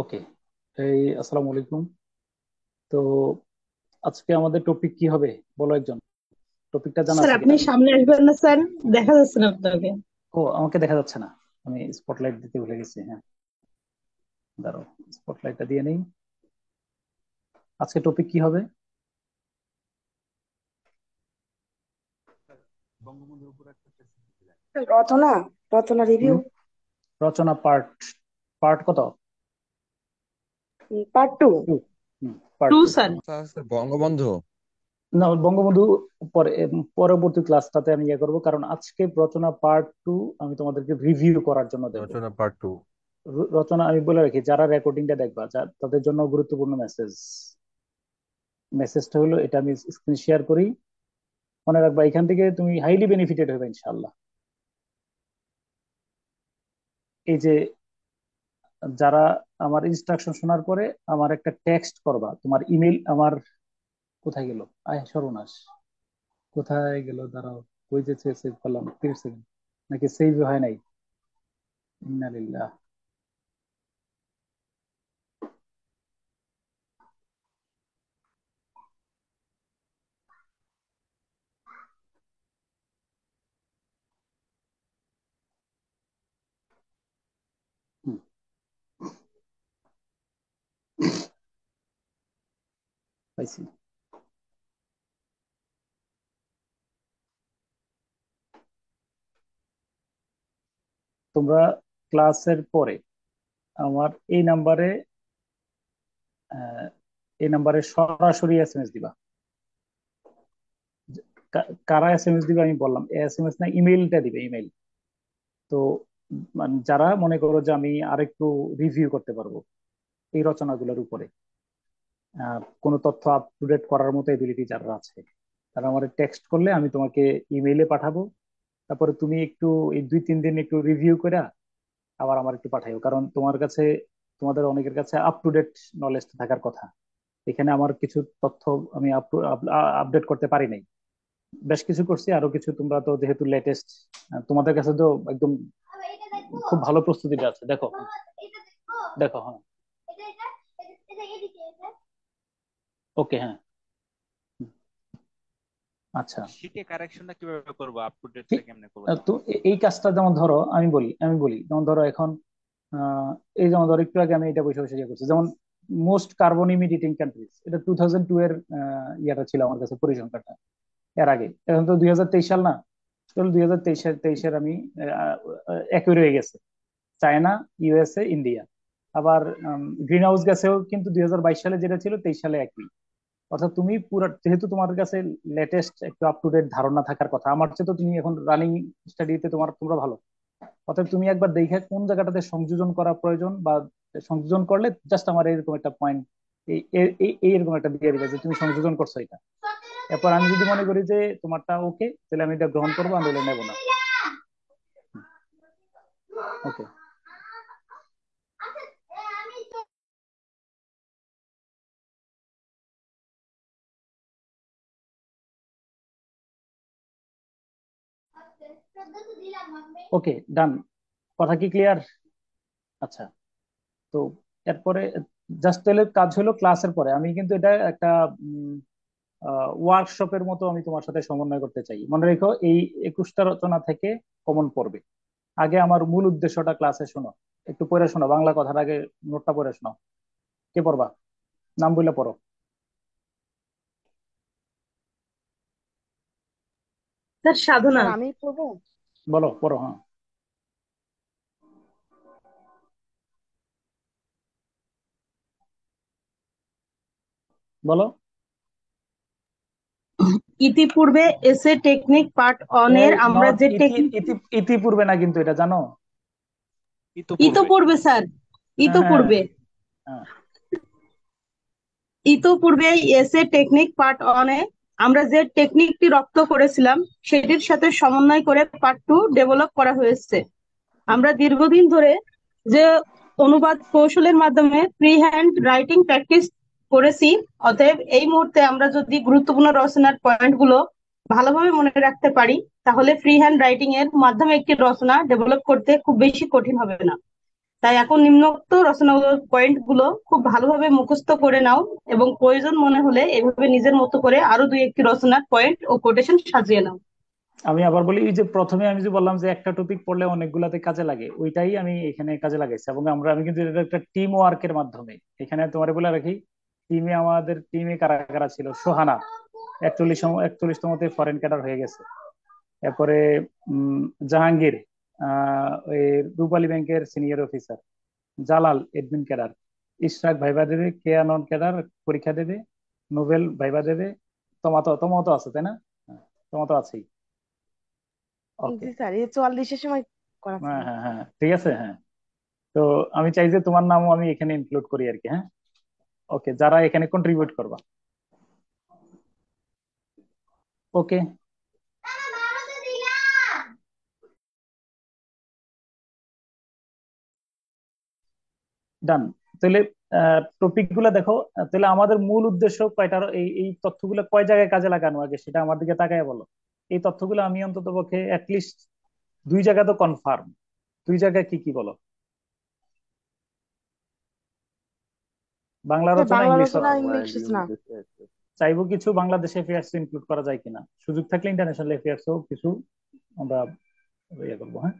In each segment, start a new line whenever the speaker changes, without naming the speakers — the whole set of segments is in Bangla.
ওকে। আসসালামু আলাইকুম। তো আজকে আমাদের টপিক কি হবে? বলো একজন। টপিকটা জানা
স্যার
আছে
আপনি
কিনা?
সামনে আসবেন না স্যার? দেখা যাচ্ছে না আপনাকে।
ও, আমাকে দেখা যাচ্ছে না। আমি স্পটলাইট দিতে ভুলে গেছি। হ্যাঁ, দাঁড়াও, স্পটলাইটটা দিয়ে নেই। আজকে টপিক কি হবে?
রচনা রচনা
হুম,
রিভিউ।
রচনা পার্ট পার্ট কত?
Part two.
Two. Part
two
two.
Sir.
Sir Bangabandhu.
না, বঙ্গবন্ধু পরে পরবর্তী ক্লাসটাতে আমি ইয়ে করবো, কারণ আজকে রচনা পার্ট টু আমি তোমাদেরকে রিভিউ করার জন্য দেবো।
রচনা পার্ট টু।
রচনা আমি বলে রাখি, যারা রেকর্ডিংটা দেখবা তাদের জন্য গুরুত্বপূর্ণ মেসেজ। মেসেজটা হলো এটা, আমি স্ক্রিন শেয়ার করি। মনে রাখবা, এখান থেকে তুমি হাইলি বেনিফিটেড হবে ইনশাল্লাহ। এই যে যারা আমার ইনস্ট্রাকশন শোনার পরে আমার একটা টেক্সট করবা, তোমার ইমেল আমার কোথায় গেল? আয় সর্বনাশ, কোথায় গেল? দাঁড়াও, কই যে সেভ করলাম, 30 সেকেন্ড নাকি সেভ হয় নাই? ইন্নালিল্লাহ। হুম, পাইছি। তোমরা ক্লাসের পরে আমার আহ, এই নাম্বারে সরাসরি এসএমএস দিবা। কারা এসএমএস দিবে আমি বললাম, এসএমএস না, ইমেইলটা দিবে, ইমেইল। তো মানে যারা মনে করো যে আমি আরেকটু রিভিউ করতে পারবো এই রচনাগুলোর উপরে, কোনো তথ্য আপ টু ডেট করার মতো এবিলিটি যারা আছে, তারা আমার টেক্সট করলে আমি তোমাকে ইমেইলে পাঠাবো। তারপরে তুমি একটু এই 2-3 দিন একটু রিভিউ করে আবার আমার একটু পাঠাইও, কারণ তোমার কাছে, তোমাদের অনেকের কাছে আপ টু ডেট নলেজ থাকার কথা। এখানে আমার কিছু তথ্য আমি আপডেট করতে পারি নাই। বেশ কিছু করছি, আরো কিছু তোমরা তো যেহেতু লেটেস্ট, তোমাদের কাছে তো একদম খুব ভালো প্রস্তুতিটা আছে। দেখো, দেখো, হ্যাঁ। ওকে, হ্যাঁ। আচ্ছা,
শিটে কারেকশনটা কিভাবে করবো, আপ টু ডেটটা
ঠিক।
কেমনে করবো
তো
তাহলে?
এই কাজটা যেমন ধরো, আমি বলি যেমন ধরো এখন, এই যেমন ধরো একটু আগে আমি এটা বসে বসে ইয়ে করছি, যেমন মোস্ট কার্বন ইমিডিটিং কান্ট্রিজ, এটা 2002 এর ইয়েটা ছিল আমার কাছে, পরিসংখ্যানটা। এর আগে, এখন তো 2023 সাল না, চলো 2023-এর আমি একই রয়ে গেছে। China, USA, India. আবার গ্রিন হাউস গ্যাসেও কিন্তু 2022 সালে যেটা ছিল, 23 সালে একই। অর্থাৎ তুমি পুরো, যেহেতু তোমার কাছে লেটেস্ট একটু আপ টু ডেট ধারণা থাকার কথা আমার চেয়ে, তো তুমি এখন রানিং স্টাডিতে তোমরা ভালো। অর্থাৎ তুমি একবার দেখে কোন জায়গাটাতে সংযোজন করা প্রয়োজন, বা সংযোজন করলে জাস্ট আমার এরকম একটা পয়েন্ট, এইরকম একটা দিয়ে দিবে যে তুমি সংযোজন করছো এটা। এরপর আমি যদি মনে করি যে তোমারটা ওকে, তাহলে আমি এটা গ্রহণ করবো, আমি নেবো না। ওকে। ওকে, ডান। কথা কি ক্লিয়ার? আচ্ছা। তো এরপরে জাস্ট তাহলে কাজ হলো, ক্লাসের পরে আমি কিন্তু এটা একটা ওয়ার্কশপের মতো আমি তোমার সাথে সমন্বয় করতে চাই। মনে রেখো, এই 21টা রচনা থেকে কমন পড়বে। আগে আমার মূল উদ্দেশ্যটা ক্লাসে শোনো, একটু পড়ে শোনো, বাংলা কথার আগে নোটটা পড়ে শোনো। কে পড়বা? নাম বললে পড়ো।
স্যার সাধনা।
স্যার আমি পড়বো।
বলো, পড়ো, হ্যাঁ। বলো।
ইতিপূর্বে এসে টেকনিক পার্ট অন এর
এই
আমরা
নট
যে
ইতি
টেকনিক।
ইতি ইতিপূর্বে না, কিন্তু এটা জানো।
ইতোপূর্বে।
ইতোপূর্বে স্যার।
হ্যাঁ,
ইতোপূর্বে।
হ্যাঁ।
ইতোপূর্বে এসে টেকনিক পার্ট অন এ আমরা যে টেকনিকটি রপ্ত করেছিলাম সেটির সাথে সমন্বয় করে পার্ট টু ডেভেলপ করা হয়েছে।
হুম,
আমরা দীর্ঘদিন ধরে যে অনুবাদ কৌশলের মাধ্যমে ফ্রি হ্যান্ড রাইটিং প্র্যাকটিস করেছি। অতএব এই মুহূর্তে আমরা যদি গুরুত্বপূর্ণ রচনার পয়েন্টগুলো ভালোভাবে মনে রাখতে পারি, তাহলে ফ্রি হ্যান্ড রাইটিং এর মাধ্যমে একটি রচনা ডেভেলপ করতে খুব বেশি কঠিন হবে না। তাই এখন নিম্নোক্ত রচনাগুলোর পয়েন্ট গুলো খুব ভালোভাবে মুখস্থ করে নাও এবং প্রয়োজন মনে হলে এভাবে নিজের মতো করে আরো দুই একটি রচনার পয়েন্ট ও কোটেশন সাজিয়ে নাও।
আমি আবার বলি, এই যে প্রথমে আমি যে বললাম যে একটা টপিক পড়লে অনেকগুলাতে কাজে লাগে, ওইটাই আমি এখানে কাজে লাগাইছি। এবং আমি কিন্তু এটা একটা টিম ওয়ার্কের মাধ্যমে, এখানে তোমার বলে রাখি, আমাদের টিমে কারা কারা ছিল: সোহানা 41তমতে ফরেন ক্যাডার হয়ে গেছে। এরপরে জাহাঙ্গীর, ওই রূপালী ব্যাংকের senior officer. Jalal admin cadre. Ishraq viva দেবে, কেয়া নন ক্যাডার পরীক্ষা দেবে। নোবেল ভাইবা দেবে। তোমাতো আছে তাই না? হ্যাঁ, তোমাতো আছেই। ওকে।
জি স্যার, এই 44-এর সময় করা
হ্যাঁ
ছিল।
হ্যাঁ হ্যাঁ, ঠিক আছে, হ্যাঁ। তো আমি চাই যে তোমার নামও আমি এখানে ইনক্লুড করি আর কি, হ্যাঁ। ওকে, যারা এখানে কন্ট্রিবিউট করবা। ওকে, ডান। তাহলে টপিক গুলা দেখো। তাহলে আমাদের মূল উদ্দেশ্য কয়টা, এই তথ্যগুলো কয় জায়গায় কাজে লাগানো, আগে সেটা আমার দিকে তাকায় বলো। এই তথ্যগুলো আমি অন্তত পক্ষে অ্যাটলিস্ট দুই জায়গা তো কনফার্ম। দুই জায়গায় কি কি বলো? বাংলা
স্যার,
রচনা,
বাংলা
ইংলিশ
রচনা,
রচনা।
ইংলিশ রচনা।
চাইবো কিছু বাংলাদেশ অ্যাফেয়ার্স ইনক্লুড করা যায় কিনা, সুযোগ থাকলে ইন্টারন্যাশনাল অ্যাফেয়ার্সও কিছু আমরা ইয়ে করবো, হ্যাঁ।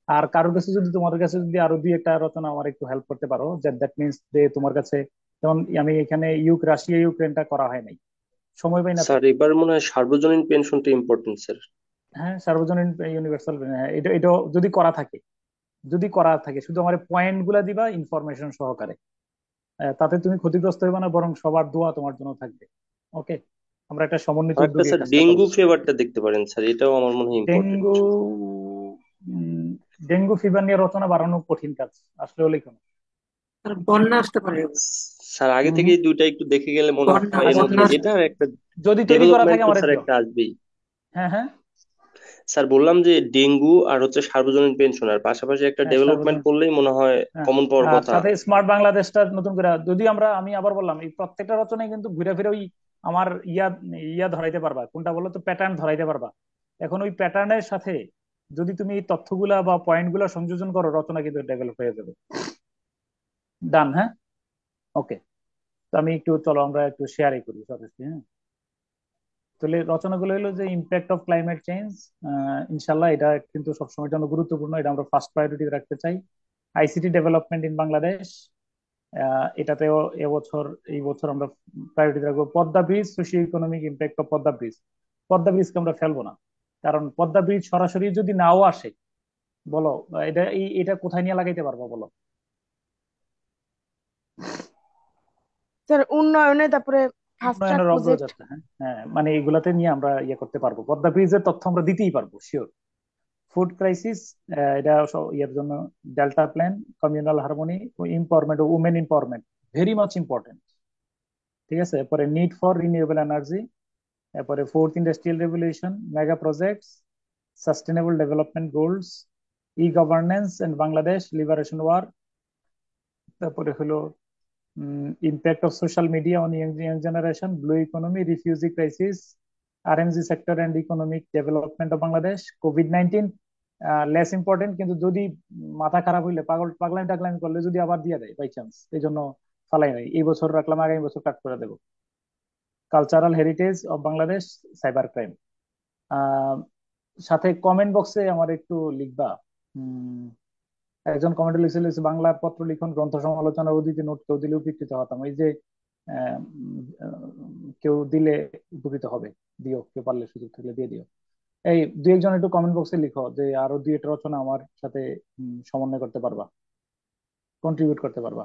আর কারোর কাছে যদি, তোমার কাছে যদি আরো দুই একটা রচনা আমার একটু হেল্প করতে পারো, দ্যাট মিনস যে তোমার কাছে, যেমন আমি এখানে রাশিয়া ইউক্রেনটা করা হয় নাই, সময় পাই না তো।
স্যার এবার মনে হয় সার্বজনীন পেনশনটা ইম্পর্টেন্ট স্যার।
হ্যাঁ, সার্বজনীন ইউনিভার্সাল, এটা এটা যদি করা থাকে, শুধু আমার পয়েন্ট গুলা দিবা ইনফরমেশন সহকারে। তাতে তুমি ক্ষতিগ্রস্ত হবে না, বরং সবার দোয়া তোমার জন্য থাকবে। ওকে, আমরা একটা সমন্বিত
আর একটা
উদ্যোগে এই
স্যার
কাজটা
ডেঙ্গু
করবো।
ফিভারটা দেখতে পারেন স্যার, এটাও আমার মনে হয় ইম্পর্টেন্ট।
ডেঙ্গু, ডেঙ্গু ফিভার নিয়ে রচনা বানানো কঠিন কাজ, আসলে লিখো না।
আর বন্যা আসতে পারে।
স্যার আগে
হম
থেকে
হম।
এই দুইটা একটু দেখে গেলে মনে
বন্যা
হয় এর
আচ্ছা
মধ্যে
ঠিক
বন্যা
আছে,
এটা আর একটা
যদি তৈরি করা
ডেভেলপমেন্ট
থাকে
তো
আমার
স্যার
দিও।
একটা আসবেই।
হ্যাঁ হ্যাঁ
স্যার বললাম যে ডেঙ্গু আর হচ্ছে সার্বজনীন পেনশন আর পাশাপাশি একটা
হ্যাঁ,
ডেভেলপমেন্ট
সার্বজনীন।
করলেই মনে হয়
হ্যাঁ,
কমন পাওয়ার
আর
কথা।
সাথে স্মার্ট বাংলাদেশটা নতুন করে যদি আমি আবার বললাম, এই প্রত্যেকটা রচনায় কিন্তু ঘুরে ফিরে ওই আমার ইয়া ধরাইতে পারবা, কোনটা বলো তো, প্যাটার্ন ধরাইতে পারবা। এখন ওই প্যাটার্নের সাথে যদি তুমি এই তথ্যগুলা বা পয়েন্ট গুলা সংযোজন করো, রচনা কিন্তু ডেভেলপ হয়ে যাবে। ডান, হ্যাঁ। ওকে, তো আমি একটু, চলো আমরা একটু শেয়ারই করি সরাসরি, হ্যাঁ। তাহলে রচনাগুলো হলো যে ইম্প্যাক্ট অফ ক্লাইমেট চেঞ্জ। ইনশাল্লাহ এটা কিন্তু সবসময়ের জন্য গুরুত্বপূর্ণ, এটা আমরা ফার্স্ট প্রায়োরিটি রাখতে চাই। আইসিটি ডেভেলপমেন্ট ইন বাংলাদেশ, এটাতেও এই বছর আমরা প্রায়োরিটি রাখবো। Padma bridge, socio economic impact of Padma bridge. Padma ব্রিজকে আমরা ফেলবো না, কারণ পদ্মা ব্রিজ সরাসরি যদি নাও আসে, বলো এটা কোথায় নিয়ে লাগাইতে পারবো বলো?
স্যার উন্নয়নে, তারপরে ফাস্ট ট্র্যাক
উন্নয়নের
প্রজেক্ট।
অগ্রযাত্রা, হ্যাঁ হ্যাঁ, মানে এগুলাতে নিয়ে আমরা ইয়ে করতে পারবো, পদ্মা ব্রিজের তথ্য আমরা দিতেই পারবো শিওর। ফুড ক্রাইসিস, এটা ইয়ের জন্য delta plan, communal harmony, empowerment, women empowerment very much important. ঠিক আছে, এরপরে নিড ফর রিনিউয়েবল এনার্জি, এরপরে fourth industrial revolution, mega projects, sustainable development goals, e governance and Bangladesh liberation war, তারপরে হলো impact of social media on young generation, blue economy, refugee crisis, RMG sector and economic development of Bangladesh, কোভিড-19 লেস ইম্পর্টেন্ট, কিন্তু যদি মাথা খারাপ হইলে, পাগলামি টাগলামি করলে যদি আবার দিয়ে দেয় বাই চান্স, এই জন্য ফালাই নাই, এই বছর রাখলাম, আগামী বছর কাট করে দেবো। Cultural heritage of Bangladesh, cyber crime. সাথে কমেন্ট বক্সে আমার একটু লিখবা। একজন কমেন্টে লিখছিল যে বাংলার পত্র লিখন, গ্রন্থ সমালোচনা, উদ্ধৃতি নোট কেউ দিলে উপকৃত হতাম। এই যে আহ, কেউ দিলে উপকৃত হবে, দিও, কেউ পারলে সুযোগ থাকলে দিয়ে দিও। এই দুই একজন একটু কমেন্ট বক্সে লিখো যে আরো দুই একটা রচনা আমার সাথে সমন্বয় করতে পারবা, কন্ট্রিবিউট করতে পারবা।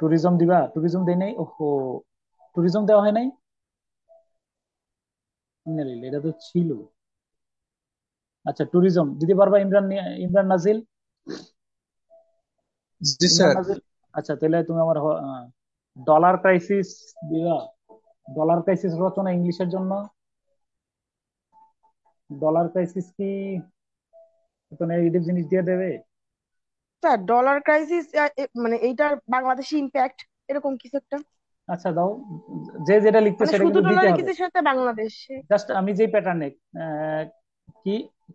ট্যুরিজম দিবা? ট্যুরিজম দেই নাই, ওহো, ট্যুরিজম দেওয়া হয় নাই। এটা তো ছিল। আচ্ছা, ট্যুরিজম দিতে পারবা? ইমরান নাজিল,
জি
ইমরান
স্যার।
নাজিল। আচ্ছা, তাহলে তুমি আমার ডলার ক্রাইসিস দিবা? ডলার ক্রাইসিস রচনা ইংলিশের জন্য। ডলার ক্রাইসিস কি কোনো নেগেটিভ জিনিস দিয়ে দেবে?
স্যার ডলার ক্রাইসিস, মানে এইটার বাংলাদেশি ইম্প্যাক্ট, এরকম কিছু একটা।
আচ্ছা দাও, যে যেটা লিখতে
মানে
সেটা
শুধু
কিন্তু দিতে
ডলার
হবে।
কিছুর সাথে বাংলাদেশে।
জাস্ট আমি যে প্যাটার্নে কি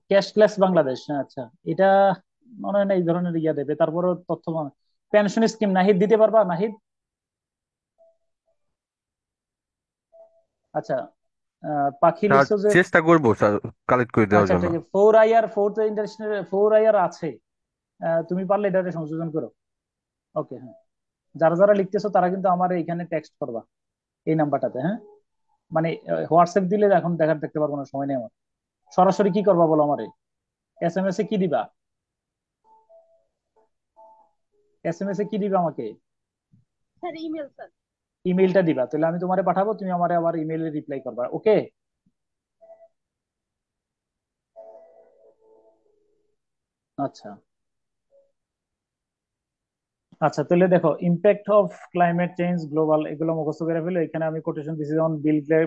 ক্যাশলেস বাংলাদেশ, আচ্ছা এটা মনে হয় না এই ধরনের ইয়া দেবে। তারপরে তথ্য পেনশন স্কিম নাহিদ দিতে পারবা? নাহিদ, আচ্ছা। পাখি
স্যার
লিখছো যে,
চেষ্টা করবো স্যার কালেক্ট করে দেওয়ার
আচ্ছা
জন্য।
ঠিক আছে, four IR, fourth international four IR আছে। তুমি পারলে এটাতে সংযোজন করো। ওকে, হ্যাঁ। যারা যারা লিখতেছো তারা কিন্তু আমার এখানে টেক্সট করবা এই নাম্বারটাতে, হ্যাঁ। মানে হোয়াটসঅ্যাপ দিলে এখন দেখতে পারবো না, সময় নেই আমার। সরাসরি কি করবা বলো আমারে? এসএমএস এ কি দিবা? এসএমএস এ কি দিবা আমাকে?
Sir email sir.
ইমেইলটা দিবা, তাহলে আমি তোমারে পাঠাবো, তুমি আমারে আবার ইমেইলে রিপ্লাই করবা। ওকে, আচ্ছা। আচ্ছা, তাহলে দেখো, impact of climate change global, এগুলো মুখস্থ করে ফেলো। এখানে আমি কোটেশন দিছি, যেমন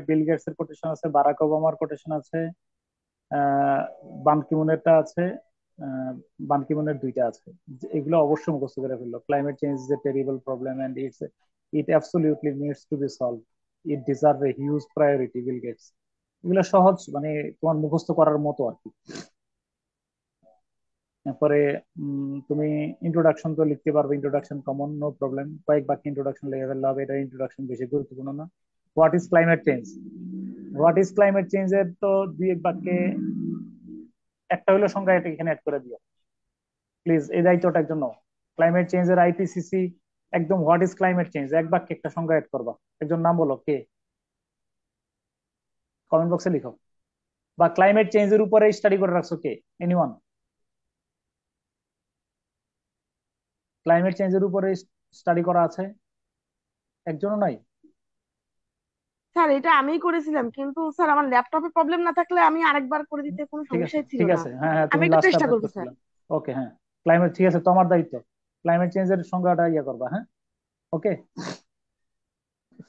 বিল গেটস এর কোটেশন আছে, বারাক ওবামার কোটেশন আছে, আহ বান কিমুনেরটা আছে, আহ বান কিমুনের দুইটা আছে। এগুলো অবশ্যই মুখস্থ করে ফেললো। Climate change is a terrible problem and it absolutely needs to be solve. It deserve a huge priority, Bill Gates. এগুলো সহজ, মানে তোমার মুখস্থ করার মতো আর কি। তারপরে তুমি ইন্ট্রোডাকশন তো লিখতে পারবে, ইন্ট্রোডাকশন কমন, নো প্রবলেম। কয়েক বাক্য ইন্ট্রোডাকশন লিখে ফেললে হবে, এটা ইন্ট্রোডাকশন বেশি গুরুত্বপূর্ণ না। What is climate change? What is climate change এর তো দুই এক বাক্যে একটা হইলো সংজ্ঞা, এটা এখানে অ্যাড করে দিও প্লিজ, এই দায়িত্বটা একজন নাও। ক্লাইমেট চেঞ্জ এর আইপিসিসি, একদম হোয়াট ইজ ক্লাইমেট চেঞ্জ এক বাক্যে একটা সংজ্ঞা অ্যাড করবা। একজন নাম বলো, কে? কমেন্ট বক্সে লিখো। বা ক্লাইমেট চেঞ্জ এর উপরে স্টাডি করে রাখছো কে? এনিওয়ান? ক্লাইমেট চেঞ্জ এর উপরে স্টাডি করা আছে? একজনও নাই?
স্যার এটা আমিই করেছিলাম, কিন্তু স্যার আমার ল্যাপটপে প্রবলেম না থাকলে আমি আরেকবার করে দিতে কোনো
ঠিক আছে,
সমস্যাই ছিল
ঠিক
না।
আছে, হ্যাঁ হ্যাঁ,
আমি
তুমি
একটু
লাস্ট
চেষ্টা
আপডেট
করবো স্যার।
করছিলাম। ওকে, হ্যাঁ। ক্লাইমেট, ঠিক আছে, তোমার দায়িত্ব ক্লাইমেট চেঞ্জের সংজ্ঞাটা ইয়ে করবা, হ্যাঁ। ওকে,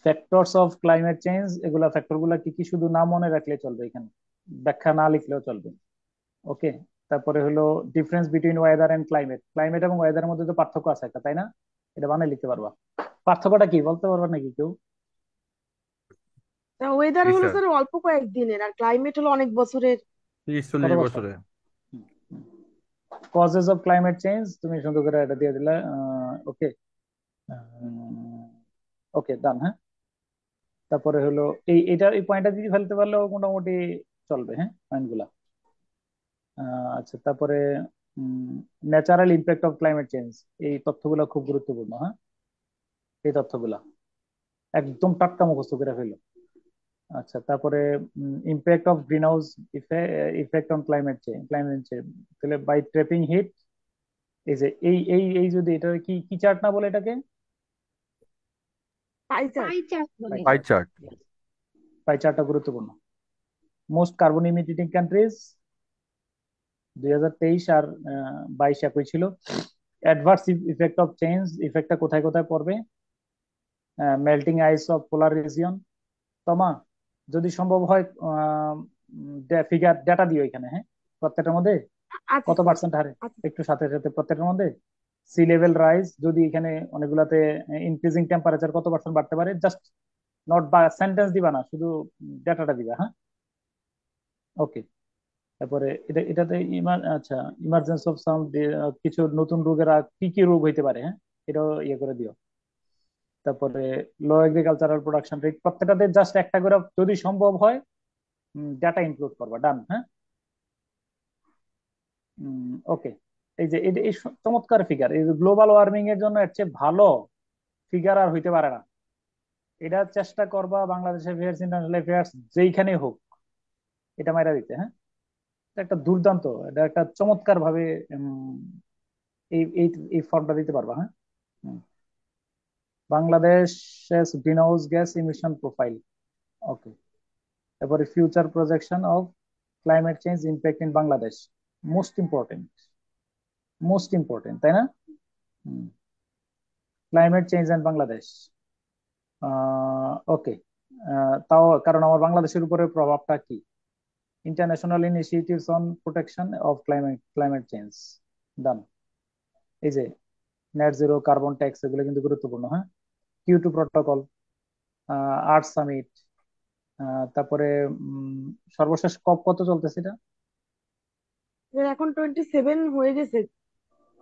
ফ্যাক্টরস অফ ক্লাইমেট চেঞ্জ, এগুলা ফ্যাক্টর গুলা কি কি শুধু নাম মনে রাখলে চলবে, এখানে ব্যাখ্যা না লিখলেও চলবে। ওকে, তারপরে হলো difference between weather and climate. Climate এবং ওয়েদারের মধ্যে তো পার্থক্য আছে একটা, তাই না? এটা বানাই লিখতে পারবা। পার্থক্যটা কি বলতে পারবা নাকি কেউ?
ওয়েদার
জি
হলো
স্যার,
স্যার অল্প কয়েকদিনের, আর ক্লাইমেট হলো অনেক বছরের।
কত
30-40
বছর?
বছরে।
কজেস অফ ক্লাইমেট চেঞ্জ, তুমি সুন্দর করে এটা দিয়ে দিলে। ওকে, ওকে, ডান, হ্যাঁ। তারপরে হলো এই পয়েন্টটা দিয়ে ফেলতে পারলেও মোটামুটি চলবে, হ্যাঁ, পয়েন্ট গুলা। আচ্ছা, তারপরে natural impact of climate change, এই তথ্যগুলো খুব গুরুত্বপূর্ণ, হ্যাঁ। এই তথ্যগুলা একদম টাটকা মুখস্থ করে ফেলো। আচ্ছা, তারপরে impact of green house effect on climate change, তাহলে বাই ট্র্যাপিং হিট। এই যে এই যদি এটা কি কি চার্ট না বলে এটাকে?
পাই স্যার।
পাই
পাই
চার্ট।
চার্ট।
পাই চার্টটা গুরুত্বপূর্ণ। মোস্ট কার্বন ইমিটিং কান্ট্রিজ 2023 আর 22 একই ছিল। অ্যাডভার্স ইফেক্ট অফ চেঞ্জ, ইফেক্টটা কোথায় কোথায় পড়বে? Melting eyes of polar region. তমা, যদি সম্ভব হয় ফিগার ডেটা দিও এখানে, হ্যাঁ। প্রত্যেকটার মধ্যে
আচ্ছা
কত
স্যার।
পার্সেন্ট হারে,
আচ্ছা
একটু সাথে সাথে প্রত্যেকটার মধ্যে। সি লেভেল রাইজ, যদি এখানে অনেকগুলাতে ইনক্রিজিং টেম্পারেচার কত পার্সেন্ট বাড়তে পারে, জাস্ট নট বা সেন্টেন্স দিবা না, শুধু ডেটাটা দিবা, হ্যাঁ। ওকে, তারপরে এটাতে আচ্ছা, ইমার্জেন্স অফ সাম, কিছু নতুন রোগের কি কি রোগ হইতে পারে, হ্যাঁ। এটাও ইয়ে করে দিও। তারপরে লো এগ্রিকালচারাল প্রোডাকশন রেট, প্রত্যেকটাতে জাস্ট একটা করে যদি সম্ভব হয় ডাটা ইনক্লুড করবা, ডান, হ্যাঁ। ওকে, এই যে এই চমৎকার ফিগার, এই গ্লোবাল ওয়ার্মিং এর জন্য এর চেয়ে ভালো ফিগার আর হইতে পারে না। এটা চেষ্টা করবা বাংলাদেশের অ্যাফেয়ার্স, ইন্টারন্যাশনাল অ্যাফেয়ার্স যেইখানে হোক, এটা মাইরা দিতে, হ্যাঁ। এটা একটা দুর্দান্ত, এটা একটা চমৎকার ভাবে উম, এই এই এই ফর্মটা দিতে পারবা, হ্যাঁ। হুম। Bangladesh green house gas emission profile. Okay, তারপরে future projection of climate change impact in Bangladesh, most important, most important, তাই না? Climate change in Bangladesh. Okay, তাও কারণ আমার বাংলাদেশের উপরে প্রভাবটা কি? International initiatives on protection of climate change, done. এই যে নেট জিরো, কার্বন ট্যাক্স, এগুলো কিন্তু গুরুত্বপূর্ণ, হ্যাঁ। কিয়োটো প্রটোকল, আর্থ সামিট, তারপরে সর্বশেষ কপ কত চলতেছে এটা?
স্যার এখন 27 হয়ে গেছে।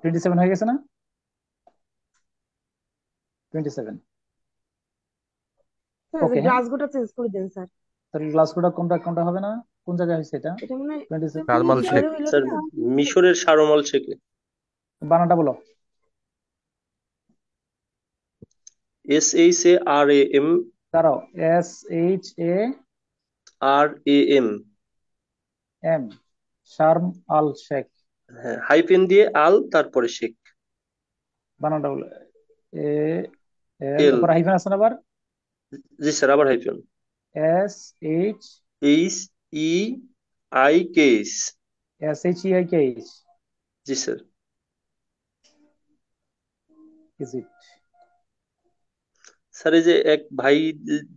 27 হয়ে গেছে না? 27।
স্যার
ওকে, হ্যাঁ।
গ্লাসগোটা চেঞ্জ করে দেন স্যার।
তাহলে গ্লাসগোটা কোনটা কোনটা হবে না? কোন জায়গায় হয়েছে এটা?
এটা মনে হয়
27
শারমাল শেখ।
মিশরে হইল
স্যার
না?
মিশরের শারম শেখে।
বানানটা বলো।
SHARAM
দাঁড়াও, SHARM, শার্ম আল শেখ।
হ্যাঁ, হাইফেন দিয়ে আল তারপরে শেখ।
বানানটা বলো। এ এল,
এল,
তারপর হাইফেন আছে না আবার?
জি স্যার, আবার hyphen.
SH
HEIKS,
SHEIKH,
G sir.
Is it?
Sir এই যে এক ভাই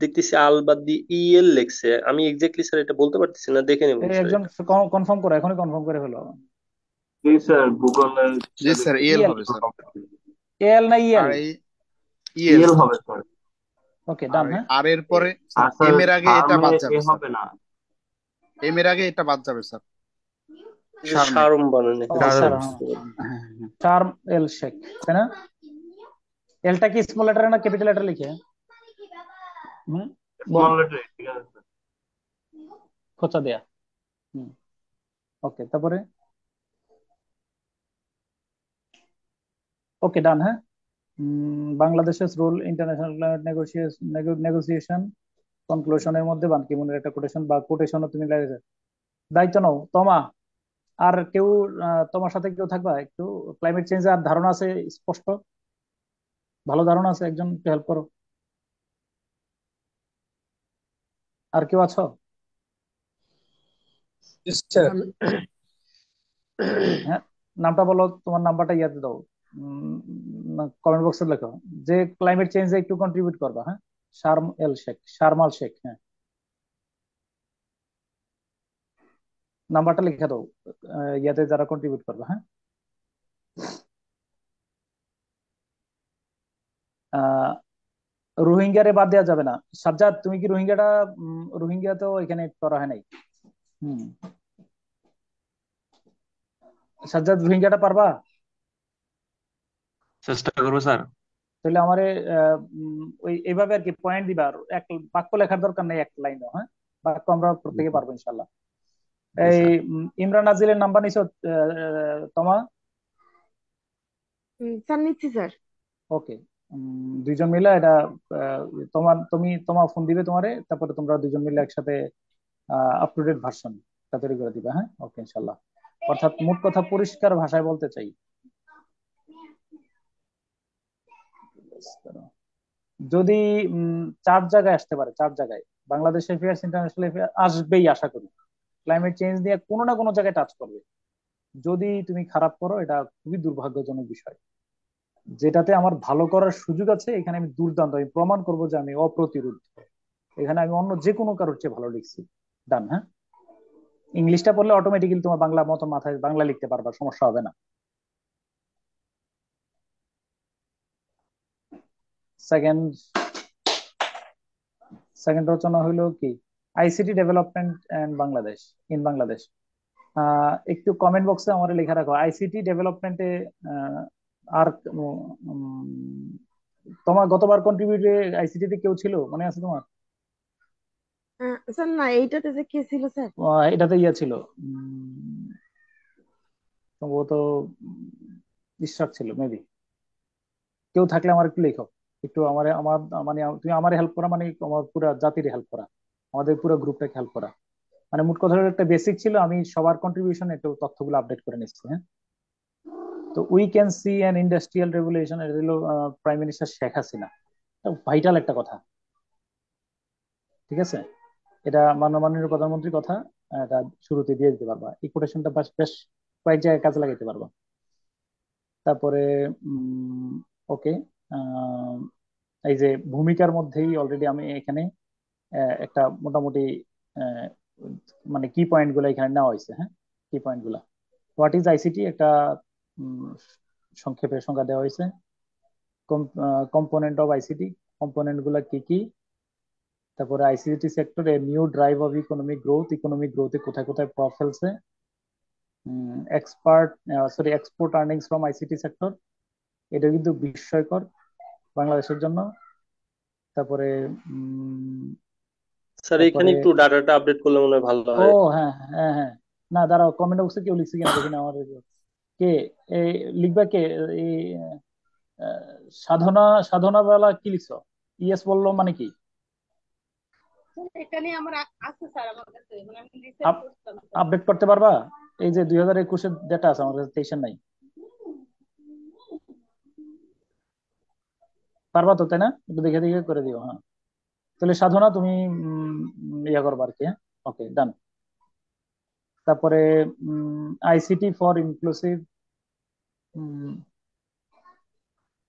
দেখতেছি আল বাদ দিয়ে EL লেখছে, আমি এক্স্যাক্টলি স্যার এটা বলতে পারতেছি না, দেখে নেব স্যার
একজন
এটা।
কনফার্ম করো, এখনই কনফার্ম করে ফেলো।
জি স্যার, গুগলে
জি স্যার, ইএল
ইএল,
হবে স্যার।
এল না ইএল?
আর এই ইএল
ইএল
স্যার।
হবে স্যার।
ওকে,
আর
ডান।
ওই
হ্যাঁ,
আর এর পরে স্যার
আর স্যার
এম এর আগে এটা
শার্মে
বাদ
এ
যাবে স্যার।
হবে না।
এম এর আগে এটা বাদ যাবে স্যার।
এই যে
শারমে।
শারম বানানে,
ও
হ্যাঁ স্যার
শার্ম,
বুঝতে পারলাম।
হ্যাঁ, হ্যাঁ।
শার্ম এল শেখ, তাই না? এলটা কি স্মল লেটারে না ক্যাপিটাল লেটার লিখে? হুম, বল।
স্মল লেটার, ঠিক আছে স্যার।
খোঁচা দেয়া। হুম, ওকে, তারপরে ওকে, ডান। হ্যাঁ, বাংলাদেশের রোল ইন্টারন্যাশনাল ক্লাইমেট নেগোসিয়েশন কনক্লুশনের মধ্যে বান কি মুনের একটা কোটেশন বা কোটেশনও তুমি লাগিয়েছো। দায়িত্ব নাও তোমা। আর কেউ তোমার সাথে কেউ থাকবা একটু? ক্লাইমেট চেঞ্জ আর ধারণা আছে স্পষ্ট, ভালো ধারণা আছে, একজন একটু হেল্প করো। আর কেউ আছো? হ্যাঁ, নামটা বলো, তোমার নাম্বারটা ইয়াতে দাও, কমেন্ট বক্সে লেখো যে ক্লাইমেট চেঞ্জে একটু কন্ট্রিবিউট করবা। হ্যাঁ, শার্ম এল শেখ, শার্মাল শেখ। হ্যাঁ, নাম্বারটা লিখে দাও, ইয়াতে যারা কন্ট্রিবিউট করবে। হ্যাঁ, আহ রোহিঙ্গারে বাদ দেওয়া যাবে না। সাজ্জাদ, তুমি কি রোহিঙ্গাটা, রোহিঙ্গা তো এখানে করা হয় নাই। হুম, সাজ্জাদ রোহিঙ্গাটা পারবা?
চেষ্টা করবো স্যার।
তাহলে আমারে ওই এইভাবে আর কি পয়েন্ট দিবা, আর এক বাক্য লেখার দরকার নেই, এক লাইনও। হ্যাঁ, বাক্য আমরা প্রত্যেকে পারবো ইনশাল্লাহ।
জি
এই
স্যার।
ইমরান নাজিলের নাম্বার নিছো তোমা?
স্যার নিচ্ছি স্যার।
ওকে, দুইজন মিলে এটা, তোমার তোমার ফোন দিবে তোমারে, তারপরে তোমরা দুজন মিলে একসাথে আপ টু ডেট ভার্সন তৈরি করে দিবে। হ্যাঁ, ওকে, ইনশাল্লাহ। অর্থাৎ মোট কথা পরিষ্কার ভাষায় বলতে চাই, যদি 4 জায়গায় আসতে পারে, 4 জায়গায় বাংলাদেশ অ্যাফেয়ার্স, ইন্টারন্যাশনাল অ্যাফেয়ার্স আসবেই আশা করি। ক্লাইমেট চেঞ্জ নিয়ে কোনো না কোনো জায়গায় টাচ করবে। যদি তুমি খারাপ করো, এটা খুবই দুর্ভাগ্যজনক বিষয়। যেটাতে আমার ভালো করার সুযোগ আছে, এখানে আমি দুর্দান্ত, আমি প্রমাণ করবো যে আমি অপ্রতিরোধ। এখানে আমি অন্য যে কোনো কারোর চেয়ে ভালো লিখছি। ডান। হ্যাঁ, ইংলিশটা পড়লে অটোমেটিক্যালি তোমার বাংলা মতো মাথায় বাংলা লিখতে পারবা, সমস্যা হবে না। সেকেন্ড সেকেন্ড রচনা হইলো কি, ICT development and Bangladesh, in Bangladesh. একটু কমেন্ট বক্সে আমার লেখা রাখো আইসিটি ডেভেলপমেন্টে। আর তোমার গতবার কন্ট্রিবিউটে আইসিটি তে কেউ ছিল, মনে আছে তোমার?
স্যার না, এইটাতে যে কে ছিল স্যার?
এটাতে ইয়া ছিল, সম্ভবত ইশরাক ছিল মেবি। কেউ থাকলে আমার একটু লেখো, একটু আমার আমার মানে তুমি আমার হেল্প করা মানে আমার পুরো জাতির হেল্প করা, আমাদের পুরো গ্রুপটাকে হেল্প করা। মানে মোট কথা হলো একটা বেসিক ছিল, আমি সবার কন্ট্রিবিউশন একটু তথ্যগুলো আপডেট করে নিচ্ছি। হ্যাঁ, তো we can see an industrial revolution, এটা হলো prime minister Sheikh Hasina. Vital একটা কথা, ঠিক আছে? এটা মাননীয় প্রধানমন্ত্রীর কথা। এটা শুরুতে দিয়ে দিতে পারবা, এই কোটেশনটা বেশ কয়েক জায়গায় কাজে লাগাইতে পারবা। তারপরে ওকে, এই যে ভূমিকার মধ্যেই অলরেডি আমি এখানে একটা মোটামুটি আহ, মানে কি পয়েন্ট গুলো এখানে নেওয়া হয়েছে। হ্যাঁ, কি পয়েন্ট গুলা, হোয়াট ইজ আইসিটি একটা উম, সংক্ষেপে সংজ্ঞা দেওয়া হয়েছে। কম্পোনেন্ট অফ আইসিটি, কম্পোনেন্ট গুলা কি কি। তারপরে আইসিটি সেক্টরে new drive of economic growth, economic গ্রোথে কোথায় কোথায় প্রভাব ফেলছে। Export earnings from ICT sector, এটা কিন্তু বিস্ময়কর বাংলাদেশের জন্য। তারপরে
স্যার এখানে
তারপরে
একটু ডাটাটা আপডেট করলে মনে হয় ভালো
ও
হয়।
হ্যাঁ হ্যাঁ হ্যাঁ, না দাঁড়াও, কমেন্ট বক্সে কেউ লিখছে কিনা দেখি না আমার। কে এই লিখবা কে? এই আহ, সাধনা, সাধনা বেলা কি লিখছো? ইয়েস বললো মানে কি?
এটা নিয়ে আমার আছে স্যার, আমার কাছে মানে আমি রিসেন্ট করছিলাম স্যার।
আপডেট করতে পারবা? এই যে 2021-এর ডেটা আছে আমার কাছে, 23-এর নাই। পারবা তো, তাই না? একটু দেখে দেখে করে দিও, হ্যাঁ। তাহলে সাধনা তুমি ইয়া করবা আর কি, হ্যাঁ। ওকে, ডান। তারপরে আইসিটি ফর ইনক্লুসিভ,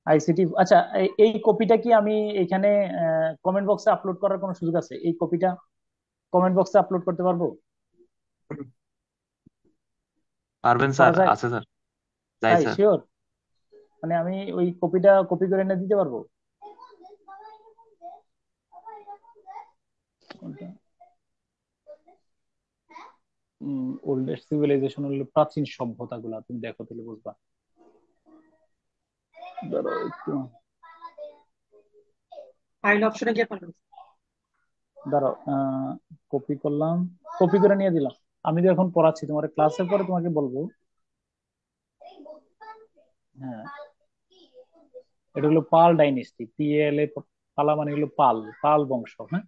আইসিটি, আচ্ছা এই কপিটা কি আমি এখানে কমেন্ট বক্সে আপলোড করার কোনো সুযোগ আছে? এই কপিটা কমেন্ট বক্সে আপলোড করতে পারবো?
পারবেন
করা
স্যার,
যায়?
আছে স্যার, যাই
তাই
স্যার।
শিওর? মানে আমি ওই কপিটা কপি করে এনে দিতে পারবো? ওল্ডেস্ট সিভিলাইজেশন হলো প্রাচীন সভ্যতাগুলা, তুমি দেখো তাহলে বুঝবা। ধরো একটু,
ফাইল অপশনে গিয়ে পারবেন।
ধরো কপি করলাম, কপি করে নিয়ে দিলাম। আমি তো এখন পড়াচ্ছি, তোমার ক্লাসের পরে তোমাকে বলবো। হ্যাঁ, এটা হলো পাল ডাইনেস্টি, PAL, পালা মানে হলো পাল, পাল বংশ, হ্যাঁ।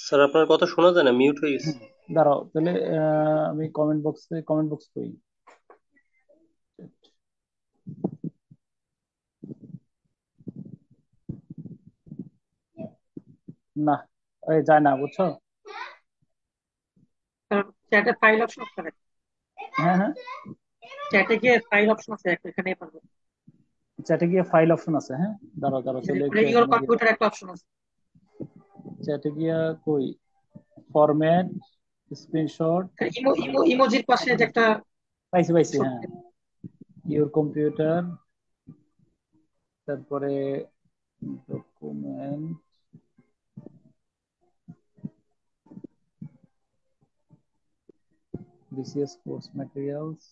স্যার আপনার কথা শোনা যায় না, মিউট হয়ে গেছে।
দাঁড়াও তাহলে, আমি কমেন্ট বক্স করি না, এই যায় না, বুঝছো?
চ্যাটে ফাইল অপশন আছে,
হ্যাঁ হ্যাঁ,
চ্যাটে গিয়ে ফাইল অপশন আছে, এখানে পারবেন।
চ্যাটে গিয়ে ফাইল অপশন আছে, হ্যাঁ। দাঁড়াও দাঁড়াও তাহলে একটু
রেগুলার
এখানে গিয়ে,
কম্পিউটার একটা অপশন আছে।
চ্যাটে গিয়া কই, ফরম্যাট, স্ক্রিনশট,
ইমো ইমো ইমোজির পাশে যে একটা
পাইছি পাইছি,
ছোট
হ্যাঁ। ইউর কম্পিউটার, তারপরে document, BCS course materials,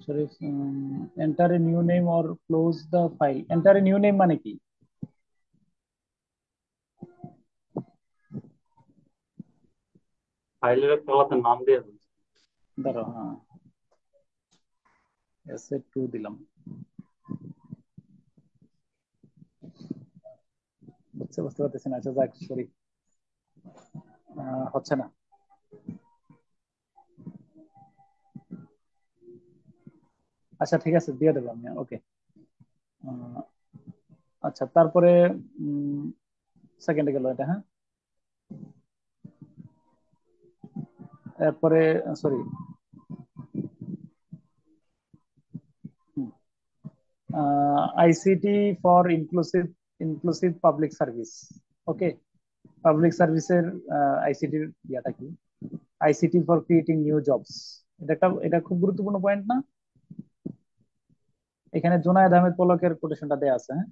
sorry, enter a new name or close the file. Enter a new name মানে কি?
ফাইলের একটা আলাদা নাম দিয়ে দেন।
ধরো, হ্যাঁ, S2 দিলাম, বুঝতে পারতেছি না। আচ্ছা যাক, সরি, হচ্ছে না। আচ্ছা ঠিক আছে, দিয়ে দেবো আমি, ওকে। আচ্ছা তারপরে সেকেন্ডে গেল এটা, হ্যাঁ। এরপরে sorry, ICT for inclusive public service. Okay, public সার্ভিসের আইসিটির ইয়াটা কি? ICT for creating new jobs, এটা খুব গুরুত্বপূর্ণ পয়েন্ট না? এখানে জোনায়েদ আহমেদ পলকের কোটেশনটা দেয়া আছে, হ্যাঁ।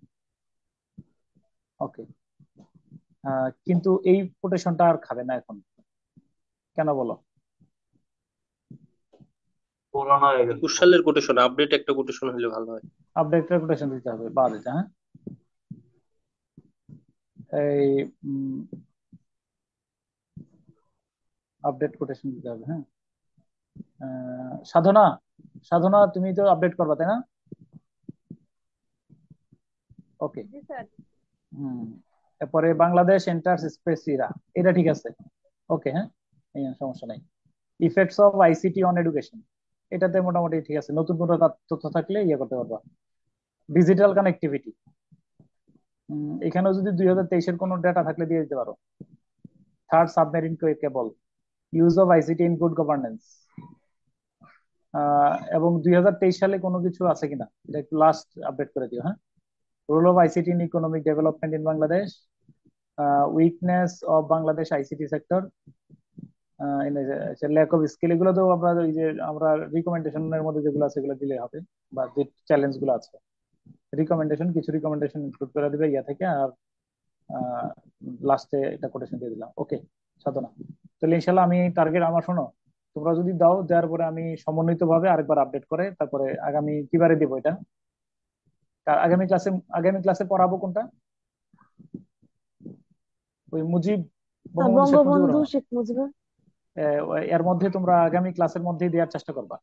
ওকে, কিন্তু এই কোটেশনটা আর খাবে না এখন, কেন বলো?
পুরোনো হয়ে গেছে।
21 সালের কোটেশন, আপডেট একটা কোটেশন হলে ভালো হয়।
আপডেটের কোটেশন দিতে হবে, বাদ এটা, হ্যাঁ। এই আপডেট কোটেশন দিতে হবে, হ্যাঁ। সাধনা, সাধনা তুমি তো আপডেট করবা, তাই না? ওকে,
জি স্যার।
হুম, এরপরে বাংলাদেশ এন্টার্স স্পেস ইরা, এটা ঠিক আছে। ওকে, হ্যাঁ, এই সমস্যা নাই। Effects of ICT on education, এটাতে মোটামুটি ঠিক আছে, নতুন কোনো তথ্য থাকলে ইয়ে করতে পারবা। ডিজিটাল কানেক্টিভিটি, এখানেও যদি 2023-এর কোনো ডেটা থাকলে দিয়ে দিতে পারো। Third submarine cable, use of ICT in good governance, এবং 2023 সালে কোনো কিছু আছে কিনা এটা একটু লাস্ট আপডেট করে দিও, হ্যাঁ। Role of ICT in economic development in Bangladesh, weakness of Bangladesh ICT sector, lack of skill, এগুলো তো আমরা ওই যে আমরা রিকমেন্ডেশনের মধ্যে যেগুলো আছে সেগুলো দিলে হবে, বা যে চ্যালেঞ্জ গুলো আছে রিকমেন্ডেশন, কিছু রিকমেন্ডেশন ইনক্লুড করে দিবে ইয়া থেকে, আর লাস্টে এটা কোটেশন দিয়ে দিলাম। ওকে সাধনা, তাহলে ইনশাল্লাহ আমি টার্গেট আমার, শোনো, তোমরা যদি দাও, দেওয়ার পরে আমি সমন্বিত ভাবে আরেকবার আপডেট করে তারপরে আগামী কিবারে দিব এটা, আগামী ক্লাসে পড়াবো কোনটা, ওই মুজিব, বঙ্গবন্ধু শেখ মুজিবুর
বঙ্গবন্ধু
রহমান,
শেখ মুজিবুর।
এর মধ্যে তোমরা আগামী ক্লাসের মধ্যেই দেওয়ার চেষ্টা করবা।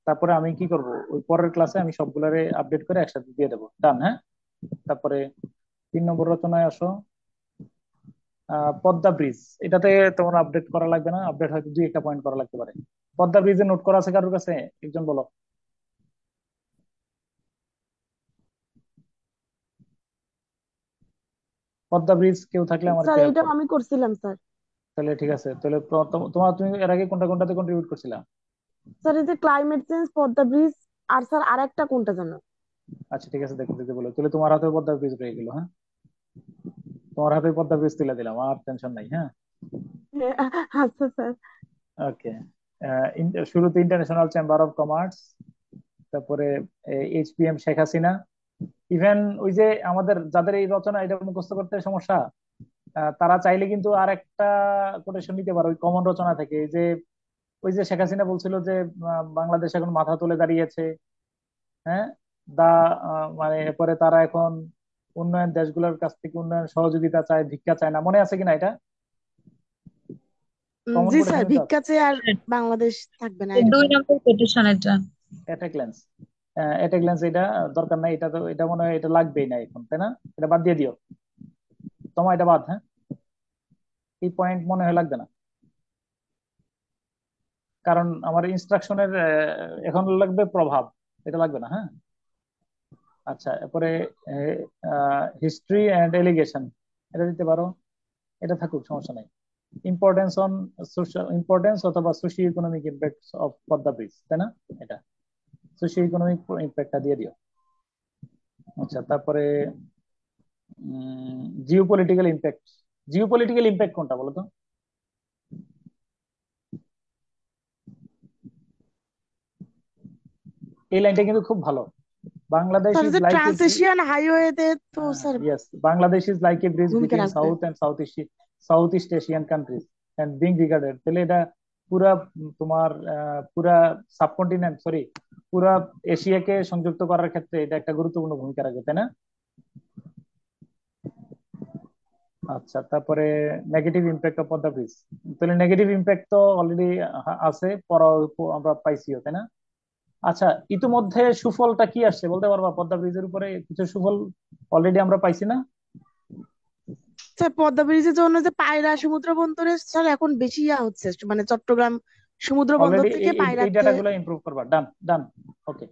তারপরে আমি কি করব, ওই পরের ক্লাসে আমি সবগুলারে আপডেট করে একসাথে দিয়ে দেবো, ডান, হ্যাঁ। তারপরে 3 নম্বর রচনায় আসো, পদ্মা ব্রিজ, এটাতে তোমার আপডেট করা লাগবে না, আপডেট হয়তো 2-1টা পয়েন্ট করা লাগতে পারে। পদ্মা ব্রিজে নোট করা আছে কারোর কাছে, একজন বলো। পদ্মা ব্রিজ কেউ থাকলে আমার
স্যার
একটু হেল্প
এটা
করো।
আমি করছিলাম স্যার।
তাহলে ঠিক আছে, তাহলে তোমার তুমি এর আগে কোনটা কোনটাতে কন্ট্রিবিউট করছিলা?
স্যার এই যে ক্লাইমেট চেঞ্জ, পদ্মা ব্রিজ, আর স্যার আরেকটা কোনটা জানো?
আচ্ছা ঠিক আছে, দেখতে দেখতে বলো, তাহলে তোমার হাতে পদ্মা ব্রিজ রয়ে গেল, হ্যাঁ। তোমার হাতে পদ্মা ব্রিজ তুলে দিলাম, আর টেনশন নাই, হ্যাঁ।
আচ্ছা স্যার।
ওকে, শুরুতে ইন্টারন্যাশনাল চেম্বার অফ কমার্স, তারপরে এইচপিএম শেখ হাসিনা, ইভেন ওই যে আমাদের যাদের এই রচনা এটা মুখস্থ করতে সমস্যা, তারা চাইলে কিন্তু আর একটা কোটেশন নিতে পারে ওই কমন রচনা থেকে, এই যে ওই যে শেখ হাসিনা বলছিল যে বাংলাদেশ এখন মাথা তুলে দাঁড়িয়েছে, হ্যাঁ, দা মানে এরপরে তারা এখন উন্নয়ন দেশগুলোর কাছ থেকে উন্নয়ন সহযোগিতা চায়, ভিক্ষা চায় না, মনে আছে কিনা এটা? কমন
জি স্যার,
কোটেশনে তো আছে।
ভিক্ষা চেয়ে আর বাংলাদেশ থাকবে না, এটা
দুই
স্যার।
নম্বর কোটেশন এটা।
অ্যাটাক ল্যান্স, এটা দরকার নাই, এটা তো এটা মনে হয় এটা লাগবেই না এখন, তাই না? এটা বাদ দিয়ে দিও, তোমার এটা বাদ, হ্যাঁ। এই পয়েন্ট মনে হয় লাগবে না, কারণ আমার ইনস্ট্রাকশনের এখন লাগবে প্রভাব, এটা লাগবে না, হ্যাঁ। আচ্ছা, এরপরে হিস্ট্রি অ্যান্ড এলিগেশন, এটা দিতে পারো, এটা থাকুক, সমস্যা নাই। ইম্পর্টেন্স অন সোশ্যাল ইম্পর্টেন্স অথবা socio economic impact of Padma bridge, তাই না? এটা সোশিও ইকোনমিক ইম্প্যাক্টটা দিয়ে দিও। আচ্ছা, তারপরে Jio political impact, Jio political impact কোনটা বলো তো? এই লাইনটা কিন্তু খুব ভালো। বাংলাদেশ
স্যার
ইজ
যে
লাইক এ,
ট্রান্সএশিয়ান হাইওয়েতে তো sir
yes, Bangladesh is like a bridge
ভূমিকা
between
রাখবে।
South and Southeast Asian countries and being regarded, তাহলে এটা পুরা তোমার পুরা সাবকন্টিনেন্ট, সরি, পুরা এশিয়াকে সংযুক্ত করার ক্ষেত্রে এটা একটা গুরুত্বপূর্ণ ভূমিকা রাখবে, তাই না? আচ্ছা, তারপরে negative impact of Padma bridge, তাহলে নেগেটিভ ইম্প্যাক্ট তো অলরেডি আছে, আমরা পাইছিও, তাই না? আচ্ছা, ইতিমধ্যে সুফলটা কি আসছে বলতে পারবা? পদ্মা ব্রিজের উপরে কিছু সুফল অলরেডি আমরা পাইছি না?
স্যার পদ্মা ব্রিজের জন্য যে পায়রা সমুদ্র বন্দরে স্যার এখন বেশি হচ্ছে, মানে চট্টগ্রাম সমুদ্র বন্দর
অলরেডি
থেকে
এই
পায়রাতে।
ডাটাগুলো ইমপ্রুভ করবা, ডান ডান। ওকে,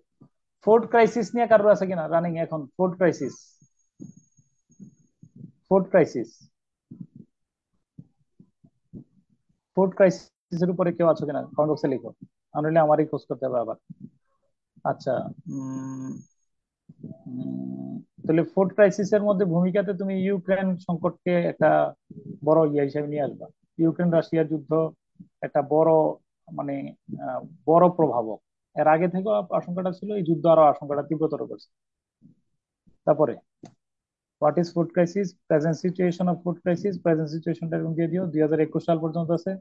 ফোর্ট ক্রাইসিস নিয়ে কারোর আছে কিনা রানিং এখন? Food crisis, food crisis, food ক্রাইসিসের উপরে কেউ আছো কিনা কমেন্ট বক্সে লিখো, নাহলে আমারই খোঁজ করতে হবে আবার। আচ্ছা, তাহলে ফোর্ট ক্রাইসিসের মধ্যে ভূমিকাতে তুমি ইউক্রেন সংকটকে একটা বড় ইয়ে হিসেবে নিয়ে আসবা। ইউক্রেন রাশিয়ার যুদ্ধ একটা বড়, মানে বড় প্রভাবক, এর আগে থেকেও আশঙ্কাটা ছিল, এই যুদ্ধ আরো আশঙ্কাটা তীব্রতর করছে। তারপরে what is food crisis, present situation of food crisis, present সিচুয়েশনটা এরকম দিয়ে দিও। 2021 সাল পর্যন্ত আছে।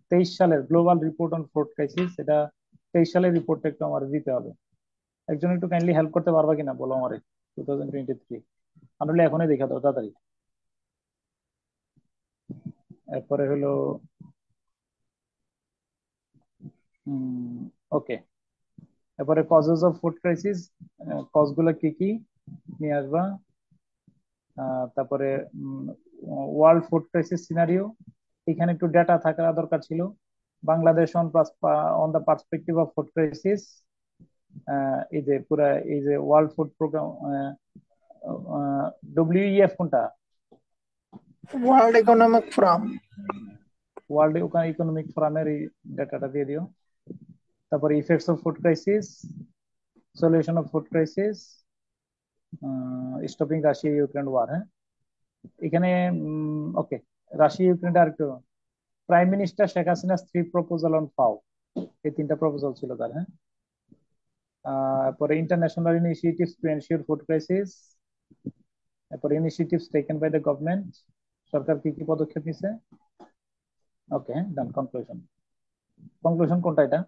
23 সালের global report on food crisis, এটা 23 সালের রিপোর্টটা একটু আমার দিতে হবে। একজন একটু কাইন্ডলি হেল্প করতে পারবা কিনা বলো আমারে, 2023, আনলে এখনই দেখা দাও তাড়াতাড়ি। এরপরে হলো ওকে, এরপরে causes of food crisis, cause গুলো কি কি নিয়ে আসবা। তারপরে ওয়ার্ল্ড ফুড ক্রাইসিস সিনারিও, এখানে একটু ডেটা থাকা দরকার ছিল। Bangladesh on the perspective of food crisis, এই যে পুরা এই যে ওয়ার্ল্ড ফুড প্রোগ্রাম, ডব্লিউইএফ কোনটা,
world economic forum.
World economic ফোরামের এই ডাটাটা দিয়ে দিও। তারপরে effects of food crisis, solution of food crisis, stopping Russia Ukraine war. হ্যাঁ, এখানে ওকে, রাশিয়া ইউক্রেনটা আর একটু, prime minister Sheikh Hasina 3 proposal on FAO, এই 3টা প্রপোজাল ছিল তার। হ্যাঁ, পরে international initiatives to ensure food crisis, তারপরে initiatives taken by the government, সরকার কি কি পদক্ষেপ নিছে। ওকে, ডান। কনক্লুশন কোনটা এটা?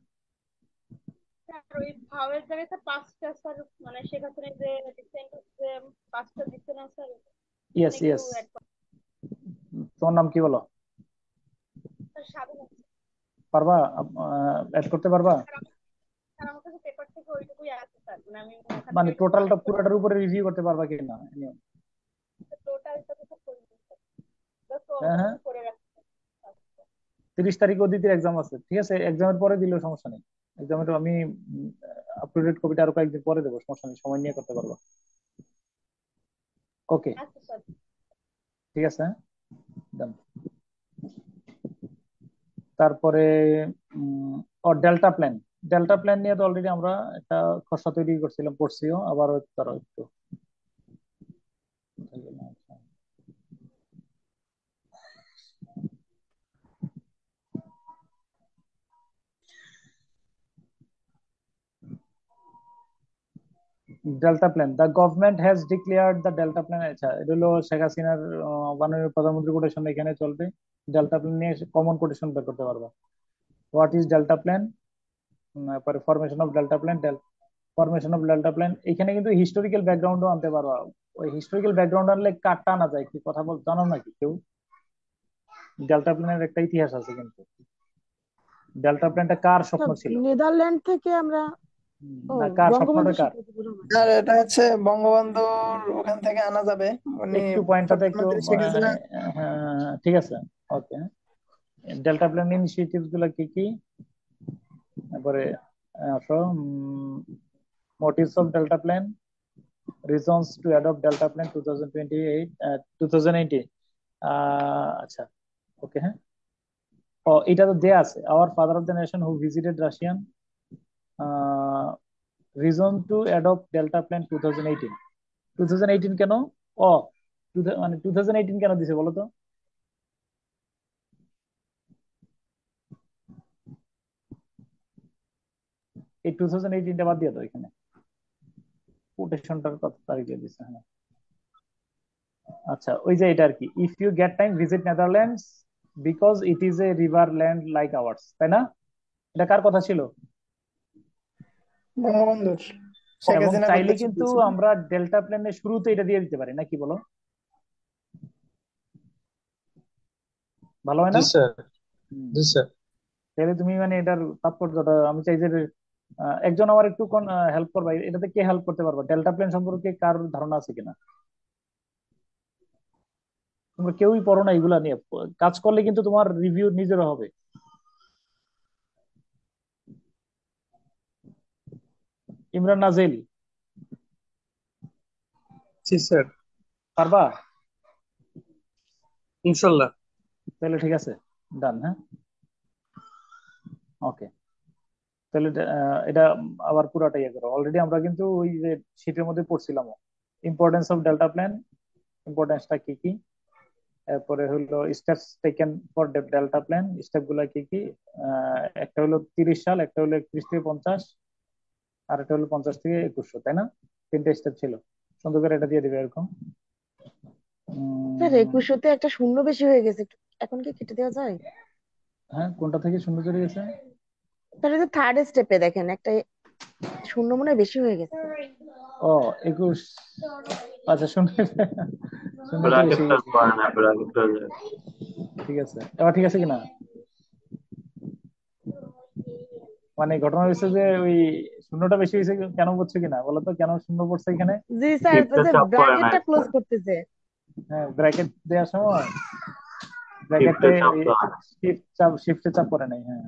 ওই ভাবের জায়গায় স্যার 5টা স্যার, মানে শেখ হাসিনা যে রিসেন্ট যে 5টা দিচ্ছে না স্যার,
ইয়েস
একটু
ইয়েস,
অ্যাড
তোমার নাম কি বলো?
স্যার স্বাধীন আছে
পারবা অ্যাড করতে পারবা?
স্যার, আমার কাছে পেপার থেকে ওইটুকুই আছে স্যার, মানে আমি ওখান
মানে
থেকে
টোটালটা পুরোটার উপরে রিভিউ করতে পারবা কিনা?
টোটালটা তো স্যার করে দিচ্ছি, জাস্ট
হ্যাঁ হ্যাঁ,
অল্প করে রাখছি।
30 তারিখ অদিতির এক্সাম আছে, ঠিক আছে, এক্সামের পরে দিলেও সমস্যা নেই। এক্সামের আমি আপ টু ডেট কপিটা আরো কয়েকদিন পরে দেবো, সমস্যা নেই, সময় নিয়ে করতে পারবো। ওকে,
আচ্ছা স্যার।
ঠিক আছে, ডান। তারপরে ডেল্টা প্ল্যান নিয়ে তো অলরেডি আমরা একটা খসড়া তৈরি করছিলাম, পড়ছিও, আবার তারা একটু delta plan, the government has declared the delta plan. আচ্ছা, এটা হলো শেখ হাসিনার মাননীয় প্রধানমন্ত্রী কোটেশন, এখানে চলবে। ডেল্টা প্ল্যান নিয়ে কমন কোটেশন বের করতে পারবা। হোয়াট ইজ ডেল্টা প্ল্যান, পরে ফরমেশন অফ ডেল্টা প্ল্যান, এখানে কিন্তু হিস্টোরিক্যাল ব্যাকগ্রাউন্ডও আনতে পারবা। ওই হিস্টোরিক্যাল ব্যাকগ্রাউন্ড আনলে কাটটা না যায়, কি কথা বল জানো নাকি কেউ? ডেল্টা প্ল্যানের একটা ইতিহাস আছে কিন্তু। ডেল্টা প্ল্যানটা কার স্বপ্ন ছিল?
নেদারল্যান্ড থেকে আমরা, ও
না, কার
বঙ্গবন্ধু
স্বপ্নটা কার?
স্বীকৃতি প্রথম।
আর এটা হচ্ছে বঙ্গবন্ধুর ওখান থেকে আনা যাবে, উনি
একটু পয়েন্টটাতে একটু
প্রধানমন্ত্রী শেখ হাসিনা।
ঠিক আছে, ওকে। ডেল্টা প্ল্যান ইনিশিয়েটিভস গুলা কি কি, তারপরে motives of delta plan, reasons to adopt delta plan 2028 2018। আচ্ছা, ওকে, হ্যাঁ। ও, এটা তো দেয়া আছে, hour father of the nation who visited Russian, reason to adopt delta plan 2018 কেন? ও, মানে 2018 কেন দিছে বলো তো? এই 2018টা বাদ দিয়ে দাও, এখানে কোটেশনটার কত তারিখে দিছে। হ্যাঁ, আচ্ছা, ওই যে এটা আর কি, if you get time visit Netherlands because it is a river land like ours, তাই না? এটা কার কথা ছিল?
বঙ্গবন্ধুর, শেখ
এবং
হাসিনা
চাইলে
করতে
কিন্তু
চেয়েছিল।
আমরা ডেল্টা প্ল্যানের শুরুতে এটা দিয়ে দিতে পারি, নাকি বলো? ভালো হয় না?
জি স্যার, জি স্যার।
তাহলে তুমি মানে এটার তাৎপর্যটা, আমি চাই যে একজন আমার একটু হেল্প করবা, এটাতে কে হেল্প করতে পারবা? ডেল্টা প্ল্যান সম্পর্কে কার ধারণা আছে কিনা? তোমরা কেউই পড়ো না এগুলা নিয়ে, কাজ করলে কিন্তু তোমার রিভিউ নিজেরও হবে। ইমরান নাজিল,
জি স্যার,
পারবা?
ইনশাল্লাহ।
তাহলে ঠিক আছে, ডান। হ্যাঁ, ওকে, তাহলে এটা আবার পুরাটা ইয়ে করো। অলরেডি আমরা কিন্তু ওই যে শীটের মধ্যে পড়ছিলাম ইম্পর্টেন্স অফ ডেল্টা প্ল্যান, ইম্পর্টেন্সটা কি কি, এরপরে হলো steps taken for delta plan, step গুলা কি কি। একটা হলো 30 সাল, একটা হলো 31 থেকে 50, আর একটা হলো 50 থেকে 2100, তাই না? 3টে স্টেপ ছিল, সুন্দর করে এটা দিয়ে দিবে এরকম।
স্যার 2100-তে একটা শূন্য বেশি হয়ে গেছে, এখন কি কেটে দেওয়া যায়?
হ্যাঁ, কোনটা থেকে শূন্য চলে গেছে?
স্যার এই যে থার্ড স্টেপে দেখেন একটা শূন্য মনে হয় বেশি হয়ে গেছে।
ও, 21, আচ্ছা, শূন্য শূন্যটা বেশি
ব্র্যাকেটটা
গেছে।
করে না, ব্র্যাকেটটা যায়।
ঠিক আছে, এবার ঠিক আছে কিনা? মানে ঘটনা হয়েছে যে ওই শূন্যটা বেশি হয়েছে কেন, বুঝছো কিনা বলো তো, কেন শূন্য পড়ছে এখানে?
জি স্যার,
টিপটা চাপ করে না
ব্র্যাকেটটা ক্লোজ
স্যার।
করতেছে।
হ্যাঁ, ব্র্যাকেট দেওয়ার সময়
শিফটে
ব্র্যাকেটে
চাপ দেওয়া।
শিফটে চাপ করে নাই। হ্যাঁ,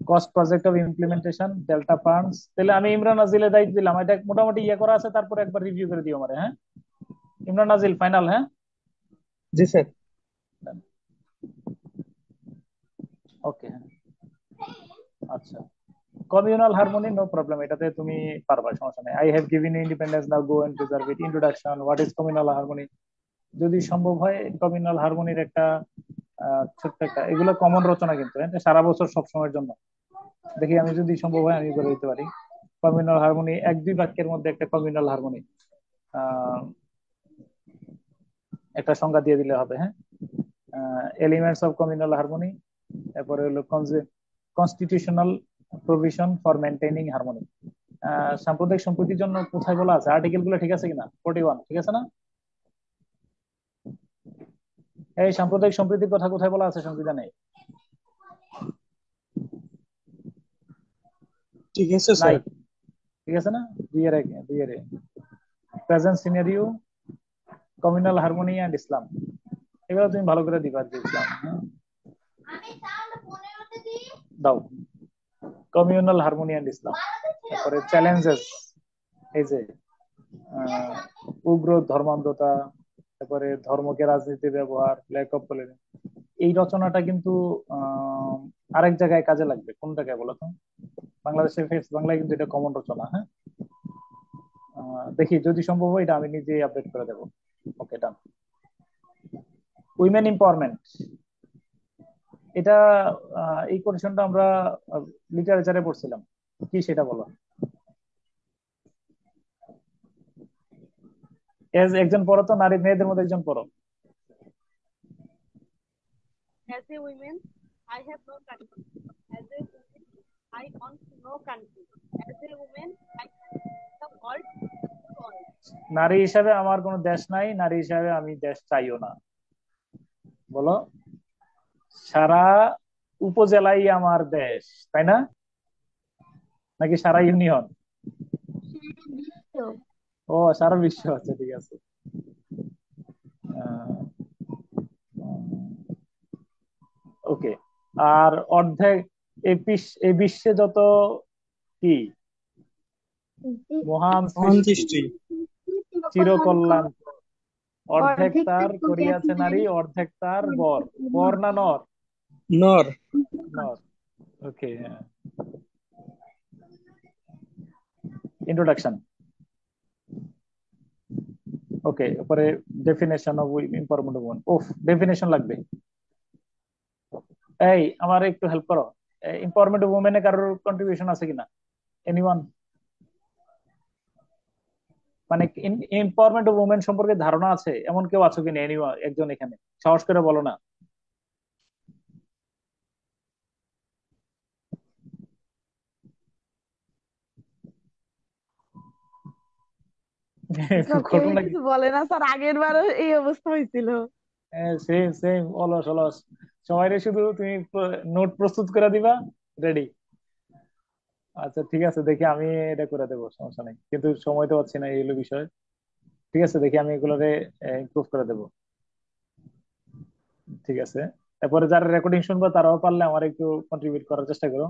cost project of implementation delta funds. তাহলে আমি ইমরান নাজিলের দায়িত্ব দিলাম, এটা মোটামুটি ইয়ে করা আছে, তারপরে একবার রিভিউ করে দিও আমারে। হ্যাঁ, ইমরান নাজিল ফাইনাল। হ্যাঁ,
জি স্যার।
ওকে। হ্যাঁ, আচ্ছা, কমিউনাল হারমোনি নো প্রবলেম, এটাতে তুমি পারবা, সমস্যা নেই। I have given you independence, now go and preserve it. Introduction, what is communal harmony. যদি সম্ভব হয় কমিউনাল হারমোনির একটা ছোট্ট একটা, এগুলো কমন রচনা কিন্তু, হ্যাঁ, সারা বছর সব সময়ের জন্য। দেখি আমি যদি সম্ভব হয় আমি করে দিতে পারি। কমিউনাল হারমোনি 1-2 বাক্যের মধ্যে একটা কমিউনাল হারমোনি একটা সংজ্ঞা দিয়ে দিলে হবে। হ্যাঁ, এলিমেন্টস অফ কমিউনাল হারমোনি, তারপরে হলো constitutional provision for maintaining harmony. সাম্প্রদায়িক সম্প্রীতির জন্য কোথায় বলা আছে, আর্টিকেল গুলো ঠিক আছে কিনা? 41 ঠিক আছে না? এই সাম্প্রদায়িক সম্প্রীতির কথা কোথায় বলা আছে সংবিধানে?
ঠিক আছে
নাই,
স্যার।
ঠিক আছে না? 2 এর present scenario, communal harmony and Islam. এগুলো তুমি ভালো করে দিবা যে ইসলাম। হ্যাঁ, দাও কমিউনাল হারমোনি এন্ড ইসলাম। তারপরে চ্যালেঞ্জেস, এই যে উগ্র ধর্মান্ধতা, তারপরে ধর্মকে রাজনীতি ব্যবহার, ল্যাক অফ টলারেন্স। এই রচনাটা কিন্তু আরেক জায়গায় কাজে লাগবে। কোন জায়গায় বলো তো? বাংলাদেশের ফেস বাংলায় কিন্তু এটা কমন রচনা। হ্যাঁ, দেখি যদি সম্ভব হয় এটা আমি নিজে আপডেট করে দেবো। ওকে, ডান। উইমেন এম্পাওয়ারমেন্ট, এটা এই কোশ্চেনটা আমরা লিটারেচারে পড়ছিলাম, কি সেটা বলো। একজন পড়ো তো, নারী মেয়েদের মধ্যে একজন পড়ো।
As a woman, I have no country. As a woman, I want no country. As a woman, I the world to all.
নারী হিসাবে আমার কোনো দেশ নাই, নারী হিসাবে আমি দেশ চাইও না। বলো, সারা উপজেলাই আমার দেশ, তাই না? নাকি সারা ইউনিয়ন? ও, সারা বিশ্ব। আচ্ছা, ঠিক আছে। ওকে। আর অর্ধেক, এই বিশ্বে যত কি মহান সৃষ্টি, চিরকল্যাণ, অর্ধেক তার করিয়াছে নারী, অর্ধেক তার বর। বর না নর?
নর।
নর। ওকে। ইন্ট্রোডাকশন। ওকে, পরে definition of empowerment of women. Of, definition লাগবে। এই আমার একটু হেল্প করো, এম্পাওয়ারমেন্ট অফ ওমেনে কারোর কন্ট্রিবিউশন আছে কিনা? এনিওয়ান? মানে এম্পাওয়ারমেন্ট অফ ওমেন সম্পর্কে ধারণা আছে এমন কেউ আছো কিনা? এনিওয়ান, একজন এখানে সাহস করে বলো না।
স্যার কেউ
ঘটনা কি?
কিছু বলে না স্যার, আগের বারও এই অবস্থা হয়েছিল।
সেম সেম, অলস অলস। সবাই শুধু তুমি নোট প্রস্তুত করে দিবা, রেডি। আচ্ছা, ঠিক আছে, দেখি আমি এটা করে দেবো, সমস্যা নেই, কিন্তু সময় তো পাচ্ছি না, এই হলো বিষয়। ঠিক আছে, দেখি আমি এগুলোরে ইমপ্রুভ করে দেবো। ঠিক আছে, তারপরে যারা রেকর্ডিং শুনবো তারাও পারলে আমার একটু কন্ট্রিবিউট করার চেষ্টা করো।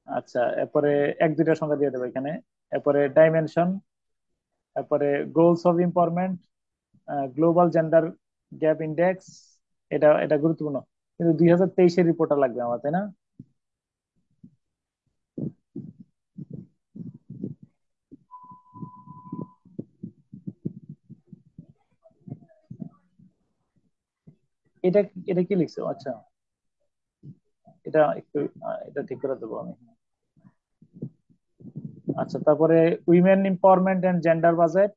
আচ্ছা, এরপরে 1-2টা সংখ্যা দিয়ে দেবো এখানে। এরপরে ডাইমেনশন, তারপরে goals of empowerment, global gender gap index. এটা এটা গুরুত্বপূর্ণ, কিন্তু 2023-এর রিপোর্টটা লাগবে আমার, তাই না? এটা এটা কি লিখছো? আচ্ছা, এটা একটু এটা ঠিক করে দেবো আমি। আচ্ছা, তারপরে women empowerment and gender budget,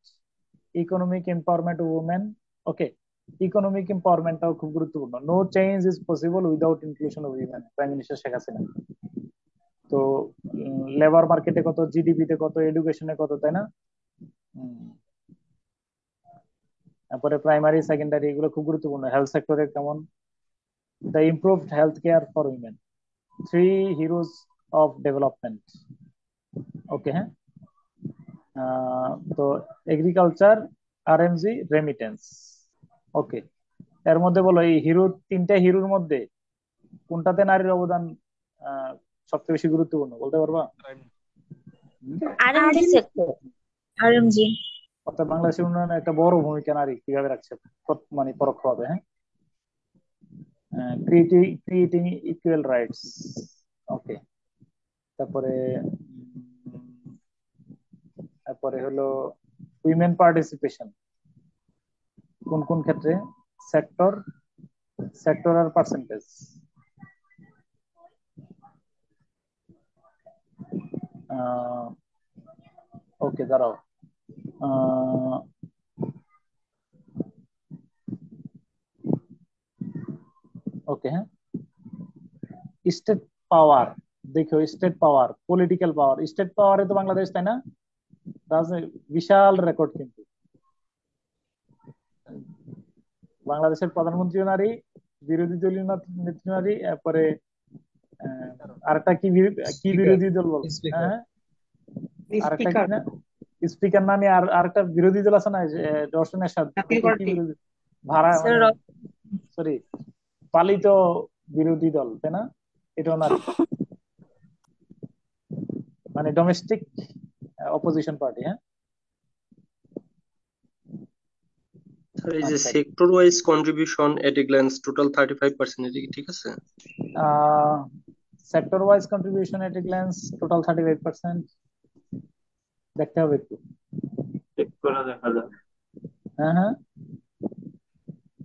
economic empowerment of women. Okay, economic এম্পাওয়ারমেন্টটাও খুব গুরুত্বপূর্ণ। No change is possible without inclusion of women, prime minister Sheikh Hasina. তো লেবার মার্কেটে কত, জিডিপিতে কত, এডুকেশনে কত, তাই না? তারপরে প্রাইমারি সেকেন্ডারি এগুলো খুব গুরুত্বপূর্ণ। হেলথ সেক্টরে কেমন? The improved health care for women, 3 heroes of development. Okay, হ্যাঁ। তো এগ্রিকালচার আরএমজি রেমিটেন্স। ওকে, এর মধ্যে বলো এই তিনটা হিরোর মধ্যে কোনটাতে নারীর অবদান আহ, সবচেয়ে বেশি গুরুত্বপূর্ণ বলতে পারবা?
RMG sector, RMG.
অর্থাৎ বাংলাদেশের উন্নয়নে একটা বড় ভূমিকা নারী কিভাবে রাখছে, মানে পরোক্ষভাবে। হ্যাঁ, ক্রিয়েটিং ইকুয়াল রাইটস। ওকে, তারপরে তারপরে হলো উইমেন পার্টিসিপেশন কোন কোন ক্ষেত্রে, সেক্টর আর পার্সেন্টেজ। ওকে, দাঁড়াও। ওকে, হ্যাঁ, স্টেট পাওয়ার। দেখো, স্টেট পাওয়ার, পলিটিক্যাল পাওয়ার, স্টেট পাওয়ারে তো বাংলাদেশ, তাই না? বিশাল রেকর্ড কিন্তু। বাংলাদেশের প্রধানমন্ত্রী নারী, বিরোধী দলীয় নেত্রী নারী, এরপরে আরেকটা কি কি বিরোধী দল বল, হ্যাঁ, আরেকটা কি না, স্পিকার নানি, আর আরেকটা বিরোধী দল আছে না, দর্শন এরশাদ, কি বিরোধী, ভাড়া মানে, সরি, পালিত বিরোধী দল, তাই না? এটাও নারী, মানে ডোমেস্টিক অপোজিশন পার্টি। হ্যাঁ,
এই যে sector wise contribution at a glance total 35%, এটা কি ঠিক আছে?
Sector wise contribution at a glance total 35%, দেখতে হবে একটু,
চেক করে দেখা যায়।
হ্যাঁ হ্যাঁ,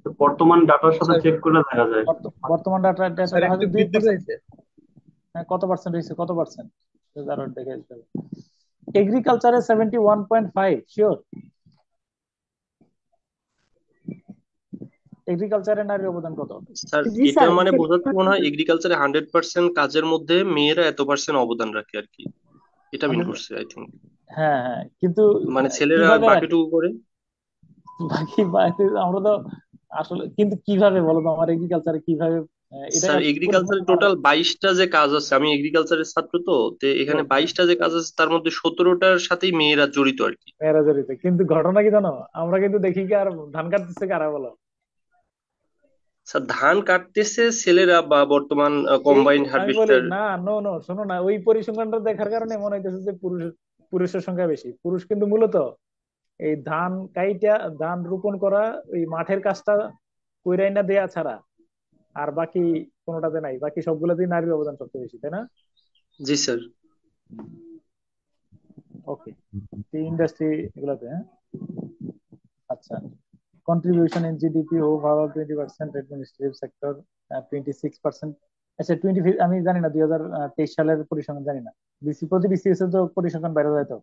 তো বর্তমান ডাটার সাথে চেক করে দেখা যায়।
বর্তমান ডাটা
স্যার একটু বৃদ্ধি পেয়েছে।
হ্যাঁ, কত পার্সেন্ট হয়েছে, কত পার্সেন্ট দেখে দিতে হবে। এগ্রিকালচারে 71.5, শিওর? এগ্রিকালচারে নারীর অবদান কত?
স্যার এটা মানে বোঝাচ্ছে মনে হয় এগ্রিকালচারে 100% কাজের মধ্যে মেয়েরা এত পার্সেন্ট অবদান রাখে আর কি, এটা মিন করছে আই থিঙ্ক।
হ্যাঁ হ্যাঁ, কিন্তু
মানে ছেলেরা
কিভাবে
বাকিটুকু করে।
বাকি আমরা তো আসলে, কিন্তু কিভাবে বলো তো, আমার এগ্রিকালচারে কিভাবে
স্যার এগ্রিকালচারে টোটাল 22টা যে কাজ আছে, আমি এগ্রিকালচারের ছাত্র তো এখানে 22টা যে কাজ আছে তার মধ্যে 17টার সাথেই মেয়েরা জড়িত আর কি।
মেয়েরা জড়িত, কিন্তু ঘটনা কি জানো, আমরা কিন্তু দেখি কি আর ধান কাটতেছে কারা বলো?
স্যার ধান কাটতেছে ছেলেরা, বা বর্তমান কম্বাইন্ড
আমি বলি
হারভেস্টার।
না, নো নো, শোনো না, ওই পরিসংখ্যানটা দেখার কারণে মনে হইতেছে যে পুরুষের সংখ্যা বেশি। পুরুষ কিন্তু মূলত এই ধান কাইটা, ধান রোপণ করা, ওই মাঠের কাজটা কইরাই না দেয়া ছাড়া আর বাকি কোনোটাতে নাই, বাকি সবগুলোতেই নারীর অবদান সবচেয়ে বেশি, তাই না?
জি স্যার।
ওকে, ইন্ডাস্ট্রি এগুলোতে। হ্যাঁ, আচ্ছা, contribution in GDP overall 20%, administrative sector 26%। আচ্ছা, 20, আমি জানি না 2023 সালের পরিসংখ্যান জানি না, প্রতি বিসিএস এ তো পরিসংখ্যান বাইরে যায় তো।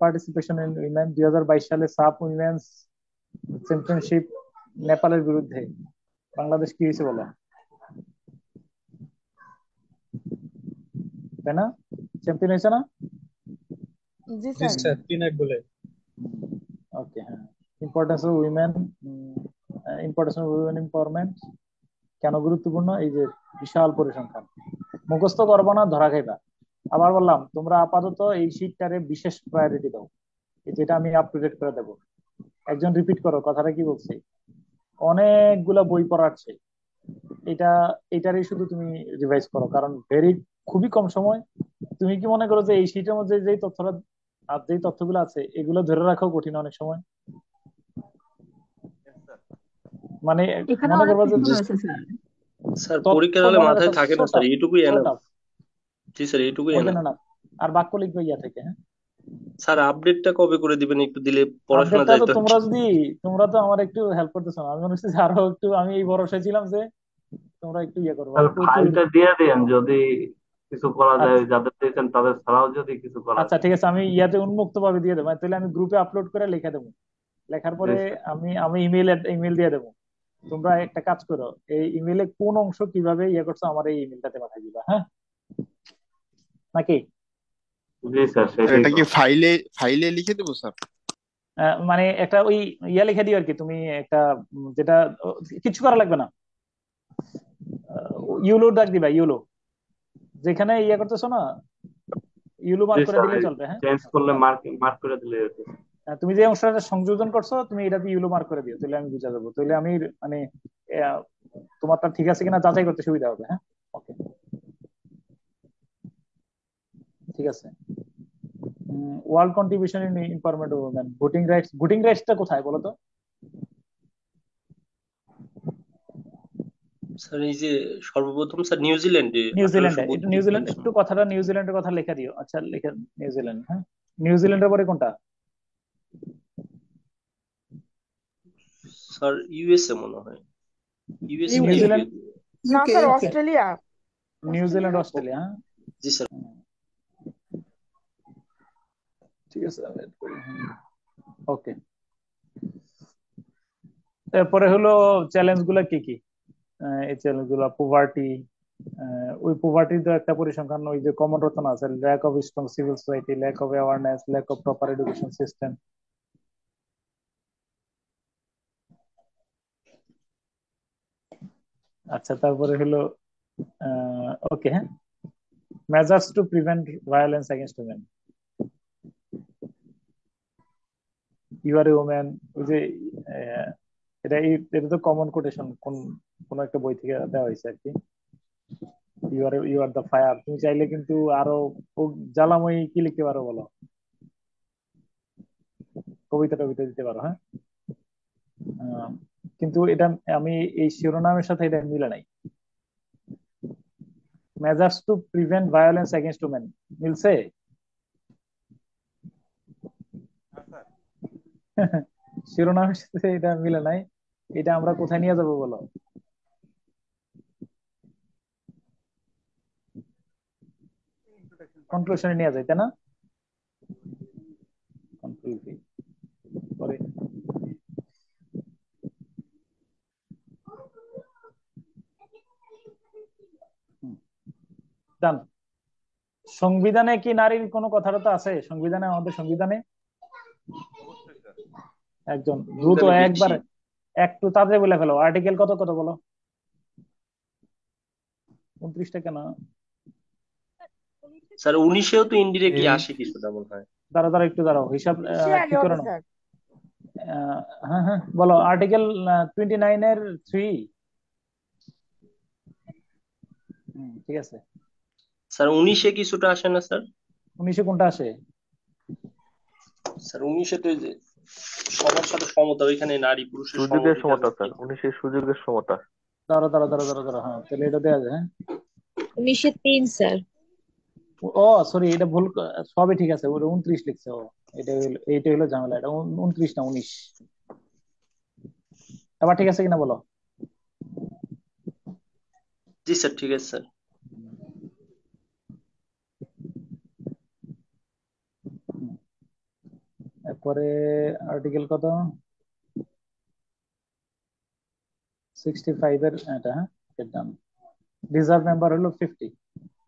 পার্টিসিপেশন ইন উইমেন 2022 সালে সাব উইমেন্স চ্যাম্পিয়নশিপ নেপালের বিরুদ্ধে বাংলাদেশ কি হয়েছে বলো, তাই না? চ্যাম্পিয়ন হয়েছে না?
জি
জি
স্যার।
স্যার, 3-1 বলে।
ওকে, হ্যাঁ, importance of women, importance of women empowerment কেন গুরুত্বপূর্ণ, এই যে বিশাল পরিসংখ্যান, মুখস্থ করবো না, ধরা খাইবা। আবার বললাম, তোমরা আপাতত এই শীটটারে বিশেষ প্রায়োরিটি দাও, যেটা আমি আপ টু ডেট করে দেবো। একজন রিপিট করো কথাটা কি বলছি, অনেকগুলা বই পড়াচ্ছে, এটারই শুধু তুমি রিভাইজ করো, কারণ খুবই কম সময়। তুমি কি মনে করো যে এই শীটের মধ্যে যেই তথ্যটা আর যেই তথ্যগুলো আছে এগুলো ধরে রাখাও কঠিন অনেক সময়? মানে মনে করবো যে
স্যার পরীক্ষার হলে মাথায় থাকে না স্যার, এইটুকুই এনাফ।
টাফ,
জি স্যার, এইটুকুই
ওইটা
এনাফ।
না, আর বাক্য লিখবে ইয়া থেকে। হ্যাঁ
স্যার আপডেটটা কবে করে দিবেন, একটু দিলে পড়াশোনা
আপডেটটা তো
যাইতো।
তোমরা তো আমার একটু হেল্প করতেছো না, আমি মনে হচ্ছে যে আরো একটু, আমি এই ভরসায় ছিলাম যে তোমরা একটু ইয়ে করবো।
ফাইলটা দিয়ে দেন যদি কিছু করা যায়, যাদের দিয়েছেন তাদের ছাড়াও যদি কিছু করা
আচ্ছা
যায়।
ঠিক আছে, আমি ইয়াতে উন্মুক্ত ভাবে দিয়ে দেবো, তাহলে আমি গ্রুপে আপলোড করে লিখে দেবো, লেখার পরে আমি ইমেল দিয়ে দেবো। তোমরা একটা কাজ করো, এই ইমেলে কোন অংশ কিভাবে ইয়ে করছো আমার এই ইমেলটাতে পাঠিয়ে দিবা, হ্যাঁ নাকি?
জি স্যার,
এটা কি ফাইলে লিখে দেবো স্যার?
মানে একটা ওই ইয়া লিখে দিও আর কি, তুমি একটা যেটা কিছু করা লাগবে না, ইউলো ডাক দিবা, ইউলো যেখানে ইয়ে করতেছো না, ইউলো মার্ক করে দিলে চলবে। হ্যাঁ,
চেঞ্জ করলে মার্ক করে দিলে
তুমি যে অংশটা সংযোজন করছো তুমি এটাতে ইউলো মার্ক করে দিও, তাহলে আমি বুঝা যাবো, তাহলে আমি মানে আহ, তোমারটা ঠিক আছে কিনা যাচাই করতে সুবিধা হবে। হ্যাঁ, ওকে, ঠিক আছে। World contribution in empowerment of women, voting রাইটসটা কোথায় বলো তো?
স্যার এই যে সর্বপ্রথম স্যার নিউজিল্যান্ডে
নিউজিল্যান্ডে, একটু
1832
নিউজিল্যান্ড,
সালের
একটু
সময়।
কথাটা নিউজিল্যান্ডের কথা লেখা দিও। আচ্ছা, লেখা নিউজিল্যান্ড। হ্যাঁ, নিউজিল্যান্ডের পরে কোনটা?
স্যার ইউএসএ মনে হয়, ইউএসএ না
ইউকে।
New Zealand,
UK.
না
UK
sir,
UK
Australia.
New Zealand,
Australia.
Australia. হ্যাঁ,
জি স্যার।
ঠিক আছে, ওকে। এরপরে হলো চ্যালেঞ্জ গুলা কি কি? এই চ্যালেঞ্জ গুলা পোভার্টি, ওই পোভার্টির তো একটা পরিসংখ্যান, ওই যে কমন রচনা আছে, lack of strong civil society, lack of awareness, lack of proper education system. আচ্ছা, তারপরে হলো ওকে, হ্যাঁ, measures to prevent violence against women, you are a woman, ওই যে আহ, এটা তো কমন কোটেশন, কোন একটা বই থেকে দেওয়া হয়েছে আর কি। You are the fire. তুমি চাইলে কিন্তু আরো জ্বালাময়ী কি লিখতে পারো বলো, কবিতা টবিতা দিতে পারো। হ্যাঁ, আহ, কিন্তু এটা আমি এই শিরোনামের সাথে এটা মিলে নাই। Measures to prevent violence against women মিলছে? শিরোনামের সাথে এটা মিলে নাই। এটা আমরা কোথায় নিয়ে যাবো বলো? কনক্লুশনে নিয়ে যায়, তাই না? কনক্লুশন পরে ডান। সংবিধানে কি নারীর কোনো কথাটা আছে? সংবিধানে, আমাদের সংবিধানে একজন দ্রুত
সংবিধানে বেশি।
একবার একটু তাড়াতাড়ি বলে ফেলো, আর্টিকেল কত কত বলো? 29টা কেন?
স্যার 19-এও তো ইনডিরেক্টলি
এই
আসে কিছুটা মনে হয়।
দাঁড়া দাঁড়া, একটু দাঁড়াও, হিসাব
বেশি
কি
আগে
করে
হবে
নাও।
স্যার।
হ্যাঁ হ্যাঁ, বলো আর্টিকেল 29-এর 3। ঠিক আছে।
স্যার 19-এ কিছুটা আসে না স্যার?
19-এ কোনটা আসে?
স্যার 19-এ তো এই যে সবার সাথে সমতা, ওইখানে নারী পুরুষের সম
সুযোগের
অধিকার
সমতা স্যার,
নিশ্চিত।
19-এর সুযোগের সমতা।
দাঁড়া দাঁড়া দাঁড়া দাঁড়া দাঁড়া, হ্যাঁ, তাহলে এটা দেওয়া যায়। হ্যাঁ,
1903 স্যার।
ও সরি, এটা ভুল, সবই ঠিক আছে, ওটা 29 লিখছে। ও, এইটা হলো ঝামেলা, এটা 29 না 19। আবার ঠিক আছে কিনা বলো?
জি স্যার, ঠিক আছে স্যার।
এরপরে আর্টিকেল কত? 65 এর এটা। হ্যাঁ, ডান। রিজার্ভ মেম্বার হলো 50।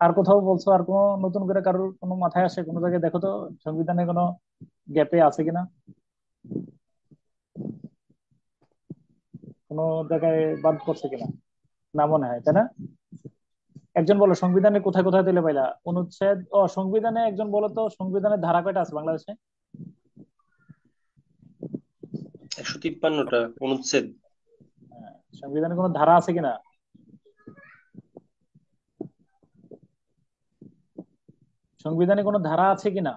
আর কোথাও বলছো? আর কোনো নতুন করে কারোর কোনো মাথায় আসে কোনো জায়গায়? দেখো তো সংবিধানে কোনো গ্যাপে আছে কিনা, কোনো জায়গায় বাদ পড়ছে কিনা, না মনে হয়, তাই না? একজন বলো সংবিধানে কোথায় কোথায় দিলে পাইলা অনুচ্ছেদ। ও, সংবিধানে একজন বলো তো, সংবিধানের ধারা কয়টা আছে বাংলাদেশে?
153টা অনুচ্ছেদ।
সংবিধানে কোনো ধারা আছে কিনা? সংবিধানে কোনো ধারা আছে কিনা?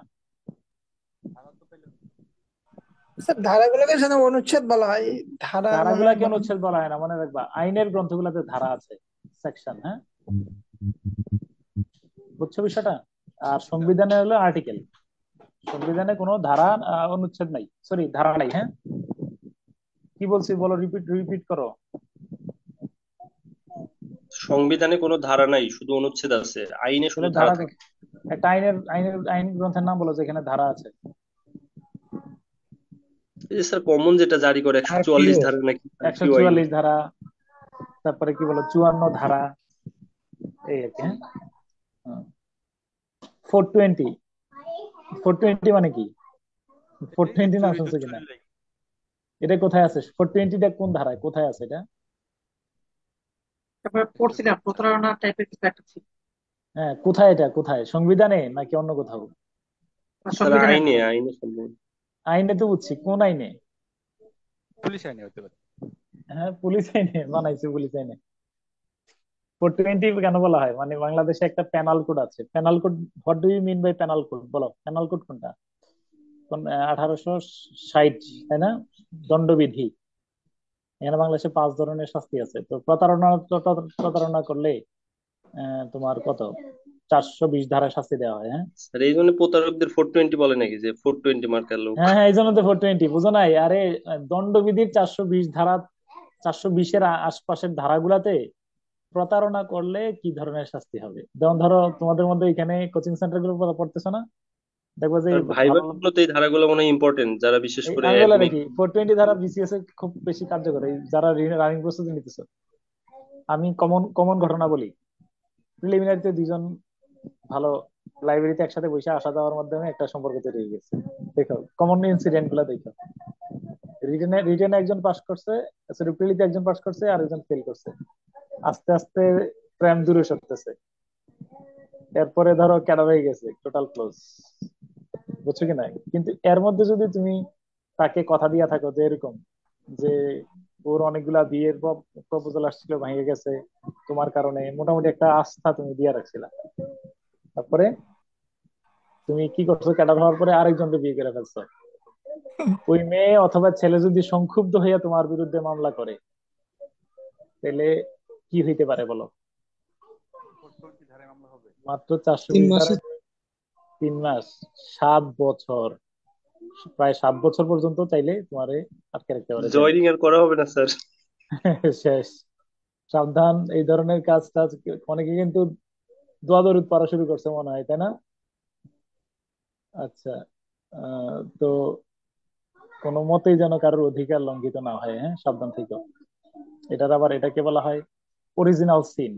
স্যার ধারাগুলোকে সাধারণত অনুচ্ছেদ বলা হয়, ধারা মনে হয়
ধারাগুলাকে অনুচ্ছেদ বলা হয় না, মনে রাখবা। আইনের গ্রন্থগুলোতে ধারা আছে, সেকশন। হ্যাঁ, বুঝছো বিষয়টা? আর সংবিধানে হলো আর্টিকেল। সংবিধানে কোনো ধারা অনুচ্ছেদ নাই, সরি, ধারা নাই। হ্যাঁ, কি বলছি বলো, রিপিট রিপিট করো।
সংবিধানে কোনো ধারা নাই, শুধু অনুচ্ছেদ আছে, আইনে শুধু
তাহলে
ধারা
ধারা
থাকে।
একটা আইন গ্রন্থের নাম বলো যেখানে ধারা আছে।
এই যে স্যার কমন যেটা জারি করে 144
আরপিও।
ধারা নাকি, আরপিও আইন।
144 ধারা, তারপরে কি বলো 54 ধারা, এই আর কি। হ্যাঁ, 420। 420 মানে কি? 420 নাম শুনছো কিনা? এটা কোথায় আছে? 420টা কোন ধারায়, কোথায় আছে এটা?
তারপরে পড়ছিলাম প্রতারণা টাইপের কিছু একটা ছিল।
হ্যাঁ, কোথায় এটা, কোথায়, সংবিধানে নাকি অন্য কোথাও?
স্যার
সংবিধানের
আইনে, আইনে সম্ভব।
আইনে তো বুঝছি, কোন আইনে?
পুলিশ আইনে হতে পারে।
হ্যাঁ, পুলিশ আইনে বানাইছে, পুলিশ আইনে। 420 কেন বলা হয়? মানে বাংলাদেশে একটা পেনাল কোড আছে। Penal code, what do you mean by penal code? বলো, পেনাল কোড কোনটা? 1860, তাই না? দণ্ডবিধি। এখানে বাংলাদেশে 5 ধরনের শাস্তি আছে। তো প্রতারণা করলে তোমার কত, 420 ধারায় শাস্তি দেওয়া হয়। হ্যাঁ,
স্যার এই জন্য প্রতারকদের 420 বলে নাকি, যে 420 মার্কার লোক?
হ্যাঁ, হ্যাঁ, এই জন্য তো 420, বুঝো নাই? আরে দণ্ডবিধির 420 ধারা, 420-এর আশপাশের ধারাগুলাতে প্রতারণা করলে কি ধরনের শাস্তি হবে। যেমন ধরো, তোমাদের মধ্যে এখানে কোচিং সেন্টার গুলো পড়তেছো না? দেখবো যে
স্যার ভাইবার
ভালো,
গুলোতে এই ধারাগুলো মনে হয় ইম্পর্টেন্ট, যারা বিশেষ
এই
করে
আমি বলে
অ্যাডমিন।
রাখি, 420 ধারা বিসিএস এ খুব বেশি কার্যকর, এই যারা রানিং প্রস্তুতি নিতেছো। আমি কমন কমন ঘটনা বলি। প্রিলিমিনারিতে দুইজন ভালো লাইব্রেরিতে একসাথে বসে আসা যাওয়ার মাধ্যমে একটা সম্পর্ক তৈরি হয়ে গেছে। দেখো কমন ইনসিডেন্ট গুলো দেখো। রিটেনে একজন পাস করছে, সরি প্রিলিতে একজন পাস করছে আর একজন ফেল করছে। আস্তে আস্তে প্রেম দূরে সরতেছে। এরপরে ধরো ক্যাডার হয়ে গেছে, টোটাল ক্লোজ। বুঝছো কি না? কিন্তু এর মধ্যে যদি তুমি তাকে কথা দিয়া থাকো যে এরকম, যে ওর অনেকগুলা বিয়ের প্রপোজাল আসছিল, ভেঙে গেছে তোমার কারণে, মোটামুটি একটা আস্থা তুমি দিয়া রাখছিলা। তারপরে তুমি কি করছো, ক্যাডার হওয়ার পরে আরেকজনকে বিয়ে করে ফেলছো। ওই মেয়ে অথবা ছেলে যদি সংক্ষুব্ধ হইয়া তোমার বিরুদ্ধে মামলা করে, তাহলে কি হইতে পারে বলো?
420 ধারায় মামলা হবে।
মাত্র
তিন
420
মাসে
ধারায় 3 মাস, 7 বছর, প্রায় 7 বছর পর্যন্ত চাইলে তোমারে আটকে রাখতে পারে জেলে।
জয়নিং আর করা হবে না স্যার।
শেষ। সাবধান, এই ধরনের কাজ টাজ অনেকে কিন্তু দোয়া দরুদ পড়া শুরু করছে মনে হয়, তাই না? আচ্ছা, তো কোনো মতেই যেন কারোর অধিকার লঙ্ঘিত না হয়, হ্যাঁ, সাবধান থেকো। এটাকে বলা হয় অরিজিনাল সিন।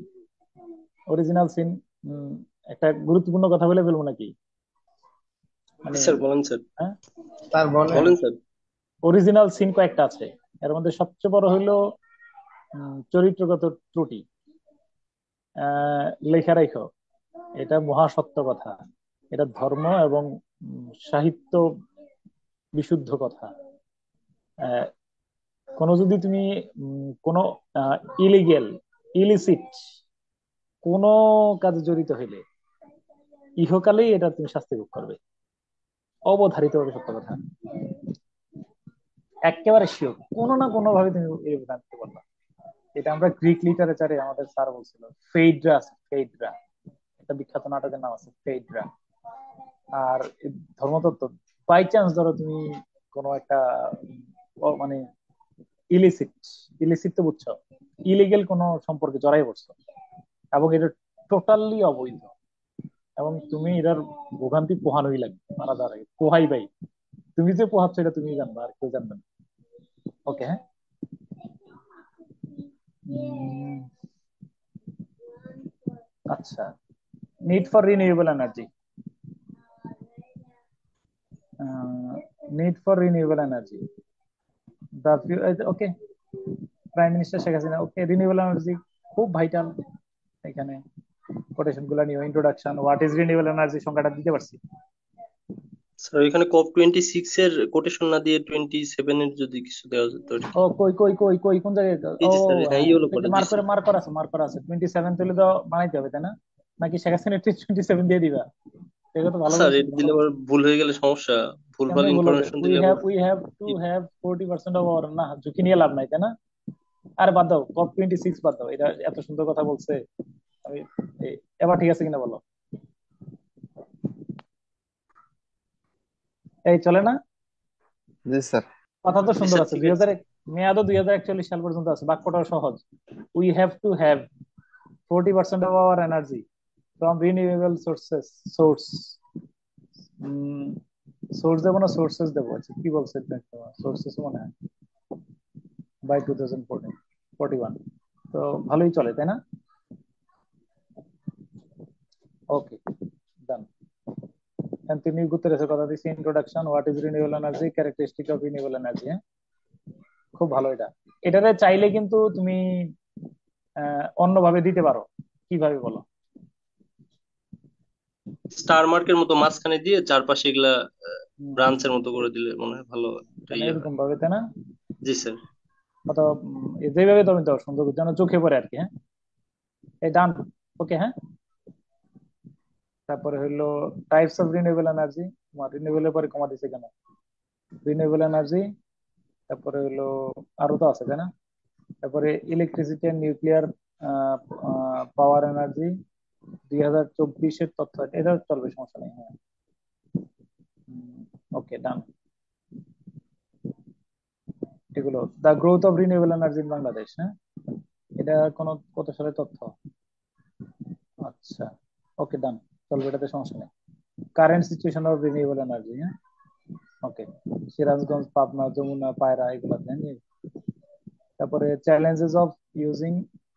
অরিজিনাল সিন, একটা গুরুত্বপূর্ণ কথা বলে ফেলবো নাকি? মানে,
স্যার বলেন স্যার।
হ্যাঁ,
স্যার বলেন।
বলেন স্যার।
অরিজিনাল সিন কয়েকটা আছে। এর মধ্যে সবচেয়ে বড় হইলো চরিত্রগত ত্রুটি। লেখা রাখো, এটা মহাসত্য কথা। এটা ধর্ম এবং সাহিত্য বিশুদ্ধ কথা। আহ, কোনো যদি তুমি কোনো ইলিগেল, ইলিসিট কোন কাজে জড়িত হইলে ইহকালেই এটা তুমি শাস্তি ভোগ করবে, অবধারিত ভাবে সত্য কথা। একেবারে শিওর, কোনো না কোনো ভাবে তুমি এই জানতে পারবা। এটা আমরা গ্রিক লিটারেচারে আমাদের স্যার বলছিল। ফেইড্রা আছে, ফেইড্রা, একটা বিখ্যাত নাটকের নাম আছে ফেইড্রা। আর এই ধর্মতত্ত্ব, বাই চান্স ধরো তুমি কোনো একটা মানে ইলিসিট, ইলিসিট তো বুঝছো, ইলিগেল কোনো সম্পর্কে জড়াই পড়ছো, এবং এটা টোটালি অবৈধ, এবং তুমি এটার ভোগান্তি পোহানোই লাগবে, মারা যাওয়ার আগে পোহাই বাই। তুমি যে পোহাচ্ছ এটা তুমি জানবা, আর কেউ জানবে না। ওকে, হ্যাঁ। উম, আচ্ছা, need for renewable energy. Need for renewable energy, okay, prime minister Sheikh Hasina. Okay, renewable energy খুব ভাইটাল। এখানে কোটেশন গুলা নিয়ে, introduction, what is renewable energy সংজ্ঞাটা দিতে পারছি।
স্যার এখানে COP26 এর কোটেশন না দিয়ে 27 এর যদি কিছু দেওয়া যেত আর কি।
ও, কই কই কই কই কোন জায়গায়
এই
ও,
যে স্যার, হ্যাঁ
হ্যাঁ,
ইয়েলো
এটা কি
করে
মার্ক
দিছি।
করে, মার্ক করা আছে 27 তুলে তো বানাইতে হবে, তাই না? নাকি শেখ হাসিনা 27 দিয়ে দিবা? এটা তো ভালো
স্যার
বলছি,
এটা
ভালো
দিলে আবার
বলছি।
ভুল হয়ে গেলে সমস্যা, ভুলভাল
কেমনে ভুল হবে?
ইনফরমেশন
উই
দিলে
হ্যাভ
আবার
we have to have 40% of our, না ঝুঁকি নিয়ে লাভ নাই, তাই না? আরে বাদ দাও, COP26 বাদ দাও, এটা এত সুন্দর কথা বলছে। আমি এবার ঠিক আছে কিনা বলো? এই চলে না?
জি স্যার।
কথা তো
জি
সুন্দর
স্যার
আছে।
ঠিক
দুই
আছে।
হাজার মেয়াদও 2041 সাল পর্যন্ত আছে, বাক্যটাও সহজ। We have to have 40% of our energy from renewable sources. Source, source দেবো না সোর্সেস দেবো? আচ্ছা, কি বলছে, সোর্সেস মনে হয় বাই 2041। তো ভালোই চলে, তাই না? ওকে, ডান। তিনি গুতেরেসের কথা দিচ্ছি, introduction, what is renewable energy, characteristic of renewable energy. হ্যাঁ, খুব ভালো এটা। এটাতে চাইলে কিন্তু তুমি অন্যভাবে দিতে পারো। কিভাবে বলো?
স্টার মার্কের মতো মাঝখানে দিয়ে চারপাশে এগুলা ব্রাঞ্চের মতো করে দিলে মনে হয় ভালো একটা
মানে
ইয়ে হয়।
এরকম ভাবে, তাই না?
জি স্যার।
অথবা যেভাবে তুমি দাও সুন্দর করে, যেন চোখে পড়ে আর কি। হ্যাঁ, এই ডান। ওকে, হ্যাঁ। তারপরে হলো টাইপস অফ রিনিউয়েবল এনার্জি। তোমার রিনিউয়েবল পরে কমা দিছে কেন? রিনিউয়েবল এনার্জি, তারপরে হলো আরো তো আছে, তাই না? তারপরে electricity and nuclear power energy 2024-এর তথ্য, এটা চলবে, সমস্যা নেই। হ্যাঁ, ওকে, ডান। এগুলো the growth of renewable energy in Bangladesh. হ্যাঁ, এটা কত সালের তথ্য? আচ্ছা, ওকে, ডান, চলবে, এটাতে সমস্যা নেই। Current situation of renewable energy. হ্যাঁ, ওকে। সিরাজগঞ্জ, পাবনা, যমুনা, পায়রা, এগুলো নিয়ে। তারপরে challenges of using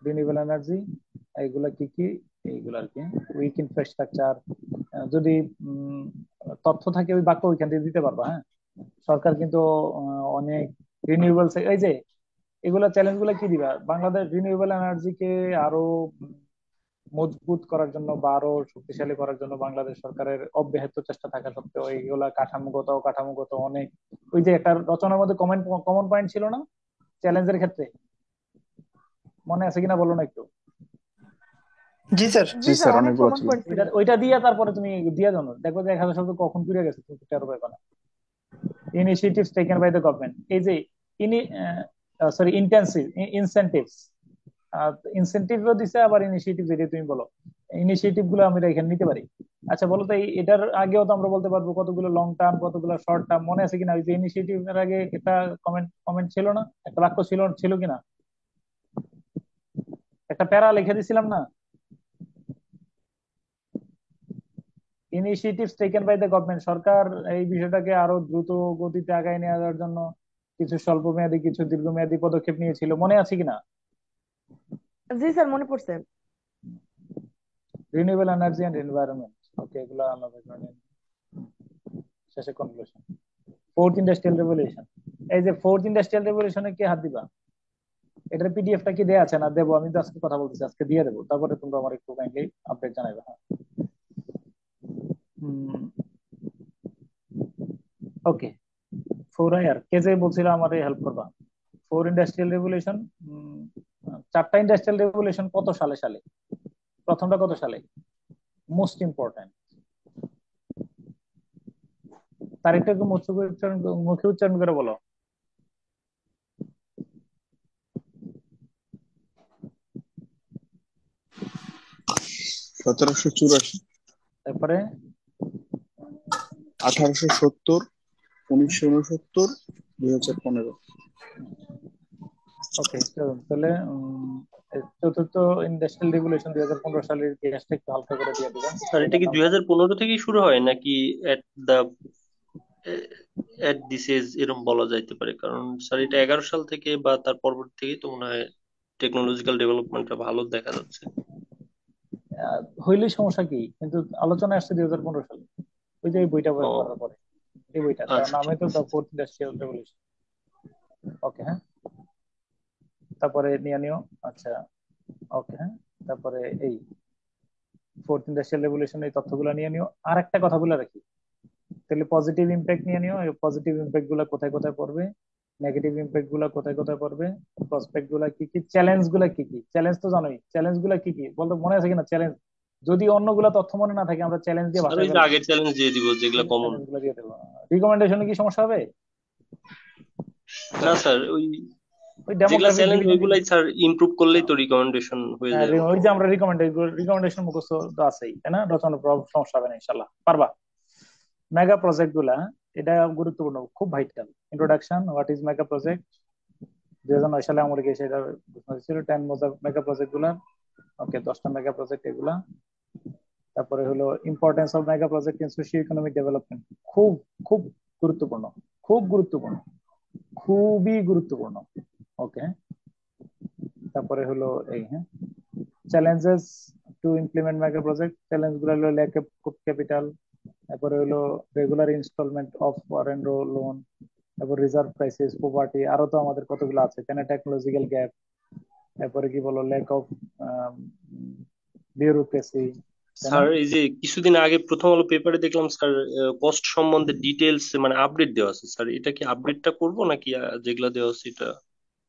renewable energy, এইগুলা কি কি? এইগুলো আর কি। উইক ইনফ্রাস্ট্রাকচার, যদি তথ্য থাকে ওই বাক্য ওইখান থেকে দিতে পারবা। হ্যাঁ, সরকার কিন্তু অনেক রিনিউয়েবল, এই যে এগুলা চ্যালেঞ্জ গুলা কি দিবা, বাংলাদেশ রিনিউয়েবল এনার্জিকে আরো মজবুত করার জন্য বা আরো শক্তিশালী করার জন্য বাংলাদেশ সরকারের অব্যাহত চেষ্টা থাকা সত্ত্বেও এইগুলা কাঠামোগত অনেক, ওই যে একটা রচনার মধ্যে কমন পয়েন্ট ছিল না চ্যালেঞ্জের ক্ষেত্রে, মনে আছে কিনা বলো না একটু?
জি স্যার।
জি
জি
স্যার,
স্যার,
অনেক
অনেকগুলো
কমন
ছিল।
পয়েন্ট ছিল।
ওইটা দিয়া তারপরে তুমি দিয়া জানো, দেখবো যে 1000 শব্দ কখন পুড়ে গেছে, তুমি টের পাবে না। Initiatives taken by the government, এই যে ইনি সরি ইন্টেন্সিভ ইনসেন্টিভস, ইনসেন্টিভও দিছে, আবার ইনিশিয়েটিভ, যেটা তুমি বলো ইনিশিয়েটিভ গুলো আমরা এখানে নিতে পারি। আচ্ছা বলো তো, এটার আগেও তো আমরা বলতে পারবো কতগুলো লং টার্ম, কতগুলো শর্ট টার্ম, মনে আছে কিনা? ওই যে ইনিশিয়েটিভ এর আগে একটা কমেন্ট কমেন্ট ছিল না, একটা বাক্য ছিল কিনা, একটা প্যারা লিখে দিছিলাম না? Initiatives taken by the government, সরকার এই বিষয়টাকে আরো দ্রুত গতিতে আগায় নিয়ে যাওয়ার জন্য কিছু স্বল্প মেয়াদী, কিছু দীর্ঘমেয়াদী পদক্ষেপ নিয়েছিল, মনে আছে কিনা?
জি স্যার, মনে পড়ছে।
রিনিউয়েবল এনার্জি এন্ড এনভায়রনমেন্ট, ওকে, এগুলো আলাদা করে নিন। শেষে কনক্লুশন, ফোর্থ ইন্ডাস্ট্রিয়াল রেভলিউশন। এই যে ফোর্থ ইন্ডাস্ট্রিয়াল রেভলিউশনে কি হাত দিবা? এটার পিডিএফটা কি দেয়া আছে না? দেবো, আমি তো আজকে কথা বলতেছি, আজকে দিয়ে দেবো, তারপরে তোমরা আমার একটু কাইন্ডলি আপডেট জানাবে। হ্যাঁ, ওকে। 4 IR কে যে বলছিল আমারে হেল্প করবা। 4 ইন্ডাস্ট্রিয়াল রেভলিউশন, 4টা ইন্ডাস্ট্রিয়াল রেভলিউশন কত সালে সালে? প্রথমটা কত সালে? মোস্ট ইম্পর্টেন্ট তারিখটা একটু মুখে উচ্চারণ করে বলো।
1784,
তারপরে
1870, 1969, 2015।
ওকে, তাহলে চতুর্থ ইন্ডাস্ট্রিয়াল রেভলিউশন 2015 সালের ইতিহাসটা একটু হালকা করে দিয়ে দিবেন।
স্যার এটা কি 2015 থেকেই শুরু হয় নাকি এট দা এট দিস এজ এরকম বলা যাইতে পারে? কারণ স্যার এটা 11 সাল থেকে বা তার পরবর্তী থেকেই তো মনে হয় টেকনোলজিক্যাল ডেভেলপমেন্টটা ভালো দেখা যাচ্ছে।
হইলে সমস্যা কি, কিন্তু আলোচনা আসছে 2015 সালে, ওই যে এই বইটা
ও
পড়ার পরে, এই বইটা তার
আচ্ছা,
নামে
ঠিক
তো
আছে।
The fourth industrial revolution. Okay, হ্যাঁ, তারপরে নিয়ে নিও। আচ্ছা, ওকে, হ্যাঁ, তারপরে এই ফোর্থ ইন্ডাস্ট্রিয়াল রেভলিউশন এই তথ্যগুলো নিয়ে নিও। আর একটা কথা বলে রাখি, তাহলে পজিটিভ ইম্প্যাক্ট নিয়ে নিও, এই পজিটিভ ইম্প্যাক্ট গুলা কোথায় কোথায় পড়বে, নেগেটিভ ইম্প্যাক্ট গুলা কোথায় কোথায় পড়বে, প্রসপেক্ট গুলা কি কি, চ্যালেঞ্জ গুলা কি কি, চ্যালেঞ্জ তো জানোই, চ্যালেঞ্জ গুলা কি কি বলতো, মনে আছে কিনা চ্যালেঞ্জ? যদি অন্যগুলা তথ্য মনে না থাকে, আমরা চ্যালেঞ্জ দিয়ে
স্যার
ভাষায়
ওই যে
ফেলবো,
আগের চ্যালেঞ্জ দিয়ে দিব যেগুলো কমন।
চ্যালেঞ্জ গুলা দিয়ে দেবো। রিকমেন্ডেশনে কি সমস্যা হবে?
না স্যার, ওই
ওই
যেগুলা
ডেমোগ্রাফিক
চ্যালেঞ্জ
ডিভিডেন্ড,
ওইগুলাই স্যার ইমপ্রুভ করলেই তো রিকমেন্ডেশন হয়ে যায় আমার।
ওই যে আমরা রিকমেন্ডেশন মুখস্থ তো আছেই, তাই না? রচনা সমস্যা হবে না, ইনশাল্লাহ পারবা। মেগা প্রজেক্ট গুলা, এটা গুরুত্বপূর্ণ, খুব vital. Introduction, what is mega project, 2009 সালে আমাদের সেটা ছিল 10 মেগা প্রজেক্ট গুলা। ওকে, 10টা মেগা প্রজেক্ট এগুলা। তারপরে হলো importance of mega project in socio economic development, খুব খুব গুরুত্বপূর্ণ, খুব গুরুত্বপূর্ণ, খুবই গুরুত্বপূর্ণ। ওকে, তারপরে হলো এই, হ্যাঁ, challenges to implement mega project, challenge গুলো হলো ল্যাক অফ ক্যাপিটাল, তারপরে হলো regular instalment of foreign loan, তারপর রিজার্ভ ক্রাইসিস, পভার্টি, আরো তো আমাদের কতগুলো আছে, কেন টেকনোলজিক্যাল গ্যাপ, তারপরে কি বলো ল্যাক অফ বিউরোক্রেসি, তাই না?
স্যার এই যে কিছুদিন আগে প্রথম আলো পেপারে দেখলাম স্যার, কস্ট সম্বন্ধে ডিটেলস মানে আপডেট দেওয়া আছে স্যার, এটা কি আপডেটটা করব নাকি যেগুলা দেওয়া আছে এটা?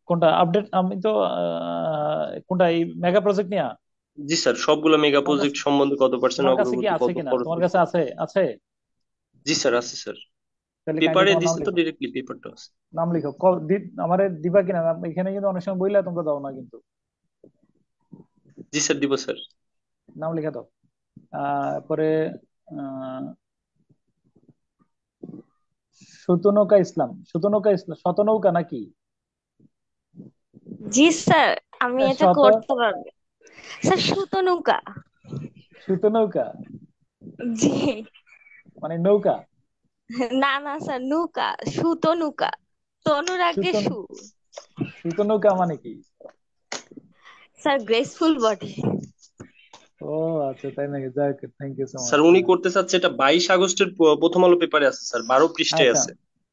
কোনটা আপডেট? আমি তো কোনটা, এই মেগা প্রজেক্ট নিয়ে?
জি স্যার, সবগুলা মেগা
তোমার কাছে
প্রজেক্ট সম্বন্ধে কত পার্সেন্ট
তোমার কাছে কি
অগ্রগতি,
আছে
কত
কিনা?
খরচ
তোমার কাছে
হয়েছে?
আছে? আছে?
জি স্যার আছে স্যার,
তাহলে কাইন্ডলি
পেপারে
তোমার নাম
দিছে তো,
লিখো।
ডিরেক্টলি পেপারটা আছে।
নাম লিখো, আমারে দিবা কিনা এখানে কিন্তু অনেক সময় বইলা তোমরা দাও না কিন্তু।
জি স্যার দিব স্যার।
নাম লিখে দাও। পরে আহ শতনৌকা ইসলাম, শতনৌকা ইসলাম, শতনৌকা নাকি?
জি স্যার, আমি এটা
শত
করতে পারবো। স্যার সুতো নৌকা।
শতনৌকা
জি।
মানে নৌকা?
না না স্যার, নৌকা, সুতো নৌকা, তনুর আগে
সুতন
সু।
শতনৌকা মানে কি?
Sir graceful body.
ও আচ্ছা, তাই নাকি? যাক, thank you so much.
Sir উনি করতে চাচ্ছে এটা 22 আগস্টের প্রথম আলো পেপারে আছে স্যার, 12 পৃষ্ঠায়
আচ্ছা,
আছে।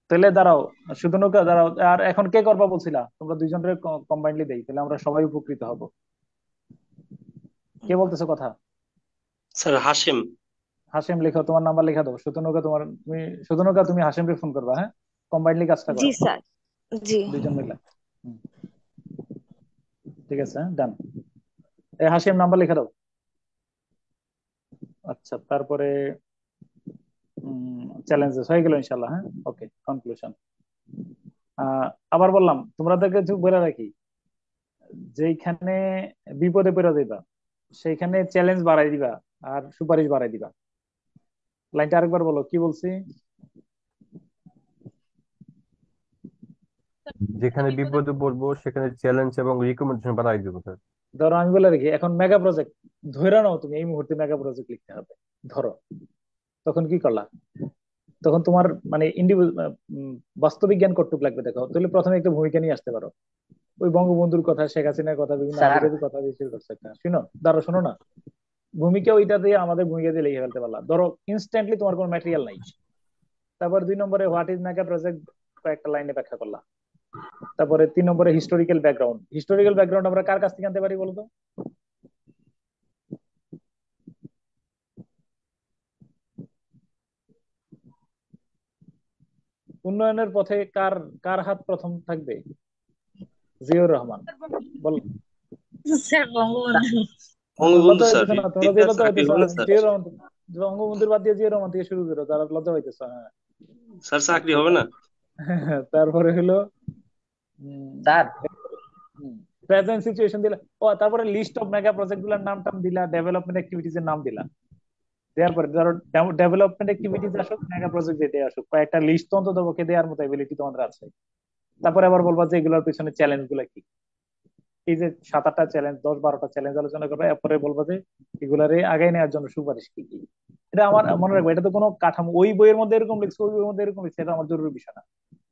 তাহলে দাঁড়াও, শতনৌকা দাঁড়াও। আর এখন কে করবা বলছিলা? তোমরা দুইজনের কম্বাইন্ডলি দেই, তাহলে আমরা সবাই উপকৃত হব। কে বলতেছো কথা?
স্যার হাসেম।
হাসিম লেখো, তোমার নাম্বার লেখা দাও। শতনৌকা তোমার, তুমি শতনৌকা তুমি হাসিমকে ফোন করবা, হ্যাঁ? কম্বাইন্ডলি কাজটা
জি
করো
স্যার। জি।
দুইজন মিলে। হুম, ঠিক আছে, ডান। এই হাসিম নাম্বার লেখা দাও। আচ্ছা, তারপরে চ্যালেঞ্জেস হয়ে গেল ইনশাল্লাহ, হ্যাঁ। ওকে, কনক্লুশন। আবার বললাম তোমাদেরকে কিছু বলে রাখি, যেইখানে বিপদে পড়ে যাইবা সেইখানে চ্যালেঞ্জ বাড়াই দিবা আর সুপারিশ বাড়াই দিবা। লাইনটা আরেকবার বলো, কি বলছি?
যেখানে বিপদে পড়বো সেখানে চ্যালেঞ্জ এবং রিকমেন্ডেশন বাড়াই দেবো স্যার।
ধরো আমি বলে রাখি, এখন মেগা প্রজেক্ট ধরে নাও, তুমি এই মুহূর্তে মেগা প্রজেক্ট লিখতে হবে, ধরো। তখন কি করলা? তখন তোমার মানে বাস্তবিক জ্ঞান কতটুকু লাগবে দেখো। তাহলে প্রথমে একটা ভূমিকা নিয়ে আসতে পারো। ওই বঙ্গবন্ধুর কথা, শেখ হাসিনার কথা, বিভিন্ন
স্যার
হাবিজাবির কথা দিয়ে শুরু করছে একটা, শুনো, দাঁড়ো, শোনো না। ভূমিকা ওইটা দিয়ে, আমাদের ভূমিকা দিয়ে লিখে ফেলতে পারলা। ধরো ইনস্ট্যান্টলি তোমার কোনো ম্যাটেরিয়াল নাই। তারপর 2 নম্বরে হোয়াট ইজ মেগা প্রজেক্ট, কয়েকটা লাইনে ব্যাখ্যা করলা। তারপরে 3 নম্বরে হিস্টোরিক্যাল ব্যাকগ্রাউন্ড। হিস্টোরিক্যাল ব্যাকগ্রাউন্ড আমরা কার কাছ থেকে আনতে পারি বলতো? উন্নয়নের পথে কার কার হাত প্রথম থাকবে? জিয়াউর রহমান। বল।
স্যার বঙ্গবন্ধু।
বঙ্গবন্ধু
লজ্জা
স্যার,
পাইতেছো না? তোমরা যে
দ্বিতীয়
লজ্জা
চাকরি
পাইতেছো,
হবে না স্যার।
জিয়াউর রহমান, বঙ্গবন্ধুর বাদ দিয়ে জিয়াউর রহমান থেকে শুরু করো, তারা লজ্জা পাইতেছো? হ্যাঁ।
স্যার চাকরি
আচ্ছা,
হবে না।
তারপরে হলো
স্যার
প্রেজেন্ট সিচুয়েশন দিলা। ও তারপরে লিস্ট অফ মেগা প্রজেক্ট গুলোর নাম টাম দিলা, ডেভেলপমেন্ট অ্যাক্টিভিটিজ এর নাম দিলা। দেওয়ার পরে ধরো ডেভেলপমেন্ট অ্যাক্টিভিটিজ আসুক, মেগা প্রজেক্ট যেতে আসুক, কয়েকটা লিস্ট তো অন্তত পক্ষে দেওয়ার মতো এবিলিটি তোমাদের আছে। তারপরে আবার বলবা যে এগুলোর পিছনে চ্যালেঞ্জ গুলো কি। এই যে 7-8টা চ্যালেঞ্জ, 10-12টা চ্যালেঞ্জ আলোচনা করবে, এরপরে বলবো যে এগুলারে আগায় নেওয়ার জন্য সুপারিশ কি কি। এটা আমার মনে রাখবো, এটা তো কোনো কাঠামো ওই বইয়ের মধ্যে এরকম লিখছে, ওই বইয়ের মধ্যে এরকম লিখছে, এটা আমার জরুরি বিষয় না।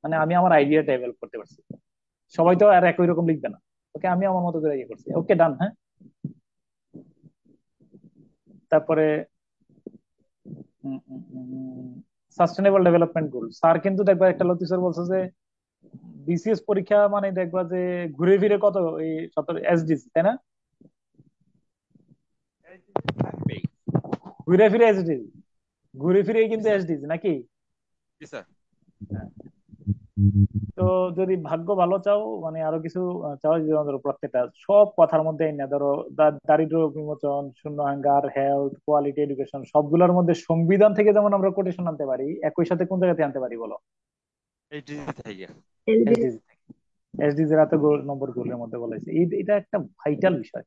মানে আমি আমার আইডিয়া ডেভেলপ করতে পারছি। সবাই তো আর একই রকম লিখবে না। ওকে, আমি আমার মতো করে ইয়ে করছি। ওকে, ডান, হ্যাঁ। তারপরে সাস্টেনেবল ডেভেলপমেন্ট গোল। স্যার কিন্তু দেখবা একটা লতি স্যার বলছে যে বিসিএস পরীক্ষা মানে দেখবা যে ঘুরে ফিরে কত এই 17 এসডিজি, তাই না?
থাকবেই।
ঘুরে ফিরে এসডিজি, ঘুরে ফিরে কিন্তু এসডিজি নাকি?
জি স্যার।
তো যদি ভাগ্য ভালো চাও, মানে আরো কিছু চাও, যে ধরো প্রত্যেকটা সব কথার মধ্যে না, ধরো দারিদ্র বিমোচন, শূন্যহাঙ্গার, হেলথ, কোয়ালিটি এডুকেশন, সবগুলোর মধ্যে সংবিধান থেকে যেমন আমরা কোটেশন আনতে পারি, একই সাথে কোন জায়গাতে আনতে পারি বলো?
এই ডিজি থেকে।
এসডিজি। এসডিজি এর এত নম্বর গোলের মধ্যে বলেছে, এটা একটা ভাইটাল বিষয়।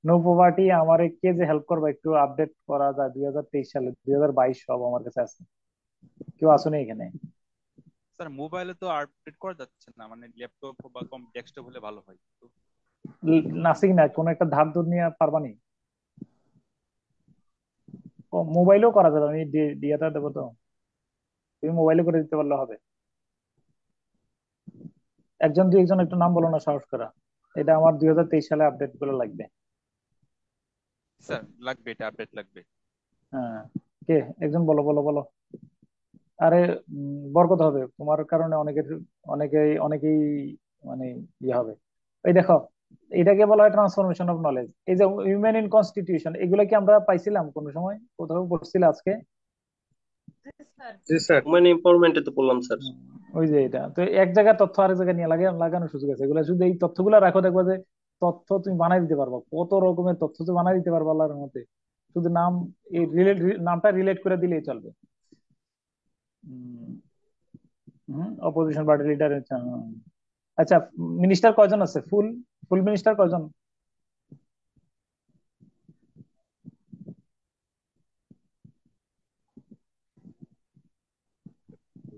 নো পভার্টি আমারে কে যে হেল্প করবে একটু আপডেট করা যায়? 2023 সালে, 2022 সব আমার কাছে আছে। কেউ আসুন এখানে?
স্যার মোবাইলে তো আপডেট করা যাচ্ছে না, মানে ল্যাপটপ বা কম ডেস্কটপ হলে ভালো হয় তো।
নাসিক না, কোন একটা ধার ধর নিয়ে পারবানি? মোবাইলেও করা যাবে, আমি ডিয়াটা দেবো তো, তুমি মোবাইলে করে দিতে পারলে হবে। একজন দুই একজন একটু নাম বলো না সাহস করা। এটা আমার 2023 সালে আপডেট গুলো লাগবে।
স্যার লাগবে, এটা আপডেট লাগবে।
হ্যাঁ, কে একজন বলো, বলো, বলো। আরে বরকত হবে তোমার কারণে, অনেকেই অনেকেই মানে ইয়ে হবে। এই দেখো, এটাকে বলা হয় ট্রান্সফরমেশন অফ নলেজ। এই যে হিউম্যান ইন কনস্টিটিউশন, এগুলো কি আমরা পাইছিলাম কোনো সময়, কোথাও পড়ছিল আজকে?
জি স্যার।
মানে ইম্পরমেন্টে তো বললাম স্যার।
ওই যে এটা তো এক জায়গায় তথ্য আরেক জায়গায় নিয়ে লাগানোর সুযোগ আছে। এগুলো শুধু এই তথ্যগুলো রাখো, দেখবা যে তথ্য তুমি বানাই দিতে পারবা, কত রকমের তথ্য তো বানাই দিতে পারবা আল্লাহর মধ্যে। শুধু নাম, এই নামটা রিলেট করে দিলেই চলবে। Opposition party leader. আচ্ছা, মিনিস্টার কয়জন আছে? ফুল ফুল মিনিস্টার কয়জন?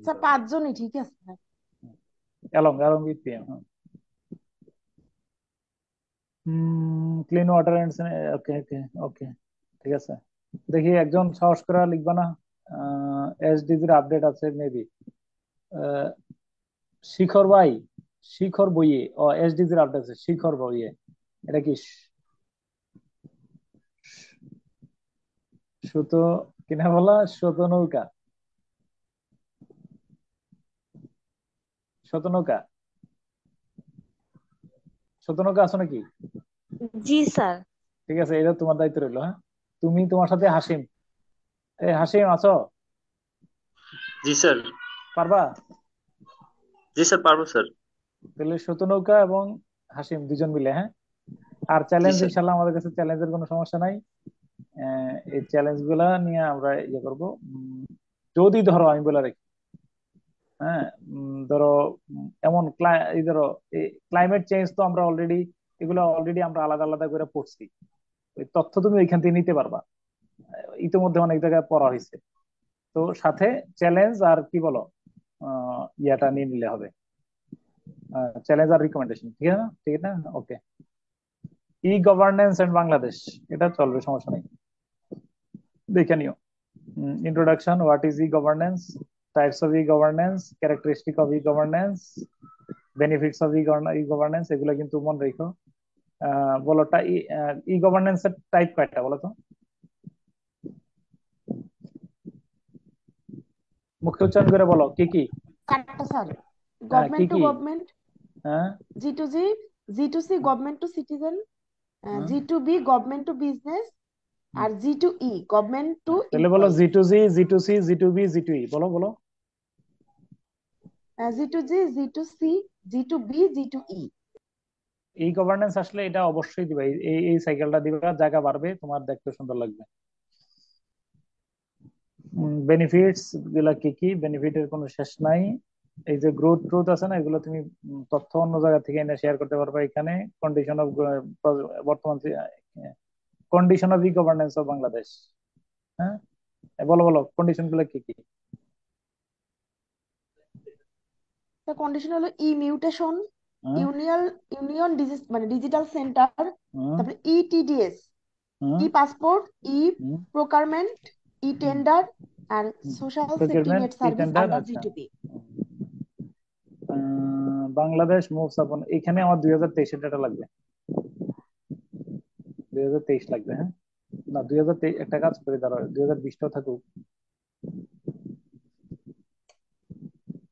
স্যার 5 জনই ঠিক আছে।
along with PM। Clean water and, okay okay okay, ঠিক আছে। দেখি একজন সাহস করে লিখবা না? এসডিজির আপডেট আছে মেবি। শিখর ভাই, শিখর বইয়ে, ও এসডিজির আপডেট আছে শিখর বইয়ে। এটা কি সুতো কিনা বলা? শতনৌকা, শতনৌকা, শতনৌকা আছে নাকি?
জি স্যার।
ঠিক আছে, এটা তোমার দায়িত্ব রইলো। হ্যাঁ, তুমি তোমার সাথে হাসিম। এই হাসিম আছো?
জি স্যার।
পারবা?
জি স্যার, পারবো স্যার।
তাহলে শতনৌকা এবং হাসিম দুজন মিলে, হ্যাঁ। আর
জি
চ্যালেঞ্জ,
স্যার।
ইনশাল্লাহ আমাদের কাছে চ্যালেঞ্জের কোনো সমস্যা নাই। এই চ্যালেঞ্জ গুলা নিয়ে আমরা ইয়ে করবো। যদি ধরো আমি বলে রাখি, হ্যাঁ, ধরো এমন এই ধরো ক্লাইমেট চেঞ্জ তো আমরা অলরেডি, এগুলো অলরেডি আমরা আলাদা আলাদা করে পড়ছি। ওই তথ্য তুমি ওইখান থেকে নিতে পারবা, ইতিমধ্যে অনেক জায়গায় পড়া হয়েছে। তো সাথে চ্যালেঞ্জ আর কি বলো, ইয়াটা নিয়ে নিলে হবে, চ্যালেঞ্জ আর রিকমেন্ডেশন। ঠিক আছে না? ঠিক আছে না? ওকে। ই গভর্নেন্স এন্ড বাংলাদেশ, এটা চলবে, সমস্যা নেই, দেখে নিও। Introduction, what is E governance, types of E governance, characteristic of E governance, benefits of E governance, এগুলো কিন্তু মনে রেখো। বলো ই গভর্নেন্স এর টাইপ কয়টা বলো তো? মুখে উচ্চারণ করে বলো কি কি।
4টা স্যার।
হ্যাঁ, কি
গভর্নমেন্ট টু
কি?
গভর্নমেন্ট,
হ্যাঁ,
G to G, G to C government to citizen, G to B government to business, আর G to E government to
তাহলে বলো
employee.
G to G, G to C, G to B, G to E, বলো বলো।
G to G, G to C, G to B, G to E.
এই গভর্নেন্স আসলে এটা অবশ্যই দিবা, এই এই সাইকেলটা দিবা, জায়গা বাড়বে, তোমার দেখতে সুন্দর লাগবে। বেনিফিটস গুলা কি কি? বেনিফিটের কোনো শেষ নাই। এই যে গ্রোথ ট্রুথ আছে না, এগুলো তুমি তথ্য অন্য জায়গা থেকে এনে শেয়ার করতে পারবে এখানে। কন্ডিশন অফ, বর্তমান condition of E governance of Bangladesh. হ্যাঁ, বলো বলো কন্ডিশন গুলো কি কি?
কন্ডিশন হলো ই মিউটেশন,
হ্যাঁ,
ইউনিয়ন ইউনিয়ন মানে ডিজিটাল সেন্টার,
হ্যাঁ,
তারপরে ই টিডিএস,
হ্যাঁ,
ই পাসপোর্ট, ই
হুম,
প্রকারমেন্ট, ই
হুম,
টেন্ডার, আর সোশ্যাল সেফটি
প্রকিউরমেন্ট,
নেট
ই
সার্ভিস
টেন্ডার।
আন্ডার জি
আচ্ছা,
টু বি।
বাংলাদেশ মুভস আপন, এখানে আমার 2023 ডাটা লাগবে, 2023 লাগবে। হ্যাঁ, না 2023, একটা কাজ করে দাঁড়াও, 2020টাও থাকুক,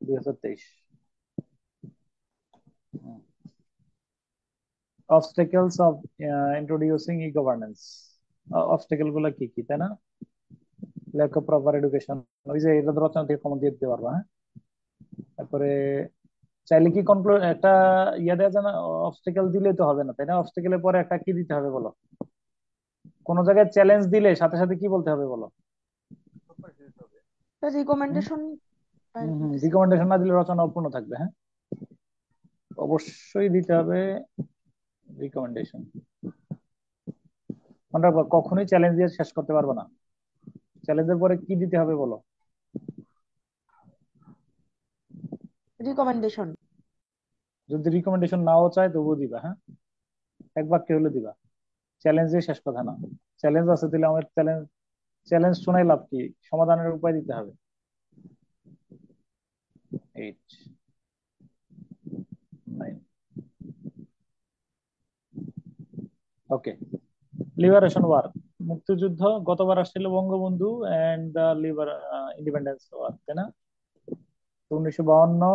2023। Obstacles of introducing E governance, obstacle গুলো কি কি, তাই না? ল্যাক অফ প্রপার এডুকেশন, ওই যে এটা রচনা থেকে কমন দিয়ে দিতে পারবা। হ্যাঁ, তারপরে চাইলে কি কনক্লুড একটা ইয়া দেওয়া যায় না? অবস্টেকল দিলে তো হবে না, তাই না? অবস্টেকলের পরে একটা কি দিতে হবে বলো? কোন জায়গায় চ্যালেঞ্জ দিলে সাথে সাথে কি বলতে হবে বলো?
রিকমেন্ডেশন।
রিকমেন্ডেশন না দিলে রচনা অপূর্ণ থাকবে। হ্যাঁ, অবশ্যই দিতে হবে রিকমেন্ডেশন। মনে রাখবো, কখনোই চ্যালেঞ্জ দিয়ে শেষ করতে পারবো না। চ্যালেঞ্জের পরে কি দিতে হবে বলো?
রিকমেন্ডেশন।
যদি রিকমেন্ডেশন নাও চায় তবুও দিবা। হ্যাঁ, এক বাক্যে হলে দিবা, চ্যালেঞ্জ দিয়ে শেষ কথা না। চ্যালেঞ্জ আছে দিলে আমার চ্যালেঞ্জ, চ্যালেঞ্জ শোনাই লাভ কি? সমাধানের উপায় দিতে হবে। 8, 9, ওকে। লিবারেশন ওয়ার, মুক্তিযুদ্ধ, গতবার আসছিল Bangabandhu and the independence war, তাই না? 1952,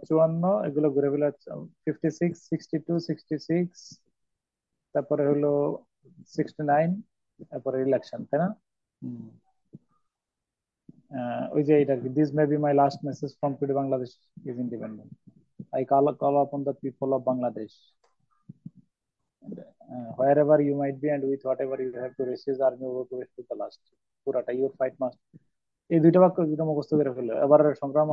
54, এগুলো ঘুরে ফেলে 56, 62, 66, তারপরে হলো 69, তারপরে ইলেকশন, তাই না? হুম। ওই যে এটা this may be my last message from today Bangladesh is independent, I call upon the people of Bangladesh, wherever you might be and with whatever you have to resist army over to rescue the last, পুরাটা your fight must, এই দুইটা বাক্য দুটো মুখস্থ করে ফেললো। এবার সংগ্রাম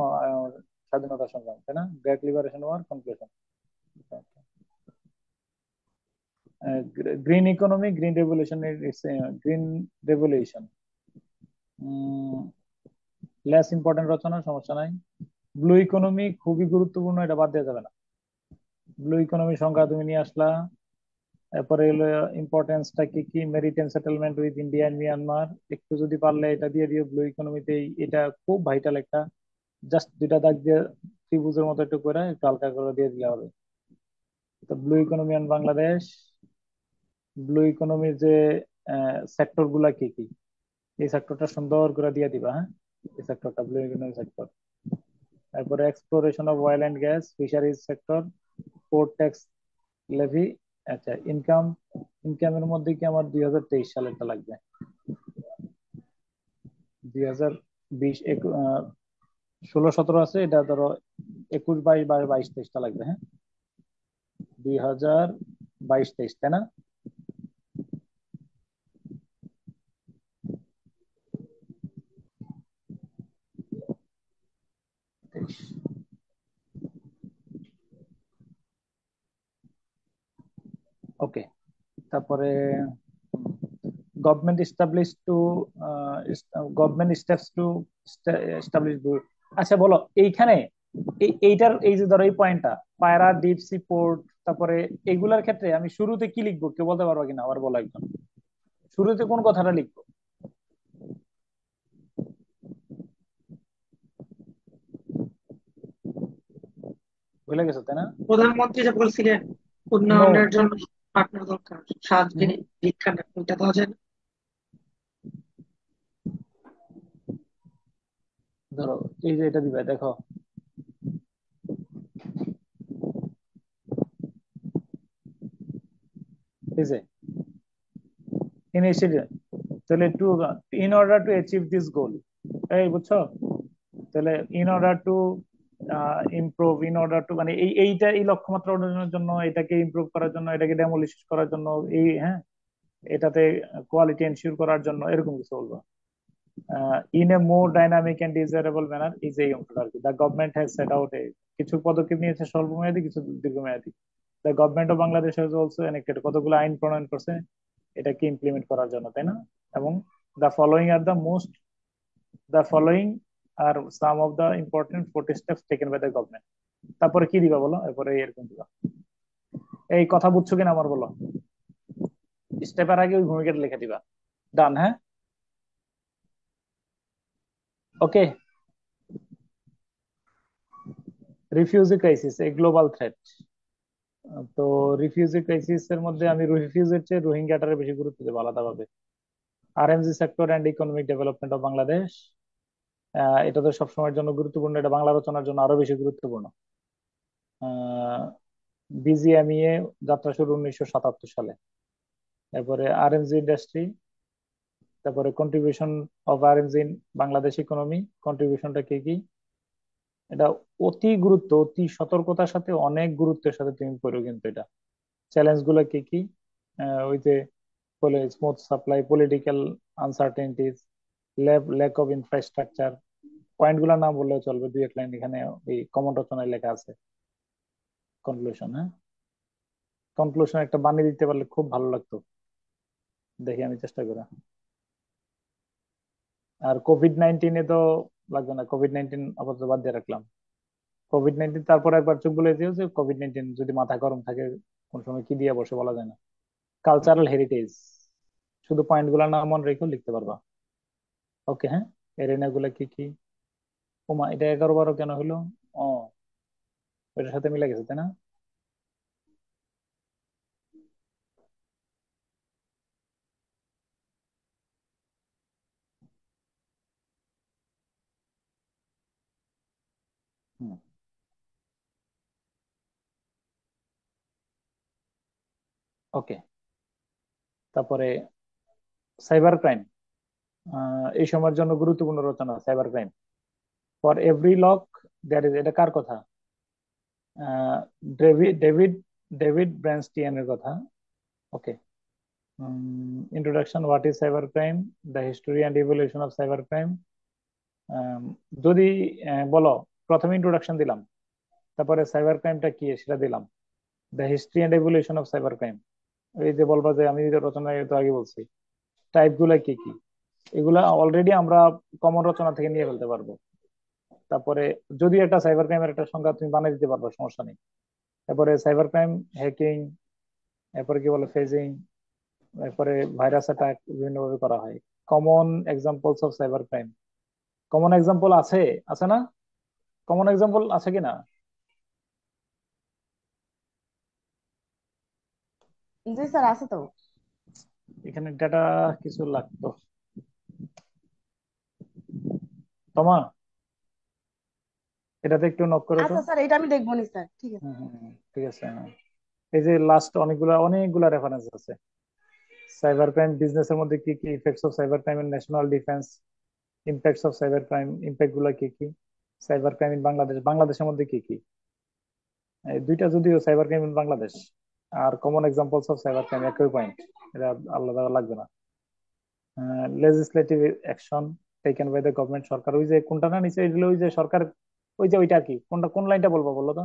স্বাধীনতা সংগ্রাম, তাই না? Great liberation war conclusion. Green economy, green revolution, green revolution less important রচনা, সমস্যা নাই। ব্লু ইকোনমি খুবই গুরুত্বপূর্ণ, এটা বাদ দেওয়া যাবে না। ব্লু ইকোনমি সংজ্ঞা তুমি নিয়ে আসলা। এরপরে হলো ইম্পর্টেন্সটা কি কি, maritime settlement with India and Myanmar, একটু যদি পারলে এটা দিয়ে দিও ব্লু ইকোনমিতে। এটা খুব ভাইটাল একটা, জাস্ট দুইটা দাগ দিয়ে ত্রিভুজের মতো একটু করে একটু হালকা করে দিয়ে দিলে হবে। তো blue economy on Bangladesh, blue ইকোনমির যে সেক্টর গুলা কি কি, এই সেক্টরটা সুন্দর করে দিয়ে দিবা। হ্যাঁ, এই সেক্টরটা ব্লু ইকোনমি সেক্টর। তারপরে exploration of oil and gas, fisheries sector, port tax levy. আচ্ছা, ইনকামের মধ্যে কি আমার 2023 সালেরটা লাগবে? 2020 16-17 আছে, এটা ধরো 21-22-23টা লাগবে। হ্যাঁ, 2022-23, তাই না? ওকে, তারপরে government establish two government steps to establish. আচ্ছা বলো এইখানে এইটার এই যে ধরো এই পয়েন্টটা পায়রা ডিপ সি পোর্ট, তারপরে এইগুলার ক্ষেত্রে আমি শুরুতে কি লিখবো, কেউ বলতে পারবো কিনা? আবার বলো একজন, শুরুতে কোন কথাটা লিখবো? ভুলে গেছো, তাই না?
প্রধানমন্ত্রী যে বলছিলেন
নো,
উন্নয়নের জন্য পার্টনার দরকার, সাহায্য ভিক্ষা না, ওইটা দেওয়া যায় না?
ধরো এই যে এটা দিবে, দেখো এই যে ইনিশিয়েটিভ, তাহলে to in order to achieve this goal, এই বুঝছো? তাহলে in order to improve, in order to মানে এইটা এই লক্ষ্যমাত্রা অর্জনের জন্য, এটাকে ইমপ্রুভ করার জন্য, এটাকে ডেমোলিশ করার জন্য, এই হ্যাঁ এটাতে কোয়ালিটি এনশিওর করার জন্য, এরকম কিছু বলবো। In a more dynamic and desirable manner, এই যে অংশটা আর কি, the government has set out কিছু পদক্ষেপ নিয়েছে স্বল্প মেয়াদী, কিছু দীর্ঘমেয়াদী। The government of Bangladesh has also enacted, কতগুলো আইন প্রণয়ন করছে এটাকে ইমপ্লিমেন্ট করার জন্য, তাই না? এবং the following are the most, the following are some of the important 40 steps taken by the government. তারপরে কি দিবা বলো? এরপরে এরকম দিবা। এই কথা বুঝছো কিনা আমার বলো? স্টেপের আগে ওই ভূমিকাটা লিখে দিবা। ডান? হ্যাঁ, okay. Refugee crisis a global threat. তো রিফিউজি ক্রাইসিস এর মধ্যে আমি রিফিউজির চেয়ে রোহিঙ্গাটার বেশি গুরুত্ব দেবো আলাদাভাবে। RMG sector and economic development of Bangladesh, এটা তো সবসময়ের জন্য গুরুত্বপূর্ণ, এটা বাংলা রচনার জন্য আরো বেশি গুরুত্বপূর্ণ। বিজিএমইএ যাত্রা শুরু 1977 সালে। তারপরে আরএমজি ইন্ডাস্ট্রি, তারপরে contribution of RMG in Bangladesh economy, কন্ট্রিবিউশনটা কি কি, এটা অতি সতর্কতার সাথে অনেক গুরুত্বের সাথে তুমি পড়ো কিন্তু এটা। চ্যালেঞ্জ গুলো কি কি, ওই যে smooth supply, political uncertainties, lack of infrastructure. Point গুলা না বললেও চলবে, দুই এক লাইন এখানে এই কমন রচনায় লেখা আছে। কনক্লুশন, হ্যাঁ, কনক্লুশন একটা বানিয়ে দিতে পারলে খুব ভালো লাগতো, দেখি আমি চেষ্টা করি। আর কোভিড-19 তো লাগবে না, কোভিড-19 আপাতত বাদ দিয়ে রাখলাম। কোভিড-19 তারপর একবার চোখ বলে দিও যে কোভিড-19 যদি মাথা গরম থাকে কোন সময় কি দিয়ে বসে বলা যায় না। কালচারাল হেরিটেজ, শুধু পয়েন্ট গুলা না মনে রেখেও লিখতে পারবা। ওকে, হ্যাঁ, এরিনা গুলা কি কি। ওমা, এটা 11-12 কেন হলো? ও, ওইটার সাথে মিলে গেছে, তাই না? ওকে। তারপরে সাইবার ক্রাইম, এই সময়ের জন্য গুরুত্বপূর্ণ রচনা cyber crime. For every lock there is, এটা কার কথা? আহ, ডেভিড ডেভিড ডেভিড ব্র্যানস্টিয়ানের কথা। Okay. Introduction, what is cyber crime, the history and evolution of cyber crime. যদি বলো, প্রথমে ইন্ট্রোডাকশন দিলাম, তারপরে সাইবার ক্রাইমটা কি সেটা দিলাম, the history and evolution of cyber crime. এই যে বলবা যে আমি রচনায় তো আগে বলছি টাইপ গুলা কি কি, এগুলা অলরেডি আমরা কমন রচনা থেকে নিয়ে ফেলতে পারবো। তারপরে যদি একটা সাইবার ক্রাইমের একটা সংজ্ঞা তুমি বানিয়ে দিতে পারবো, সমস্যা নেই। তারপরে সাইবার ক্রাইম, হ্যাকিং, এরপরে কি বলে ফেজিং, এরপরে ভাইরাস অ্যাটাক বিভিন্ন ভাবে করা হয়। Common examples of cyber crime, common example আছে, আছে না? কমন এক্সাম্পল আছে কিনা?
জি স্যার, আছে তো।
এখানে ডাটা কিছু লাগতো। তোমা, এটাতে একটু নক করো তো।
আচ্ছা স্যার, এটা আমি দেখবো নি স্যার, ঠিক আছে।
ঠিক আছে, হ্যাঁ। এই যে লাস্ট অনেকগুলা অনেকগুলা রেফারেন্স আছে। সাইবার ক্রাইম বিজনেসের মধ্যে কি কি, effects of cyber crime in national defence, impacts of cyber crime, impact গুলা কি কি, সাইবার ক্রাইম ইন বাংলাদেশ, বাংলাদেশের মধ্যে কি কি, এই দুইটা যদিও সাইবার ক্রাইম ইন বাংলাদেশ আর common examples of cyber crime একই পয়েন্ট, এটা আলাদা লাগবে না। Legislative action taken by the government, সরকার, ওই যে কোনটা না নিচে এগুলো, ওই যে সরকার, ওই যে ওইটা আর কি, কোনটা কোন লাইনটা বলবো বলো তো,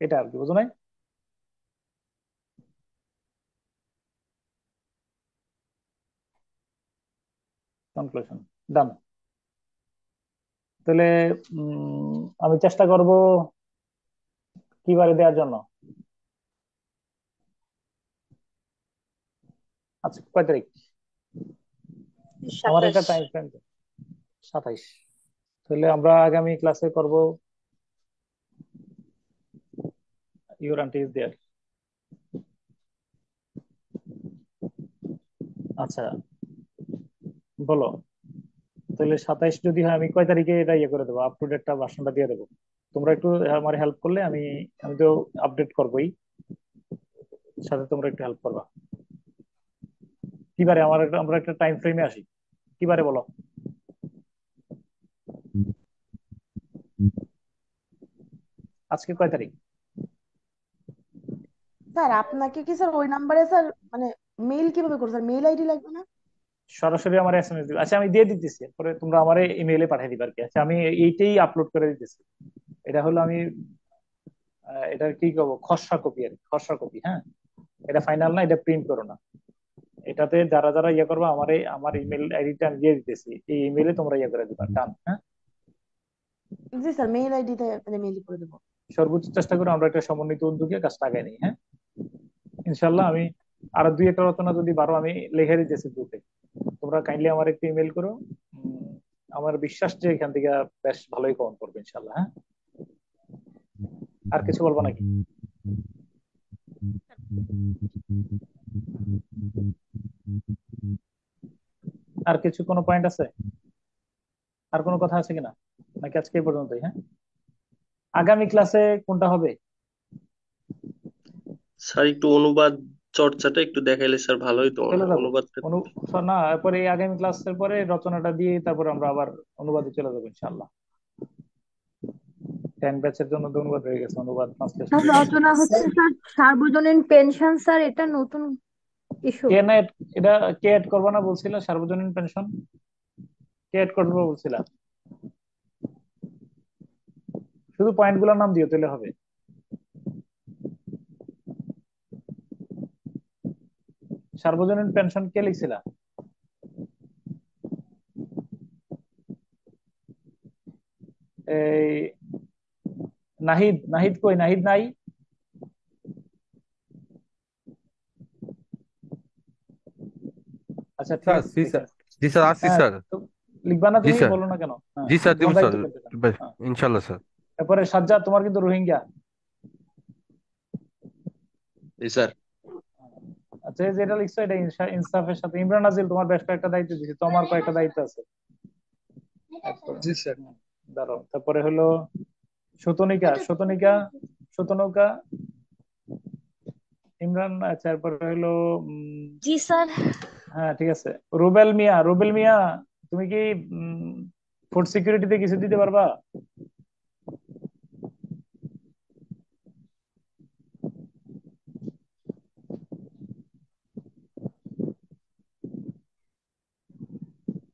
এটা আর কি, বুঝো নাই? কনক্লুশন, ডান। তাহলে আমি চেষ্টা করব কি বারে দেওয়ার জন্য। আচ্ছা, কয় তারিখ? আমার একটা
27।
Time frame, 27। তাহলে আমরা আগামী ক্লাসে করব ইউর আন্টি ইজ দেয়ার। আচ্ছা, বলো তাহলে 27 যদি হয়, আমি কয় তারিখে এটা ইয়ে করে দেবো, আপ টু ডেটটা ভার্সনটা দিয়ে দেবো। তোমরা একটু আমার হেল্প করলে, আমি আমি তো আপডেট করবোই, সাথে তোমরা একটু হেল্প করবা। কিবারে আমরা একটা টাইম ফ্রেমে আসি, কিবারে বলো? আজকে কয় তারিখ?
স্যার আপনাকে কি স্যার ওই নাম্বারে স্যার মানে মেইল কিভাবে করবো স্যার? মেইল আইডি লাগবে না?
সরাসরি আমার এসএমএস দিবে। আচ্ছা, আমি দিয়ে দিতেছি, পরে তোমরা আমার ইমেইলে পাঠিয়ে দিবে আর কি। আচ্ছা, আমি এইটাই আপলোড করে দিতেছি। এটা হলো আমি এটা কি করবো, খসড়া কপি আর কি, খসড়া কপি, হ্যাঁ। এটা ফাইনাল না, এটা প্রিন্ট করো না। এটাতে যারা যারা ইয়ে করবো, আমার ইমেল আইডিটা আমি দিয়ে দিতেছি, এই ইমেইলে তোমরা ইয়ে করে দিবা, ডান, হ্যাঁ।
জি স্যার, মেইল আইডিতে মানে মেইল করে দেবো।
সর্বোচ্চ চেষ্টা করে আমরা একটা সমন্বিত উদ্যোগে কাজটা আগায় নিই, হ্যাঁ। ইনশাল্লাহ আমি আরো দুই একটা রচনা যদি পারো, আমি লিখে দিতেছি গ্রুপে, তোমরা কাইন্ডলি আমার একটু ইমেল করো। আমার বিশ্বাস যে এখান থেকে বেশ ভালোই কমন পড়বে ইনশাল্লাহ, হ্যাঁ। আর কিছু বলবো নাকি? আর কিছু কোনো পয়েন্ট আছে? আর কোনো কথা আছে কিনা, নাকি আজকে এই পর্যন্তই? হ্যাঁ, আগামী ক্লাসে কোনটা হবে?
স্যার একটু অনুবাদ চর্চাটা একটু দেখাইলে স্যার ভালো হইতো।
চলে যাবো
অনুবাদটা
না, এরপরে এই আগামী ক্লাসের পরে রচনাটা দিয়ে তারপরে আমরা আবার অনুবাদে চলে যাবো ইনশাল্লাহ। 10 ব্যাচের জন্য তো অনুবাদ হয়ে গেছে, অনুবাদ ট্রান্সলেশন।
স্যার রচনা হচ্ছে স্যার সার্বজনীন পেনশন, স্যার এটা নতুন ইস্যু।
কে না, এটা কে অ্যাড করবো না বলছিল? সার্বজনীন পেনশন কে অ্যাড করবো বলছিলা? শুধু পয়েন্ট গুলোর নাম দিও তাহলে হবে। সার্বজনীন পেনশন কে লিখছিলা? এই নাহিদ, নাহিদ কই? নাহিদ নাই? আচ্ছা, ঠিক
স্যার
আছে,
জি
ঠিক
স্যার,
আছে।
জি স্যার আসছি
হ্যাঁ,
স্যার।
তো লিখবা না
জি
তুমি,
স্যার,
বলো না কেন? হ্যাঁ,
জি স্যার দিব
তোমার
স্যার,
দায়িত্ব করতে দাও। হ্যাঁ।
ইনশাল্লাহ স্যার।
তারপরে সাজ্জাদ, তোমার কিন্তু রোহিঙ্গা।
জি স্যার।
আচ্ছা, এই যেটা লিখছো এটা ইনসাফের সাথে। ইমরান নাজিল, তোমার বেশ কয়েকটা দায়িত্ব দিচ্ছি, তোমার কয়েকটা দায়িত্ব আছে।
জি স্যার।
দাঁড়াও, তারপরে হলো শতনিকা, শতনিকা, শতনৌকা, ইমরান, আচ্ছা এরপরে হলো
জি স্যার।
হ্যাঁ ঠিক আছে, রুবেল মিয়া। রুবেল মিয়া, তুমি কি ফুড সিকিউরিটিতে কিছু দিতে পারবা?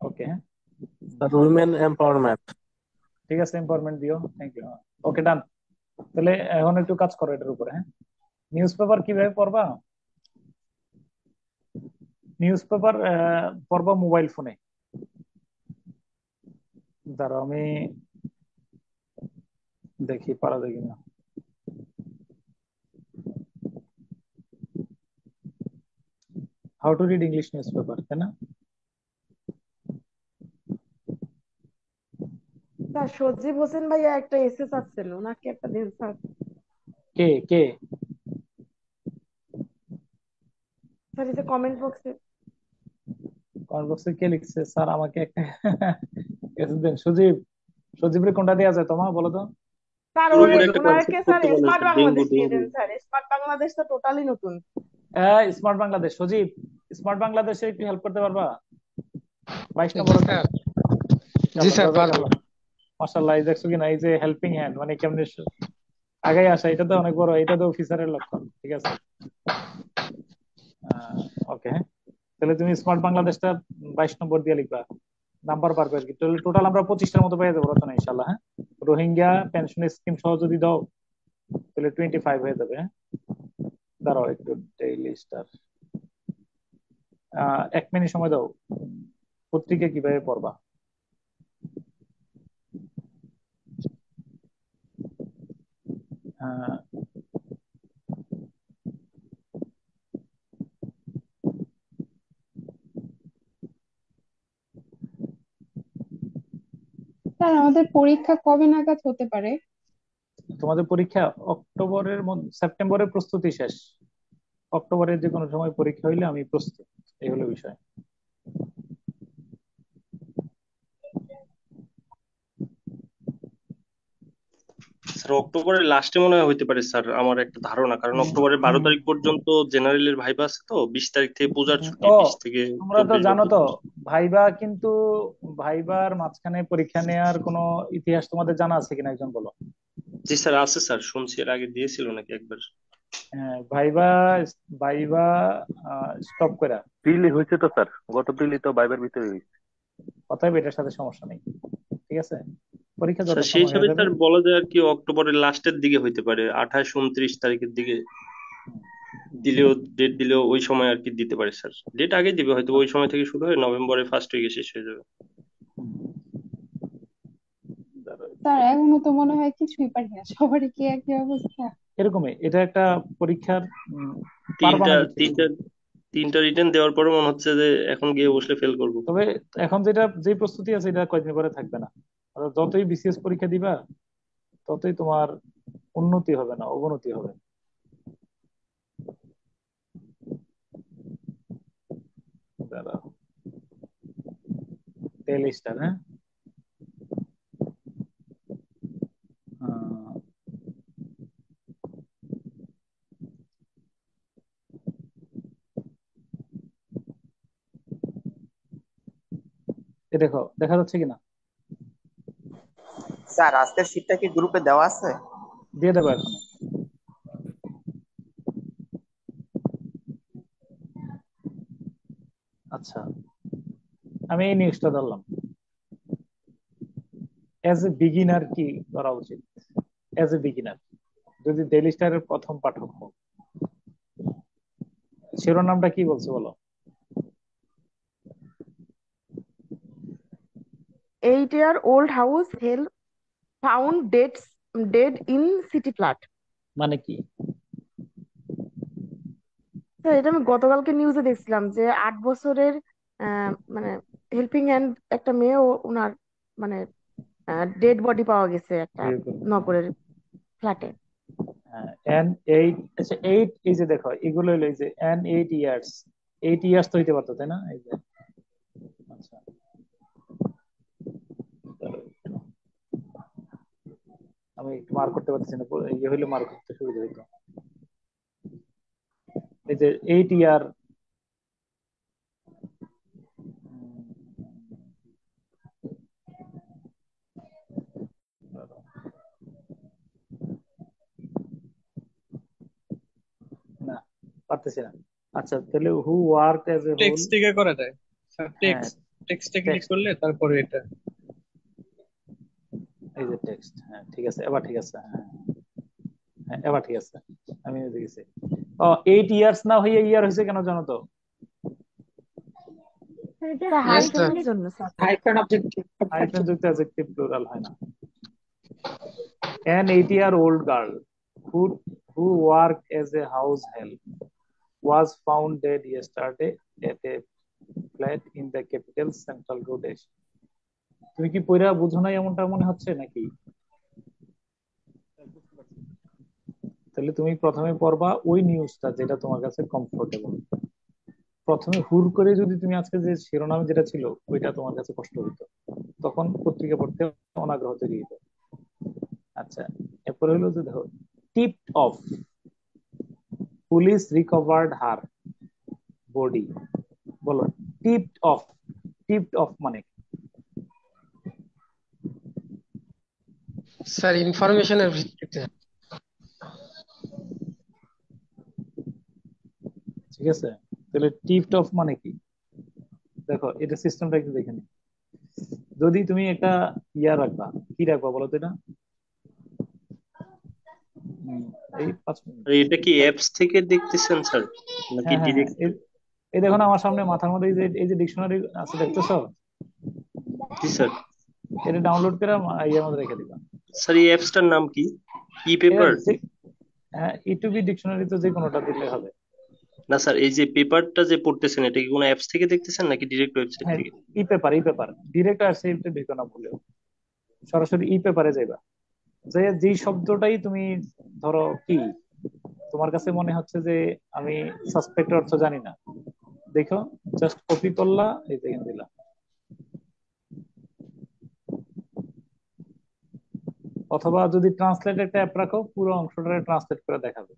ওকে,
উইমেন এম্পাওয়ারমেন্ট।
ঠিক আছে, এম্পাওয়ারমেন্ট দিও, থ্যাংক ইউ। ওকে ডান। তাহলে এখন একটু কাজ করো এটার উপরে। হ্যাঁ, নিউজ পেপার কিভাবে পড়বা? নিউজ পেপার পড়বা মোবাইল ফোনে। দাঁড়াও আমি দেখি পারা যায় কিনা। How to read English news paper, তাই না?
স্যার সজীব হোসেন ভাইয়া একটা এসে চাচ্ছেন, ওনাকে একটা দিন স্যার।
কে কে?
স্যার এই যে কমেন্ট বক্সে।
কমেন্ট বক্সে কে লিখছে? স্যার আমাকে একটা এসে দেন। সজীব, সজীবের কোনটা দেওয়া যায় তোমার বলো তো?
স্যার ওই
পুরোপুরি একটা
ওনাকে
কনসেপ্ট
স্যার
করতে বলেন
স্মার্ট
স্যার, ডেঙ্গু
বাংলাদেশ দিয়ে
ডেঙ্গু।
দেন স্যার, স্মার্ট বাংলাদেশ তো টোটালি নতুন।
স্মার্ট বাংলাদেশ, সজীব স্মার্ট বাংলাদেশে একটু হেল্প করতে পারবা? 22
জি
নম্বর আছে।
স্যার। জি
চলো,
স্যার পারবো।
জাজাকাল্লাহ। মাশাআল্লাহ, এই দেখছো কিনা, এই যে হেল্পিং হ্যান্ড, মানে কেমনে আগে আসা, এটা তো অনেক বড়, এটা তো অফিসারের লক্ষণ। ঠিক আছে, ওকে। তাহলে তুমি স্মার্ট বাংলাদেশটা 22 নম্বর দিয়ে লিখবা, নাম্বার পারবে আর কি। তাহলে টোটাল আমরা 25টার মতো পেয়ে যাবো রচনা ইনশাল্লাহ। হ্যাঁ, রোহিঙ্গা পেনশন স্কিম সহ যদি দাও তাহলে 25 হয়ে যাবে। হ্যাঁ, দাঁড়াও একটু, ডেইলি স্টার 1 মিনিট সময় দাও। পত্রিকা কিভাবে পড়বা? আহ,
স্যার আমাদের পরীক্ষা কবে নাগাদ হতে পারে?
তোমাদের পরীক্ষা অক্টোবরের মধ্যে, সেপ্টেম্বরের প্রস্তুতি শেষ, অক্টোবরের যে কোনো সময় পরীক্ষা হইলে আমি প্রস্তুত, এই হলো বিষয়।
স্যার অক্টোবরের লাস্টে মনে হয় হইতে পারে স্যার, আমার একটা ধারণা, কারণ অক্টোবরের 12 তারিখ পর্যন্ত জেনারেলের ভাইবা আছে, তো 20 তারিখ থেকে পূজার ছুটি,
ও
20 থেকে
তোমরা তো
24 বা
জানো তো
25।
ভাইবা, কিন্তু ভাইবার মাঝখানে পরীক্ষা নেওয়ার কোনো ইতিহাস তোমাদের জানা আছে কিনা একজন বলো।
জি স্যার আছে স্যার, শুনছি এর আগে দিয়েছিল নাকি একবার।
হ্যাঁ, ভাইবা, ভাইবা স্টপ করে,
প্রিলি হয়েছে তো স্যার, গত প্রিলি তো বাইবার ভিতরে হয়েছে।
অতএব এটার সাথে সমস্যা নেই। ঠিক আছে, পরীক্ষা যত
স্যার সেই
সময়
হিসাবে
হয়ে যাবে।
স্যার বলা যায় আর কি, অক্টোবরের লাস্টের দিকে হইতে পারে, 28-29 তারিখের দিকে দিলেও, ডেট দিলেও ওই সময় আর কি দিতে পারে স্যার। ডেট আগে দিবে হয়তো, ওই সময় থেকে শুরু হয়ে নভেম্বরের ফার্স্ট উইকে শেষ হয়ে যাবে।
স্যার এখনো তো মনে হয় কিছুই পারি না, সবারই কি একই অবস্থা?
এরকমই, এটা একটা পরীক্ষার পারবা
তিনটা
নাকি ঠিক
তিনটা তিনটা রিটার্ন দেওয়ার পরে মনে হচ্ছে যে এখন গিয়ে বসলে ফেল করবো।
তবে এখন যেটা, যে প্রস্তুতি আছে এটা কয়েকদিন পরে থাকবে না। যতই বিসিএস পরীক্ষা দিবা ততই তোমার উন্নতি হবে না, অবনতি হবে। দাঁড়াও, টেল স্টার। হ্যাঁ, আহ, এ দেখো, দেখা যাচ্ছে কিনা?
স্যার আজকের শীটটা কি গ্রুপে দেওয়া আছে?
দিয়ে দেবো এখন। আচ্ছা, আমি এই নিউজটা ধরলাম। অ্যাজ এ বিগিনার কি করা উচিত? অ্যাজ এ বিগিনার, যদি ডেইলি স্টারের প্রথম পাঠক হোক, শিরোনামটা কি বলছে বলো?
8 year old house held found dead in city flood।
মানে কি?
তো এটা আমি গতকালকে নিউজে দেখছিলাম যে 8 বছরের মানে হেল্পিং হ্যান্ড একটা মেয়ে, ওনার মানে ডেড বডি পাওয়া গেছে একটা নগরের ফ্ল্যাটে।
এন এইট, আচ্ছা এইট, এই যে দেখো এগুলো হলো, এই যে এন 8 ইয়ার্স, 8 ইয়ার্স তো হইতে পারতো তাই না? এই যে আচ্ছা, আমি একটু মার্ক করতে পারতেছি না, ইয়ে হইলে মার্ক করতে সুবিধা হইতো। এই যে 8 ইয়ার, না পারতেছি না। আচ্ছা তাহলে who work as a whole.
Text থেকে করা যায় স্যার,
হ্যাঁ
টেক্সটে ক্লিক
টেক্সট,
করলে তারপরে এটা।
এই যে টেক্সট, হ্যাঁ ঠিক আছে, এবার ঠিক আছে, হ্যাঁ হ্যাঁ এবার ঠিক আছে, আমি দেখেছি। ও 8 ইয়ার্স না হয়ে ইয়ার হয়েছে কেন জানো তো?
এটা
স্যার
ইয়েস স্যার।
হাইফেনের জন্য স্যার।
হাইফেন অবজেক্টিভ
হাইফেন যুক্ত অ্যাডজেক্টিভ প্লুরাল হয় না। An 80-year-old girl who worked as a house help was found dead yesterday at a flat in the capital's Central Road. তুমি কি পয়রা বুঝো না এমনটা মনে হচ্ছে নাকি? তাহলে তুমি প্রথমে পড়বা ওই নিউজটা যেটা তোমার কাছে কমফোর্টেবল। প্রথমে হুর করে যদি তুমি আজকে যে শিরোনাম যেটা ছিল ওইটা তোমার কাছে কষ্ট হতো, তখন পত্রিকা পড়তে অনাগ্রহ তৈরি হতো। আচ্ছা এরপরে হলো যে দেখো, tipped of, police recovered her body. বলো টিপড অফ, টিপড অফ মানে কি?
স্যার ইনফরমেশনের ভিত্তিতে।
ঠিক আছে, তাহলে টিপড অফ মানে কি? দেখো এটা সিস্টেমটা একটু দেখে নি। যদি তুমি একটা ইয়া রাখবা, কি রাখবা বলো তো এটা? এই 5 মিনিট।
আর এটা কি অ্যাপস থেকে দেখতেছেন স্যার নাকি
হ্যাঁ হ্যাঁ হ্যাঁ,
ডিরেক্ট?
এই দেখো না আমার সামনে মাথার মধ্যে এই যে ডিকশনারি আছে দেখতেছো?
জি স্যার।
এটা ডাউনলোড করে ইয়ের মধ্যে রেখে দিবা।
স্যার এই অ্যাপসটার নাম কি? ই
এটা
পেপার?
হ্যাঁ ইটুবি ডিকশনারি তো যে কোনোটা দিলে হবে।
না স্যার, এই যে পেপারটা যে পড়তেছেন এটা কি কোনো অ্যাপস থেকে দেখতেছেন নাকি ডিরেক্ট ওয়েবসাইট
হ্যাঁ
থেকে?
E paper, e paper direct আর সেলতে ঢুকে না ভুলেও, সরাসরি ই পেপারে যাইবা। যে যেই শব্দটাই তুমি ধরো কি তোমার কাছে মনে হচ্ছে যে আমি সাসপেক্ট অর্থ জানি না, দেখো জাস্ট কপি করলা, এই দেখেন দিলা। অথবা যদি ট্রান্সলেট একটা অ্যাপ রাখো, পুরো অংশটা ট্রান্সলেট করে দেখাবে।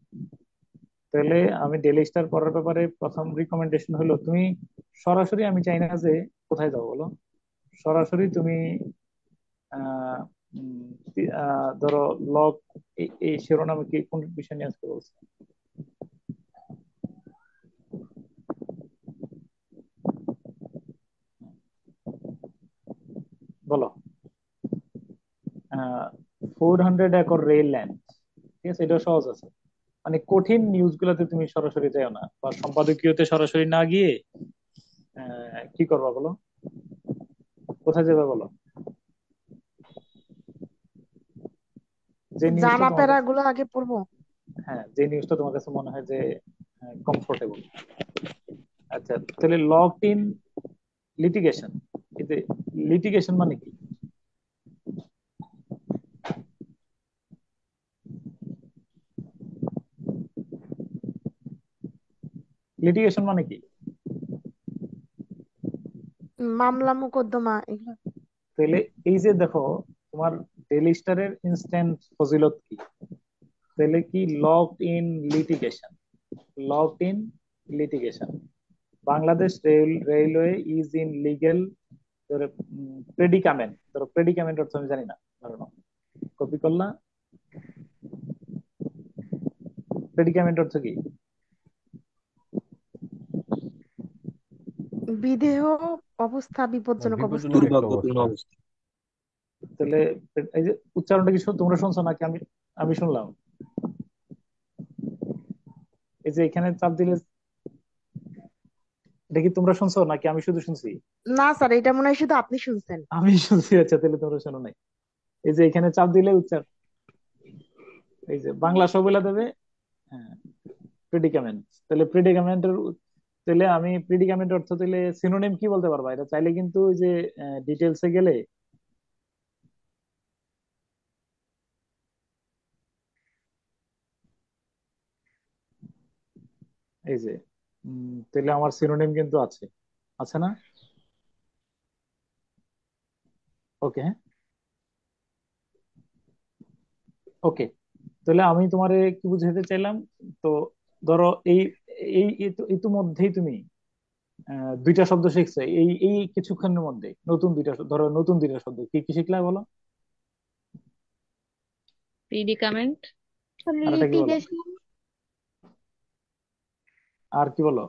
তাহলে আমি ডেইলি স্টার পড়ার ব্যাপারে প্রথম রিকমেন্ডেশন হলো তুমি সরাসরি, আমি চাই না যে কোথায় যাও বলো, সরাসরি তুমি আহ, ধরো লগ, এই শিরোনামে কি কোন বিষয় নিয়ে আজকে বলছে? বলো 400 একর রেল ল্যান্ড, ঠিক আছে এটা সহজ আছে। মানে কঠিন নিউজ গুলাতে তুমি সরাসরি যাও না, বা সম্পাদকীয়তে সরাসরি না গিয়ে কি করবা বলো, কোথায় যাবে বলো? যে নিউজটা
জানা
তোমার
প্যারা
কাছে,
গুলো আগে পড়বো।
হ্যাঁ যে নিউজটা তোমার কাছে মনে হয় যে কমফোর্টেবল। আচ্ছা তাহলে লকড ইন লিটিগেশন, এতে লিটিগেশন মানে কি? লিটিগেশন মানে কি?
মামলা মোকদ্দমা এগুলো।
তাহলে এই যে দেখো তোমার ডেইলি স্টারের ইনস্ট্যান্ট ফজিলত কি? তাহলে কি locked in litigation, locked in litigation. Bangladesh railway is in legal predicament. ধরো প্রেডিকামেন্ট অর্থ আমি জানি না, ধরো কপি করলা, প্রেডিকামেন্ট অর্থ কি?
বিদেহ অবস্থা, বিপজ্জনক অবস্থা।
বিপজ্জনক একটা
দুর্ভাগ্যপূর্ণ
অবস্থা।
অবস্থা।
তাহলে এই যে উচ্চারণটা কি তোমরা শুনছো নাকি আমি আমি শুনলাম? এই যে এখানে চাপ দিলে, এটা কি তোমরা শুনছো নাকি আমি শুধু শুনছি?
না স্যার, এটা মনে হয় শুধু আপনি শুনছেন।
আমি শুনছি, আচ্ছা তাহলে তোমরা শোনো নাই। এই যে এখানে চাপ দিলে উচ্চারণ, এই যে বাংলা সব বলে দেবে। হ্যাঁ প্রেডিকামেন্ট, তাহলে প্রেডিকামেন্টের, তাহলে আমি প্রেডিকামেন্ট অর্থ দিলে সিনোনিম কি বলতে পারবা? এটা চাইলে কিন্তু ওই যে ডিটেলসে গেলে এই যে তাহলে আমার সিনোনিম কিন্তু আছে, আছে না? ওকে হ্যাঁ ওকে, তাহলে আমি তোমারে কি বুঝাতে চাইলাম তো, ধরো এই এই ইতিমধ্যেই তুমি দুইটা শব্দ শিখছো এই এই কিছুক্ষণের মধ্যে, নতুন দুইটা ধরো নতুন দুইটা শব্দ কি কি শিখলা বলো?
প্রিডিকামেন্ট।
আর এটা কি বলো?
লিটিগেশন।
আর কি বলো?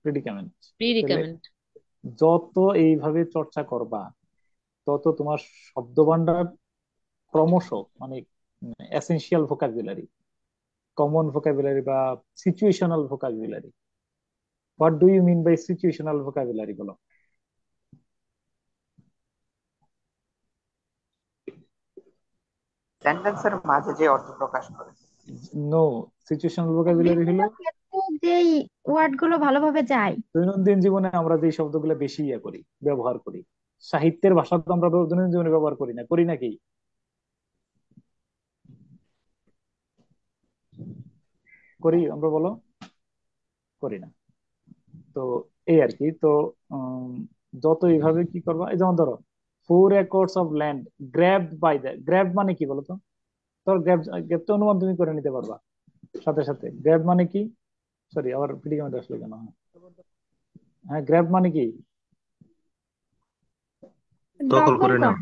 প্রিডিকামেন্ট। তাহলে
প্রিডিকামেন্ট।
যত এইভাবে চর্চা করবা তত তোমার শব্দ ভান্ডার ক্রমশ মানে এসেনশিয়াল ভোকাবুলারি, কমন ভোকাবুলারি বা situational vocabulary. What do you mean by situational vocabulary বলো?
সেন্টেন্সের মাঝে যে অর্থ প্রকাশ করে।
নো, সিচুয়েশনাল ভোকাবুলারি হলো
যেই ওয়ার্ড গুলো ভালোভাবে যায়।
দৈনন্দিন জীবনে আমরা যে শব্দগুলো বেশি করি, ব্যবহার করি। সাহিত্যের ভাষা তো আমরা দৈনন্দিন জীবনে ব্যবহার করি না, করি নাকি? করি আমরা, বলো? করি না। তো এই আর কি। তো যত এইভাবে কি করবা, এই যেমন ধরো 4 acres of land grabbed by the, grab মানে কি বলো তো? তোর গ্র্যাব, গ্র্যাব তো অনুমান তুমি করে নিতে পারবা সাথে সাথে। গ্র্যাব মানে কি? সরি, আবার প্রিডিকামেন্ট আসলে কেন? হ্যাঁ, গ্র্যাব মানে কি?
দখল করে নাও।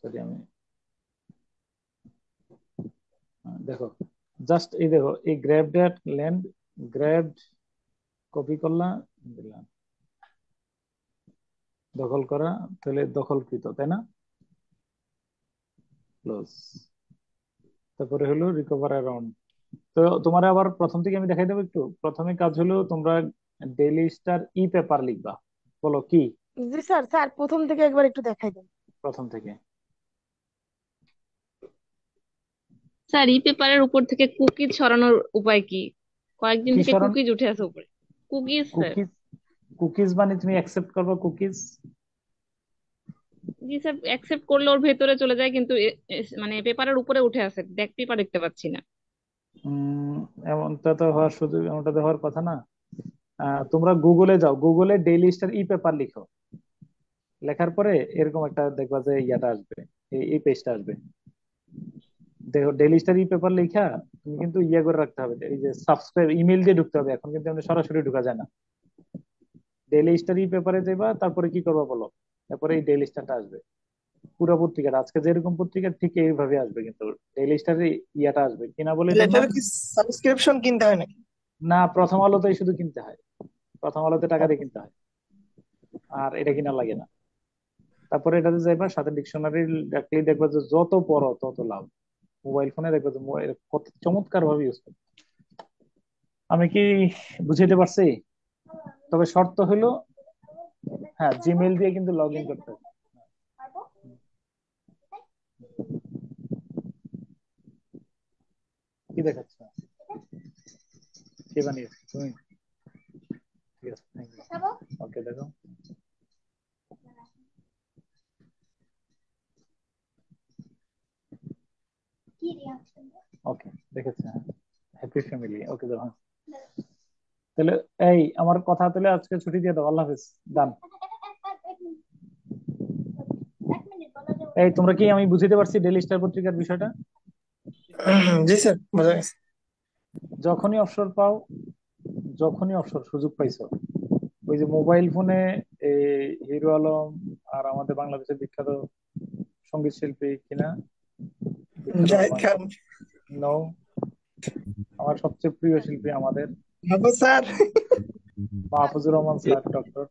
সরি, আমি দেখো জাস্ট এই দেখো এই গ্র্যাবড এট ল্যান্ড, গ্র্যাবড কপি করলাম, দিলাম দখল করা, তাহলে দখলকৃত, তাই না? ক্লোজ। তারপরে হলো রিকভার অ্যারাউন্ড। তো তোমার আবার প্রথম থেকে আমি দেখাই দেবো একটু। প্রথমে কাজ হলো তোমরা ডেইলি স্টার ই পেপার লিখবা। বলো কি?
জি স্যার, স্যার প্রথম থেকে একবার একটু দেখাই দেন।
প্রথম থেকে।
স্যার ই পেপারের উপর থেকে কুকিজ সরানোর উপায় কি? কয়েকদিন
কি
থেকে
সরান?
কুকিজ উঠে আছে উপরে। Cookies sir.
কুকিজ? কুকিজ মানে তুমি অ্যাকসেপ্ট করবা কুকিজ?
জি স্যার, অ্যাকসেপ্ট করলে ওর ভেতরে চলে যায়, কিন্তু মানে পেপারের উপরে উঠে আছে, পেপার দেখতে পাচ্ছি না।
এমনটা তো হওয়ার সুযোগ, এমনটা তো হওয়ার কথা না। তোমরা গুগলে যাও, গুগলে ডেইলি স্টার ই পেপার লিখো। লেখার পরে এরকম একটা দেখবা যে ইয়াটা আসবে, এই পেজটা আসবে। দেখো ডেইলি স্টার ই পেপার লেখা তুমি কিন্তু ইয়া করে রাখতে হবে, এই যে সাবস্ক্রাইব ইমেল দিয়ে ঢুকতে হবে। এখন কিন্তু আমরা সরাসরি ঢুকা যায় না। ডেইলি স্টার ই পেপারে যাবা, তারপরে কি করবা বলো? তারপরে এই ডেইলি স্টারটা আসবে, পুরো পত্রিকাটা আজকে যেরকম পত্রিকা ঠিক এইভাবে আসবে, কিন্তু ডেইলি স্টারে ইয়াটা আসবে কিনা বলে এটার
এটার
নাম।
কি সাবস্ক্রিপশন কিনতে হয় নাকি?
না, প্রথম আলোতেই শুধু কিনতে হয়, প্রথম আলোতে টাকা দিয়ে কিনতে হয়, আর এটা কিনা লাগে না। তারপরে এটাতে যাইবা, সাথে ডিকশনারি রাখলেই দেখবা যে যত পড়ো তত লাভ। মোবাইল ফোনে দেখবা যে কত চমৎকার ভাবে ইউজ করতে। আমি কি বুঝাইতে পারছি? তবে শর্ত হলো, হ্যাঁ, জিমেইল দিয়ে কিন্তু লগ ইন করতে হবে। কি দেখাচ্ছ? কে বানিয়েছে? তুমি? ঠিক আছে, থ্যাংক ইউ। ওকে, দেখো। ওকে, দেখেছি। Happy family. ওকে, দেখো। তাহলে এই আমার কথা, তাহলে আজকে ছুটি দিয়ে দাও। আল্লাহ হাফেজ। ডান। এই তোমরা কি, আমি বুঝতে পারছি ডেইলি স্টার পত্রিকার বিষয়টা?
জি স্যার, বোঝা গেছে।
যখনই অবসর পাও, যখনই অবসর সুযোগ পাইছো, ওই যে মোবাইল ফোনে হিরো আলম আর আমাদের বাংলাদেশের বিখ্যাত সঙ্গীত শিল্পী কিনা,
জাহিদ খান।
নো, আমার সবচেয়ে প্রিয় শিল্পী আমাদের
Mahfuz sir.
Mahfuzur Rahman sir, doctor,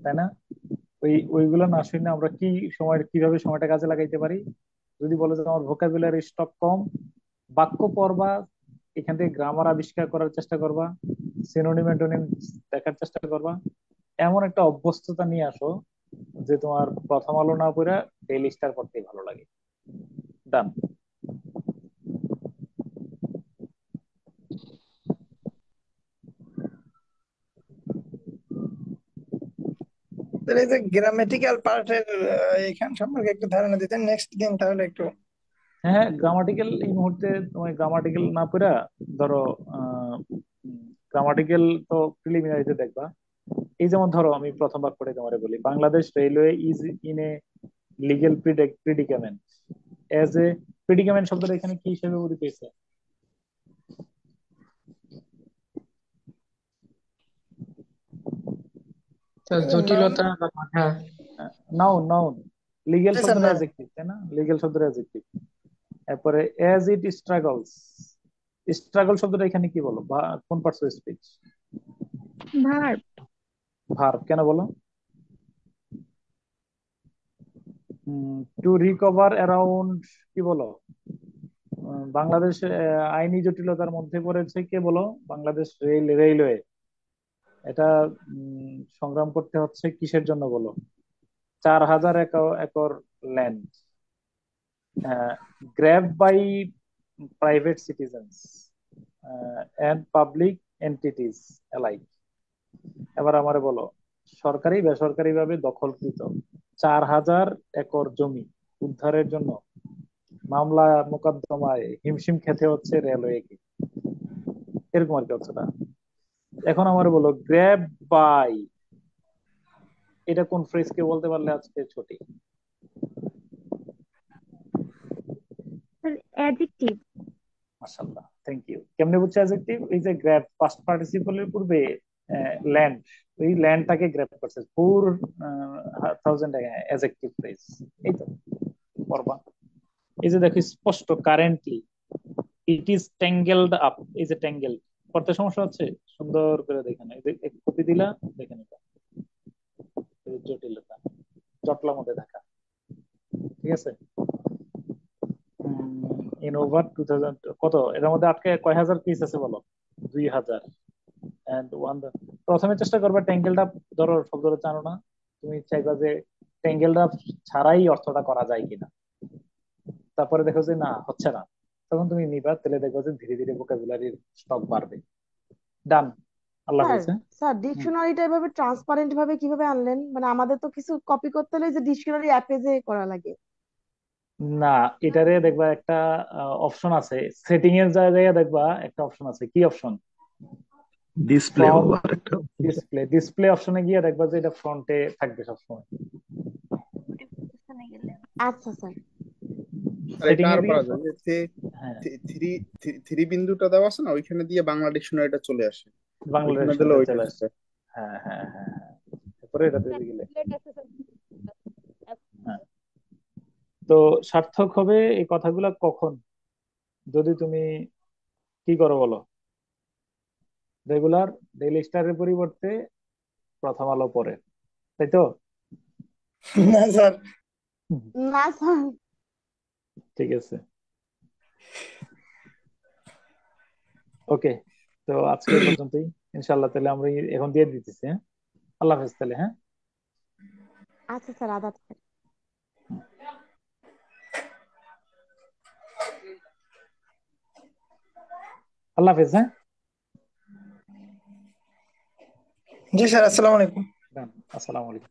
তাই না? ওইগুলো না শুনে আমরা কি সময়, কিভাবে সময়টা কাজে লাগাইতে পারি? যদি বলো যে আমার ভোকাবুলারি স্টক কম, বাক্য পড়বা, এখান থেকে গ্রামার আবিষ্কার করার চেষ্টা করবা, সিনোনিম অ্যান্টোনিম দেখার চেষ্টা করবা, এমন একটা অভ্যস্ততা নিয়ে আসো যে তোমার প্রথম আলো না পড়ে ডেইলি স্টার পড়তেই ভালো লাগে। ডান।
এই যে গ্রামেটিক্যাল পার্টের এখান সম্পর্কে একটু ধারণা দিতেন নেক্সট দিন, তাহলে একটু।
হ্যাঁ, গ্রামাটিক্যাল এই মুহূর্তে তুমি গ্রামাটিক্যাল না পড়া, ধরো গ্রামাটিক্যাল তো প্রিলিমিনারিতে দেখবা। এই যেমন ধরো আমি প্রথম বাক্যটা তোমারে বলি, Bangladesh railway is in a legal predicament. As a predicament শব্দটা এখানে কি হিসেবে ব্যবহৃত হয়েছে?
Sir
noun.
জটিলতা বা বাধা।
Noun noun. লিগ্যাল
স্যার
শব্দটা
নাউন।
অ্যাডজেক্টিভ, তাই না? লিগ্যাল শব্দটা অ্যাডজেক্টিভ। এরপরে এজ ইট স্ট্রাগলস, স্ট্রাগল শব্দটা এখানে কি বলো, বা কোন parts of speech?
Verb.
Verb. কেন বলো? টু রিকভার অ্যারাউন্ড, কি বলো? বাংলাদেশ আইনি জটিলতার মধ্যে পড়েছে, কে বলো? বাংলাদেশ রেলওয়ে। এটা সংগ্রাম করতে হচ্ছে কিসের জন্য বলো? 4000 acre land grabbed by private citizens and public entities alike. এবার আমারে বলো, সরকারি বেসরকারি ভাবে দখলকৃত 4000 একর জমি উদ্ধারের জন্য মামলা মোকদ্দমায় হিমশিম খেতে হচ্ছে রেলওয়েকে, এরকম আর কি অর্থটা। এখন আমার বলো গ্র্যাব বাই, এটা কোন ফ্রেজকে বলতে পারলে আজকে ছুটি?
অ্যাডজেক্টিভ।
মাশাআল্লাহ, থ্যাংক ইউ। কেমনে বুঝছো অ্যাডজেক্টিভ? এই যে গ্র্যাব পাস্ট পার্টিসিপলের পূর্বে ল্যান্ড, ওই ল্যান্ডটাকে গ্র্যাব করছে, 4000 অ্যাডজেক্টিভ ফ্রেজ। এই তো পড়বা। এই যে দেখো স্পষ্ট, কারেন্টলি ইট ইজ ট্যাঙ্গেলড আপ, এই যে ট্যাঙ্গেল পড়তে সমস্যা হচ্ছে, সুন্দর করে দেখে না, এই যে কপি দিলা দেখে নিবা, এই যে জটিলতা, জটলার মধ্যে থাকা, ঠিক আছে? ইন ওভার 2000 কত এর মধ্যে আটকে কয় হাজার পিস আছে বলো? 2000 এন্ড ওয়ান। প্রথমে চেষ্টা করবা ট্যাঙ্গেলড আপ, ধরো শব্দটা জানো না, তুমি চাইবা যে ট্যাঙ্গেলড আপ ছাড়াই অর্থটা করা যায় কিনা, তারপরে দেখো যে না হচ্ছে না, তখন তুমি নিবা, তাহলে দেখো যে ধীরে ধীরে ভোকাবুলারির স্টক বাড়বে। ডান। আল্লাহ
স্যার,
হাফেজ। হ্যাঁ,
স্যার ডিকশনারিটা এভাবে ট্রান্সপারেন্ট ভাবে কিভাবে আনলেন? মানে আমাদের তো কিছু কপি করতে হলে যে ডিকশনারি অ্যাপে যে করা লাগে।
না এটারে দেখবা একটা অপশন আছে, সেটিং এর জায়গায় দেখবা একটা অপশন আছে, কি অপশন?
ডিসপ্লে
ফ্রন্ট
হলো আরেকটা option।
ডিসপ্লে অপশনে গিয়ে দেখবা যে এটা ফ্রন্টে থাকবে সবসময়।
আচ্ছা স্যার।
আর
সেটিং
এটা
এ
আর
দিয়ে
করা যায় যে
হ্যাঁ
থ্রি থ্রি বিন্দুটা দেওয়া আছে না, ওইখানে দিয়ে বাংলা ডিকশনারিটা চলে আসে,
বাংলাদেশ
ওইখানে দিলে ওইটা
চলে
আসে।
আসছে। হ্যাঁ হ্যাঁ হ্যাঁ হ্যাঁ, তারপরে এটা দিয়ে গেলে হ্যাঁ। তো সার্থক হবে এই কথাগুলা কখন? যদি তুমি কি করো বলো, রেগুলার ডেইলি স্টারের পরিবর্তে প্রথম আলো পড়ে, তাই তো?
না স্যার।
না স্যার।
ঠিক আছে, ওকে। তো আজকে এই পর্যন্তই ইনশাল্লাহ, তাহলে আমরা এখন দিয়ে দিতেছি। হ্যাঁ, আল্লাহ হাফেজ তাহলে। হ্যাঁ,
আচ্ছা স্যার, আদাব স্যার।
আল্লাহ হাফেজ। হ্যাঁ,
জি স্যার, আসসালামু আলাইকুম।
আসসালামু আলাইকুম।